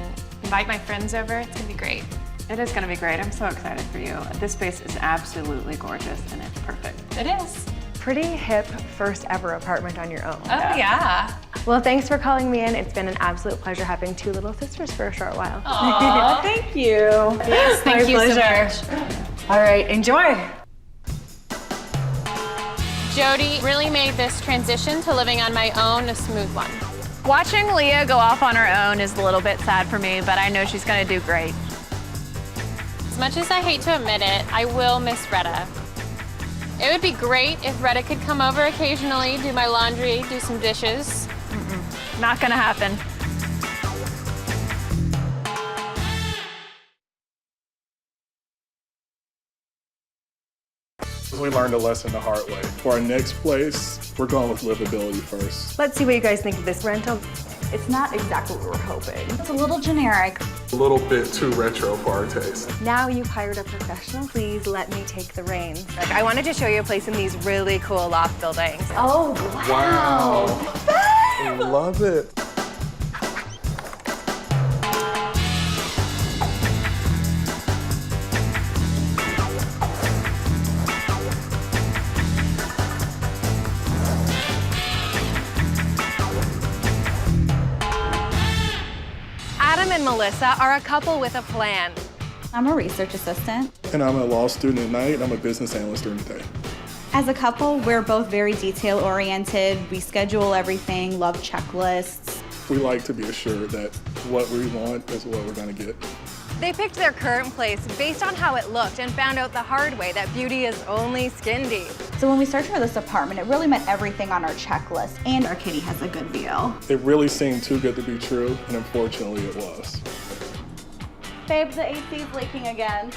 invite my friends over. It's gonna be great. It is going to be great. I'm so excited for you. This space is absolutely gorgeous and it's perfect. It is. Pretty hip first ever apartment on your own. Oh yeah. Well, thanks for calling me in. It's been an absolute pleasure having two little sisters for a short while. Aw, thank you. Yes, thank you so much. All right, enjoy. Jody really made this transition to living on my own a smooth one. Watching Leah go off on her own is a little bit sad for me, but I know she's gonna do great. As much as I hate to admit it, I will miss Retta. It would be great if Retta could come over occasionally, do my laundry, do some dishes. Not gonna happen. We learned a lesson the hard way. For our next place, we're going with livability first. Let's see what you guys think of this rental. It's not exactly what we were hoping. It's a little generic. A little bit too retro for our taste. Now you've hired a professional, please let me take the reins. I wanted to show you a place in these really cool loft buildings. Oh, wow. I love it. Adam and Melissa are a couple with a plan. I'm a research assistant. And I'm a law student at night, and I'm a business analyst during the day. As a couple, we're both very detail-oriented. We schedule everything, love checklists. We like to be assured that what we want is what we're going to get. They picked their current place based on how it looked and found out the hard way that beauty is only skin deep. So when we searched for this apartment, it really met everything on our checklist, and our kitty has a good view. It really seemed too good to be true, and unfortunately it was. Babe, the AC is leaking again.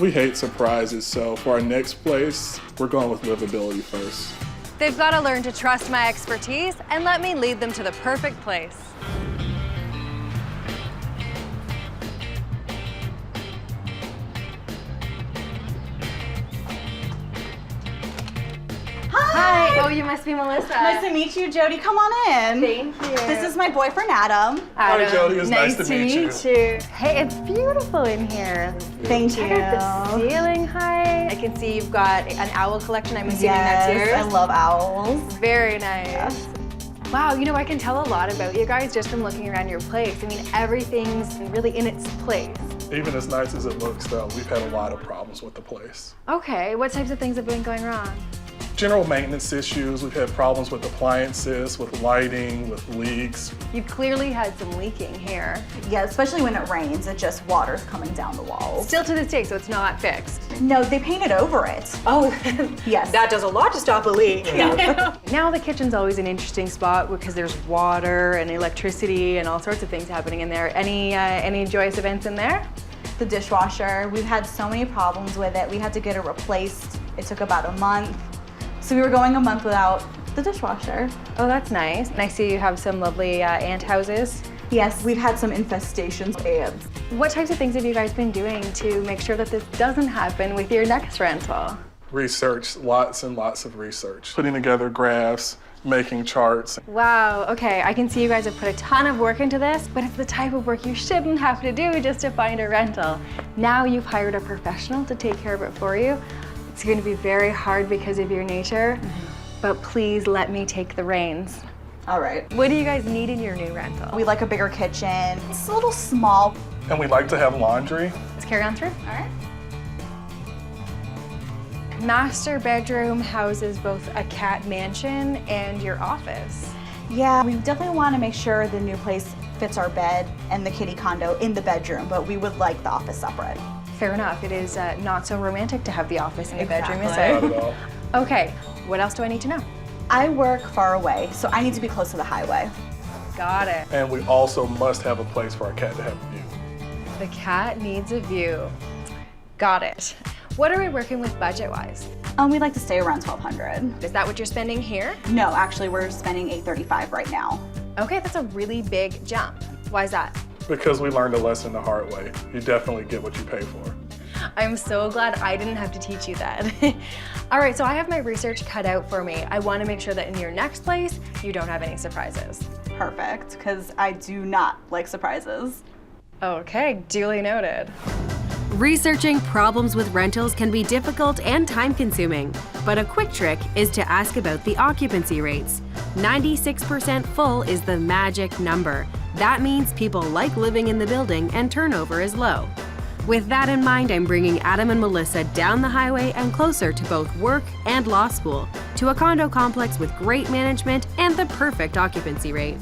We hate surprises, so for our next place, we're going with livability first. They've got to learn to trust my expertise and let me lead them to the perfect place. Hi. Oh, you must be Melissa. Nice to meet you, Jody. Come on in. Thank you. This is my boyfriend, Adam. Hi, Jody. It's nice to meet you. Hey, it's beautiful in here. Thank you. Check out the ceiling height. I can see you've got an owl collection. I'm assuming Yes, that's yours. I love owls. Very nice. Wow, you know, I can tell a lot about you guys just from looking around your place. I mean, everything's really in its place. Even as nice as it looks, though, we've had a lot of problems with the place. Okay, what types of things have been going wrong? General maintenance issues. We've had problems with appliances, with lighting, with leaks. You've clearly had some leaking here. Yeah, especially when it rains, it just water's coming down the walls. Still to this day, so it's not fixed. No, they painted over it. Oh, yes. that does a lot to stop a leak. Yeah. Now the kitchen's always an interesting spot because there's water and electricity and all sorts of things happening in there. Any joyous events in there? The dishwasher, we've had so many problems with it. We had to get it replaced. It took about a month. So we were going a month without the dishwasher. Oh, that's nice. And I see you have some lovely ant houses. Yes, we've had some infestations of ants. What types of things have you guys been doing to make sure that this doesn't happen with your next rental? Research, lots and lots of research. Putting together graphs, making charts. Wow, okay, I can see you guys have put a ton of work into this, but it's the type of work you shouldn't have to do just to find a rental. Now you've hired a professional to take care of it for you. It's going to be very hard because of your nature, but please let me take the reins. All right. What do you guys need in your new rental? We like a bigger kitchen. It's a little small. And we like to have laundry. Let's carry on through. All right. Master bedroom houses both a cat mansion and your office. Yeah, we definitely want to make sure the new place fits our bed and the kitty condo in the bedroom, but we would like the office separate. Fair enough. It is not so romantic to have the office in the bedroom, is Not it? at all. Okay, what else do I need to know? I work far away, so I need to be close to the highway. Got it. And we also must have a place for our cat to have a view. The cat needs a view. Got it. What are we working with budget-wise? We'd like to stay around $1,200. Is that what you're spending here? No, actually, we're spending $835 right now. Okay, that's a really big jump. Why is that? Because we learned a lesson the hard way. You definitely get what you pay for. I'm so glad I didn't have to teach you that. All right, so I have my research cut out for me. I want to make sure that in your next place, you don't have any surprises. Perfect, because I do not like surprises. Okay, duly noted. Researching problems with rentals can be difficult and time-consuming, but a quick trick is to ask about the occupancy rates. 96% full is the magic number. That means people like living in the building and turnover is low. With that in mind, I'm bringing Adam and Melissa down the highway and closer to both work and law school, to a condo complex with great management and the perfect occupancy rate.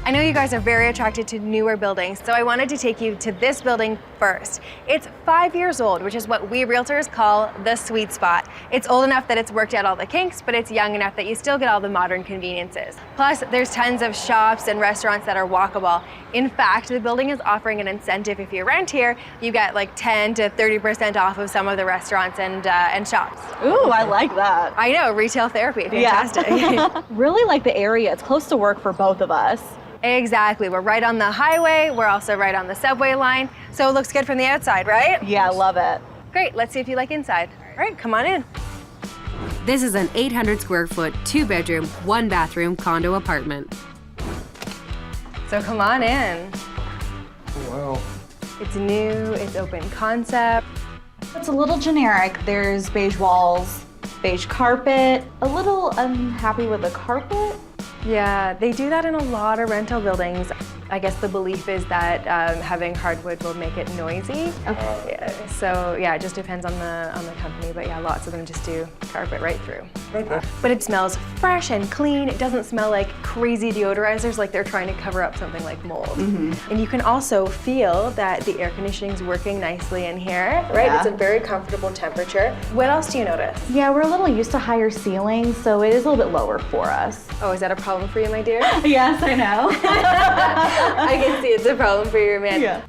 I know you guys are very attracted to newer buildings, so I wanted to take you to this building first. It's 5 years old, which is what we realtors call the sweet spot. It's old enough that it's worked out all the kinks, but it's young enough that you still get all the modern conveniences. Plus, there's tons of shops and restaurants that are walkable. In fact, the building is offering an incentive if you rent here. You get like 10 to 30% off of some of the restaurants and shops. Ooh, I like that. I know, retail therapy, fantastic. Yeah. Really like the area. It's close to work for both of us. Exactly. We're right on the highway. We're also right on the subway line. So it looks good from the outside, right? Yeah, I love it. Great. Let's see if you like inside. All right, come on in. This is an 800 square foot, 2-bedroom, 1-bathroom condo apartment. So come on in. Wow. It's new, it's open concept. It's a little generic. There's beige walls, beige carpet. A little unhappy with the carpet. Yeah, they do that in a lot of rental buildings. I guess the belief is that having hardwood will make it noisy. Okay. So yeah, it just depends on the company, but yeah, lots of them just do carpet right through. Okay. But it smells fresh and clean. It doesn't smell like crazy deodorizers, like they're trying to cover up something like mold. Mm-hmm. And you can also feel that the air conditioning is working nicely in here, right? Yeah. It's a very comfortable temperature. What else do you notice? Yeah, we're a little used to higher ceilings, so it is a little bit lower for us. Oh, is that a problem for you, my dear? Yes, I know. I can see it's a problem for your man. Yeah.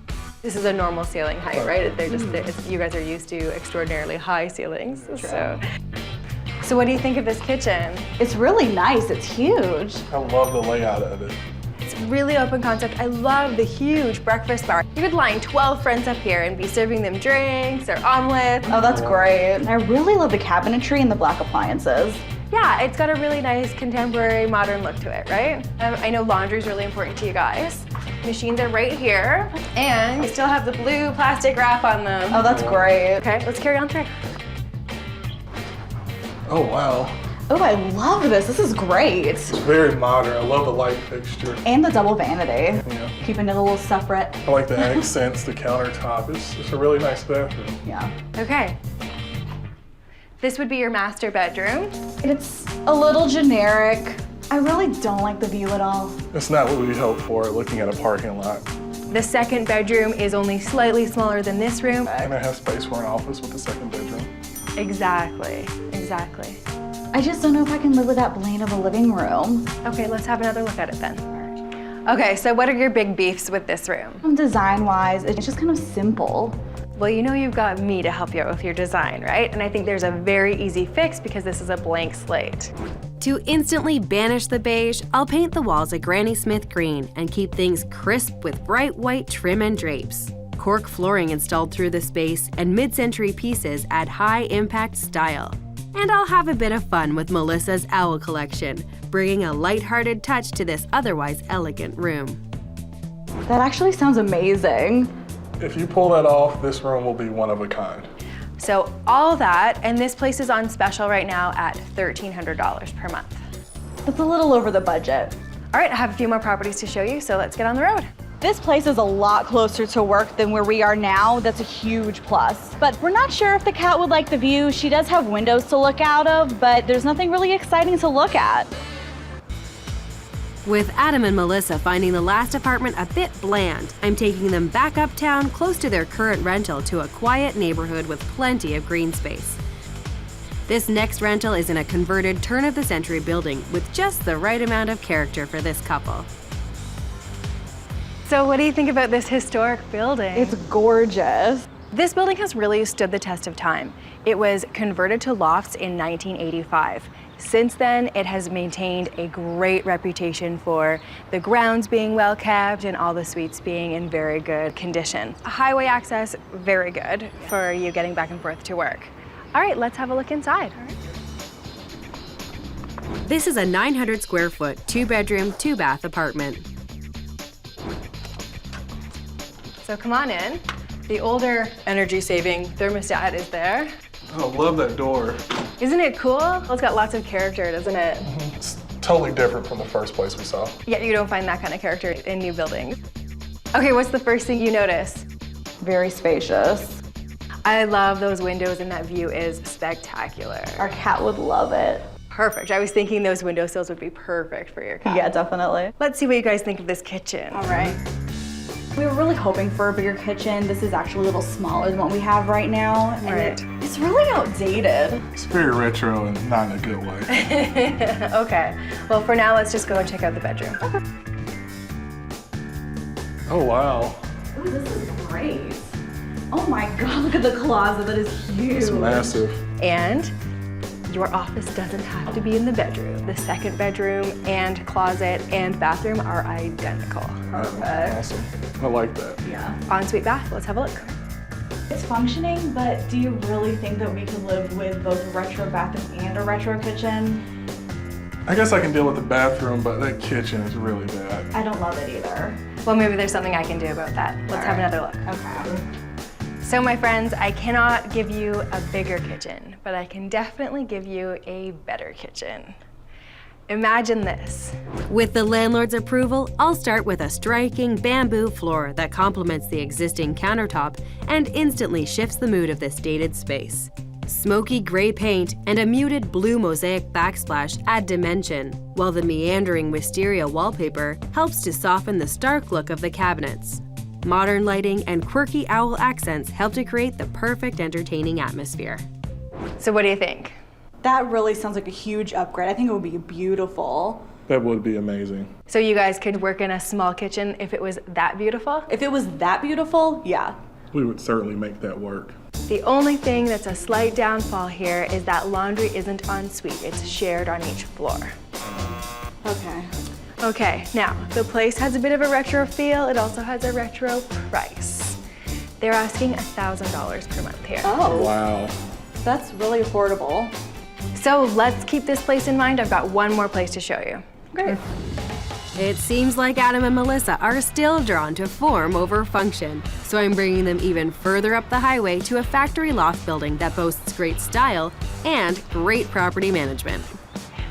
This is a normal ceiling height, right? They're just, you guys are used to extraordinarily high ceilings. So what do you think of this kitchen? It's really nice. It's huge. I love the layout of it. It's really open concept. I love the huge breakfast bar. You could line 12 friends up here and be serving them drinks or omelets. Oh, that's great. I really love the cabinetry and the black appliances. Yeah, it's got a really nice contemporary modern look to it, right? I know laundry's really important to you guys. Machines are right here, and they still have the blue plastic wrap on them. Oh, that's great. Okay, let's carry on through. Oh, wow. Oh, I love this. This is great. It's very modern. I love the light fixture. And the double vanity. Yeah. Keeping it a little separate. I like the accents, the countertop. It's a really nice bathroom. Yeah. Okay. This would be your master bedroom. It's a little generic. I really don't like the view at all. It's not what we hoped for looking at a parking lot. The second bedroom is only slightly smaller than this room. And I have space for an office with the second bedroom. Exactly, exactly. I just don't know if I can live with that bland of a living room. Okay, let's have another look at it then. Okay, so what are your big beefs with this room? Design-wise, it's just kind of simple. Well, you know you've got me to help you out with your design, right? And I think there's a very easy fix because this is a blank slate. To instantly banish the beige, I'll paint the walls a Granny Smith green and keep things crisp with bright white trim and drapes. Cork flooring installed through the space and mid-century pieces add high-impact style. And I'll have a bit of fun with Melissa's owl collection, bringing a light-hearted touch to this otherwise elegant room. That actually sounds amazing. If you pull that off, this room will be one of a kind. So all that, and this place is on special right now at $1,300 per month. That's a little over the budget. All right, I have a few more properties to show you, so let's get on the road. This place is a lot closer to work than where we are now. That's a huge plus. But we're not sure if the cat would like the view. She does have windows to look out of, but there's nothing really exciting to look at. With Adam and Melissa finding the last apartment a bit bland, I'm taking them back uptown close to their current rental to a quiet neighborhood with plenty of green space. This next rental is in a converted turn-of-the-century building with just the right amount of character for this couple. So what do you think about this historic building? It's gorgeous. This building has really stood the test of time. It was converted to lofts in 1985. Since then, it has maintained a great reputation for the grounds being well kept and all the suites being in very good condition. Highway access, very good for you getting back and forth to work. All right, let's have a look inside. This is a 900 square foot, 2-bedroom, 2-bath apartment. So come on in. The older energy-saving thermostat is there. Oh, love that door. Isn't it cool? Well, it's got lots of character, doesn't it? It's totally different from the first place we saw. Yeah, you don't find that kind of character in new buildings. Okay, what's the first thing you notice? Very spacious. I love those windows and that view is spectacular. Our cat would love it. Perfect. I was thinking those windowsills would be perfect for your cat. Yeah, definitely. Let's see what you guys think of this kitchen. All right. We were really hoping for a bigger kitchen. This is actually a little smaller than what we have right now. And it's really outdated. It's very retro and not in a good way. Okay. Well, for now, let's just go and check out the bedroom. Okay. Oh, wow. Ooh, this is great. Oh my God, look at the closet. That is huge. It's massive. And your office doesn't have to be in the bedroom. The second bedroom and closet and bathroom are identical. Perfect. Awesome. I like that. Yeah. Ensuite bath, let's have a look. It's functioning, but do you really think that we could live with both a retro bathroom and a retro kitchen? I guess I can deal with the bathroom, but that kitchen is really bad. I don't love it either. Well, maybe there's something I can do about that. Let's have another look. Okay. So my friends, I cannot give you a bigger kitchen, but I can definitely give you a better kitchen. Imagine this. With the landlord's approval, I'll start with a striking bamboo floor that complements the existing countertop and instantly shifts the mood of this dated space. Smoky gray paint and a muted blue mosaic backsplash add dimension, while the meandering wisteria wallpaper helps to soften the stark look of the cabinets. Modern lighting and quirky owl accents help to create the perfect entertaining atmosphere. So what do you think? That really sounds like a huge upgrade. I think it would be beautiful. That would be amazing. So you guys could work in a small kitchen if it was that beautiful? If it was that beautiful, yeah. We would certainly make that work. The only thing that's a slight downfall here is that laundry isn't en suite. It's shared on each floor. Okay. Okay, now, the place has a bit of a retro feel. It also has a retro price. They're asking $1,000 per month here. Oh. Wow. That's really affordable. So let's keep this place in mind. I've got one more place to show you. Great. It seems like Adam and Melissa are still drawn to form over function, so I'm bringing them even further up the highway to a factory loft building that boasts great style and great property management.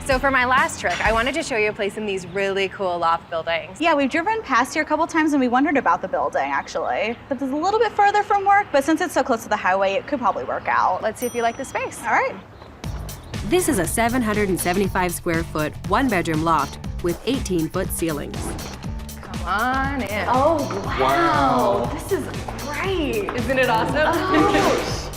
So for my last trick, I wanted to show you a place in these really cool loft buildings. Yeah, we've driven past here a couple times and we wondered about the building, actually. But it's a little bit further from work, but since it's so close to the highway, it could probably work out. Let's see if you like the space. All right. This is a 775 square foot, 1-bedroom loft with 18-foot ceilings. Come on in. Oh, wow. This is great. Isn't it awesome?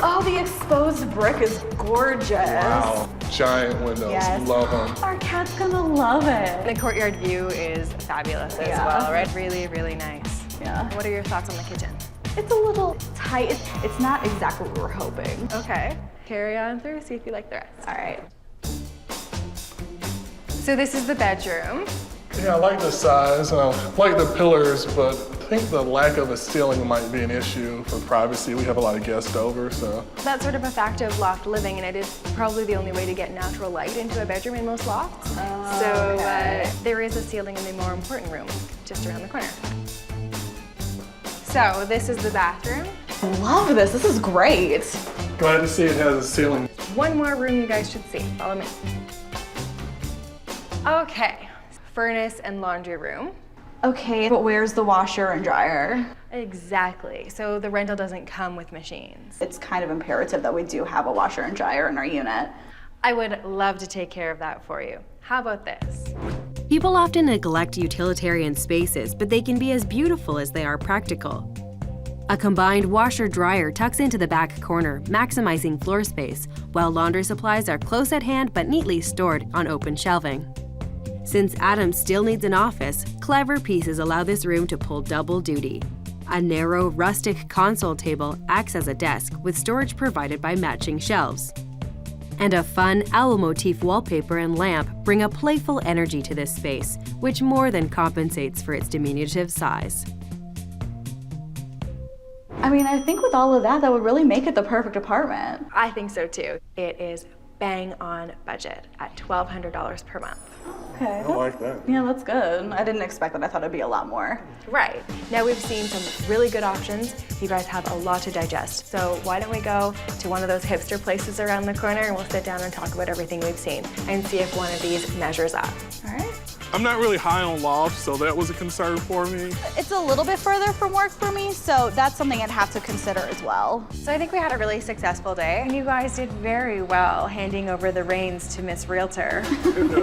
Oh, the exposed brick is gorgeous. Wow. Giant windows. Yes. Love them. Our cat's gonna love it. The courtyard view is fabulous as well, right? Really, really nice. Yeah. What are your thoughts on the kitchen? It's a little tight. It's not exactly what we were hoping. Okay. Carry on through, see if you like the rest. All right. So this is the bedroom. Yeah, I like the size. I like the pillars, but I think the lack of a ceiling might be an issue for privacy. We have a lot of guests over, so. That's sort of a fact of loft living, and it is probably the only way to get natural light into a bedroom in most lofts. There is a ceiling in the more important room, just around the corner. So this is the bathroom. I love this. This is great. Glad to see it has a ceiling. One more room you guys should see. Follow me. Okay, furnace and laundry room. Okay, but where's the washer and dryer? Exactly. So the rental doesn't come with machines. It's kind of imperative that we do have a washer and dryer in our unit. I would love to take care of that for you. How about this? People often neglect utilitarian spaces, but they can be as beautiful as they are practical. A combined washer-dryer tucks into the back corner, maximizing floor space, while laundry supplies are close at hand but neatly stored on open shelving. Since Adam still needs an office, clever pieces allow this room to pull double duty. A narrow, rustic console table acts as a desk with storage provided by matching shelves. And a fun owl motif wallpaper and lamp bring a playful energy to this space, which more than compensates for its diminutive size. I mean, I think with all of that, that would really make it the perfect apartment. I think so too. It is bang on budget at $1,200 per month. Okay. I like that. Yeah, that's good. I didn't expect that. I thought it'd be a lot more. Right. Now we've seen some really good options. You guys have a lot to digest. So why don't we go to one of those hipster places around the corner and we'll sit down and talk about everything we've seen and see if one of these measures up. All right. I'm not really high on Loft, so that was a concern for me. It's a little bit further from work for me, so that's something I'd have to consider as well. So I think we had a really successful day, and you guys did very well handing over the reins to Miss Realtor.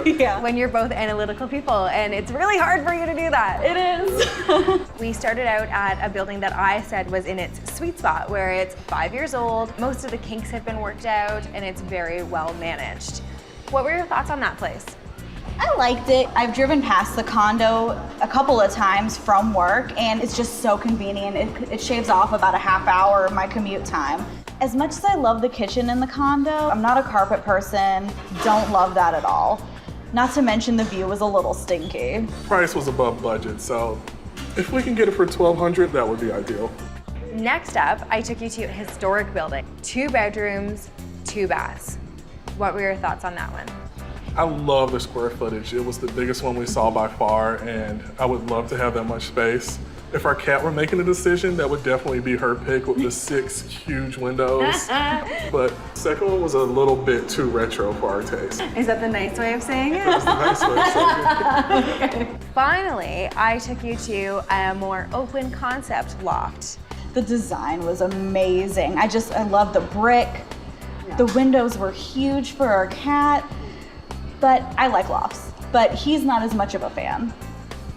Yeah. When you're both analytical people, and it's really hard for you to do that. It is. We started out at a building that I said was in its sweet spot, where it's 5 years old, most of the kinks have been worked out, and it's very well managed. What were your thoughts on that place? I liked it. I've driven past the condo a couple of times from work, and it's just so convenient. It shaves off about a half hour of my commute time. As much as I love the kitchen in the condo, I'm not a carpet person, don't love that at all. Not to mention the view was a little stinky. Price was above budget, so if we can get it for $1,200, that would be ideal. Next up, I took you to a historic building. 2 bedrooms, 2 baths. What were your thoughts on that one? I love the square footage. It was the biggest one we saw by far, and I would love to have that much space. If our cat were making a decision, that would definitely be her pick with the 6 huge windows. But second one was a little bit too retro for our taste. Is that the nice way of saying it? That's the nice way of saying it. Okay. Finally, I took you to a more open concept loft. The design was amazing. I love the brick. The windows were huge for our cat. But I like lofts, but he's not as much of a fan.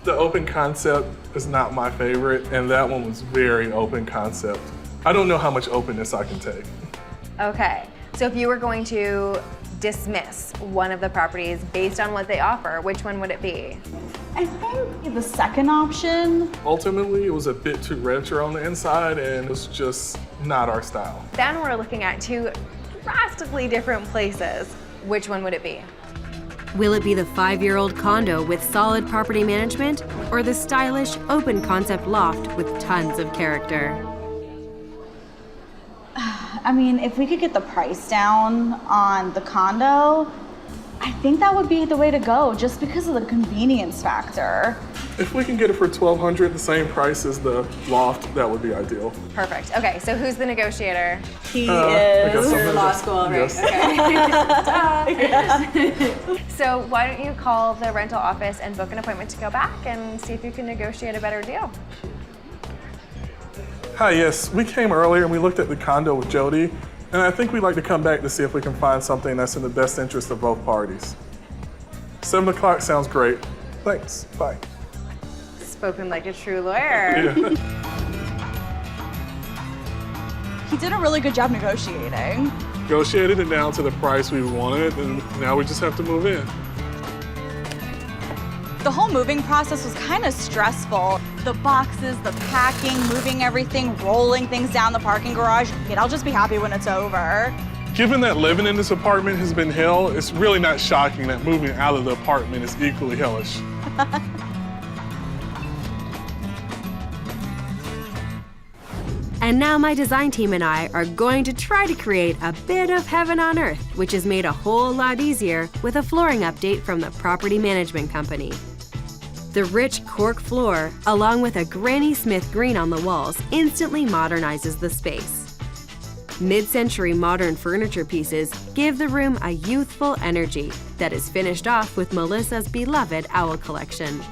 The open concept is not my favorite, and that one was very open concept. I don't know how much openness I can take. Okay, so if you were going to dismiss one of the properties based on what they offer, which one would it be? I think the second option. Ultimately, it was a bit too retro on the inside, and it was just not our style. Then we're looking at 2 drastically different places. Which one would it be? Will it be the 5-year-old condo with solid property management, or the stylish, open-concept loft with tons of character? I mean, if we could get the price down on the condo, I think that would be the way to go, just because of the convenience factor. If we can get it for $1,200, the same price as the loft, that would be ideal. Perfect. Okay, so who's the negotiator? He is. You're law school, right? Yes. Okay. So why don't you call the rental office and book an appointment to go back and see if you can negotiate a better deal? Hi, yes, we came earlier and we looked at the condo with Jody, and I think we'd like to come back to see if we can find something that's in the best interest of both parties. 7 o'clock sounds great. Thanks, bye. Spoken like a true lawyer. Yeah. He did a really good job negotiating. Negotiated it down to the price we wanted, and now we just have to move in. The whole moving process was kind of stressful. The boxes, the packing, moving everything, rolling things down the parking garage. I'll just be happy when it's over. Given that living in this apartment has been hell, it's really not shocking that moving out of the apartment is equally hellish. And now my design team and I are going to try to create a bit of heaven on earth, which is made a whole lot easier with a flooring update from the property management company. The rich cork floor, along with a Granny Smith green on the walls, instantly modernizes the space. Mid-century modern furniture pieces give the room a youthful energy that is finished off with Melissa's beloved owl collection.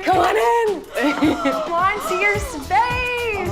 Come on in! Come on, see your space!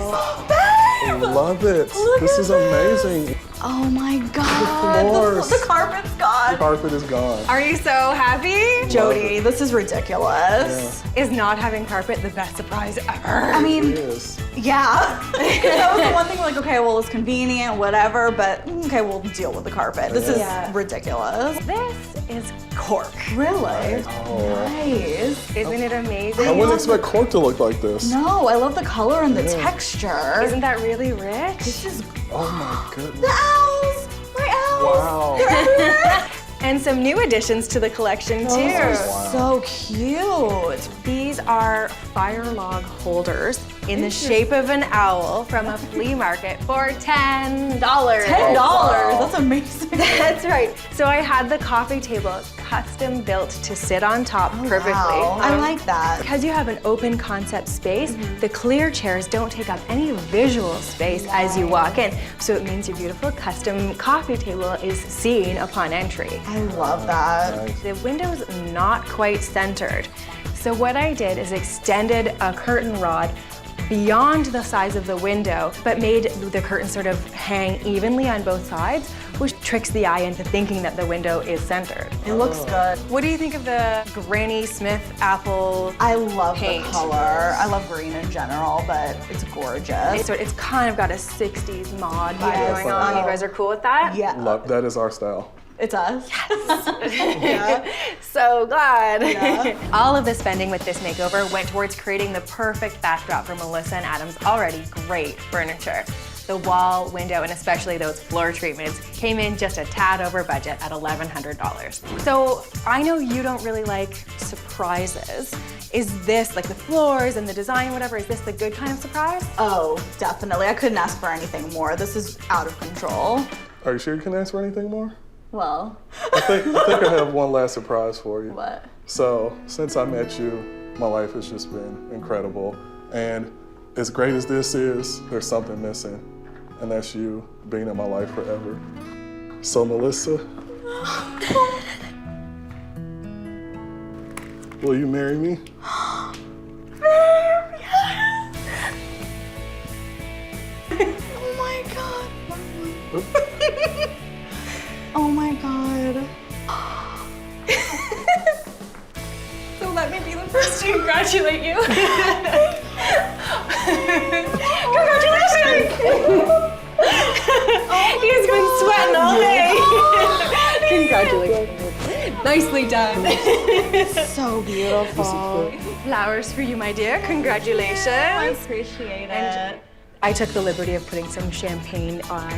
I love it. This is amazing. Oh my God, the carpet's gone. The carpet is gone. Are you so happy? Jody, this is ridiculous. Is not having carpet the best surprise ever? I mean, It is. yeah. That was the one thing, like, okay, well, it's convenient, whatever, but okay, we'll deal with the carpet. This is ridiculous. This is cork. Really? Oh. Nice. Isn't it amazing? I wouldn't expect cork to look like this. No, I love the color and the texture. Isn't that really rich? This is Oh my goodness. the owls! My owls! Wow. They're everywhere! And some new additions to the collection too. Those are so cute. These are fire log holders in the shape of an owl from a flea market for $10. $10? That's amazing. That's right. So I had the coffee table custom built to sit on top perfectly. Wow. I like that. Because you have an open concept space, the clear chairs don't take up any visual space as you walk in. So it means your beautiful custom coffee table is seen upon entry. I love that. Nice. The window's not quite centered. So what I did is extended a curtain rod beyond the size of the window, but made the curtain sort of hang evenly on both sides, which tricks the eye into thinking that the window is centered. It looks good. What do you think of the Granny Smith apple I love paint? the color. I love green in general, but it's gorgeous. It's kind of got a 60s mod vibe Yes. going on. You guys are cool with that? Yeah. Love, that is our style. It's us. So glad. Yeah. All of the spending with this makeover went towards creating the perfect backdrop for Melissa and Adam's already great furniture. The wall, window, and especially those floor treatments came in just a tad over budget at $1,100. So I know you don't really like surprises. Is this, like the floors and the design, whatever, is this the good kind of surprise? Oh, definitely. I couldn't ask for anything more. This is out of control. Are you sure you can ask for anything more? Well, I think I have one last surprise for you. what? So, since I met you, my life has just been incredible. And as great as this is, there's something missing. And that's you being in my life forever. So, Melissa, will you marry me? Oh my God. Oh my God. So let me be the first to congratulate you. Congratulations! He's been sweating all day. Congratulations. Nicely done. So beautiful. Flowers for you, my dear. Congratulations. I appreciate it. I took the liberty of putting some champagne on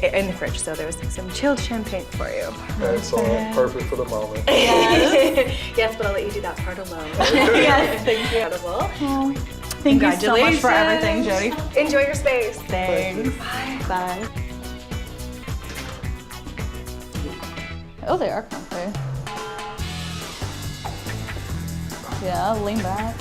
in the fridge, so there was some chilled champagne for you. Excellent. Perfect for the moment. Yes, but I'll let you do that part alone. Yes, thank you. Incredible. Oh, thank you so much for everything, Jody. Enjoy your space. Thanks. Bye. Oh, they are comfy. Yeah, lean back.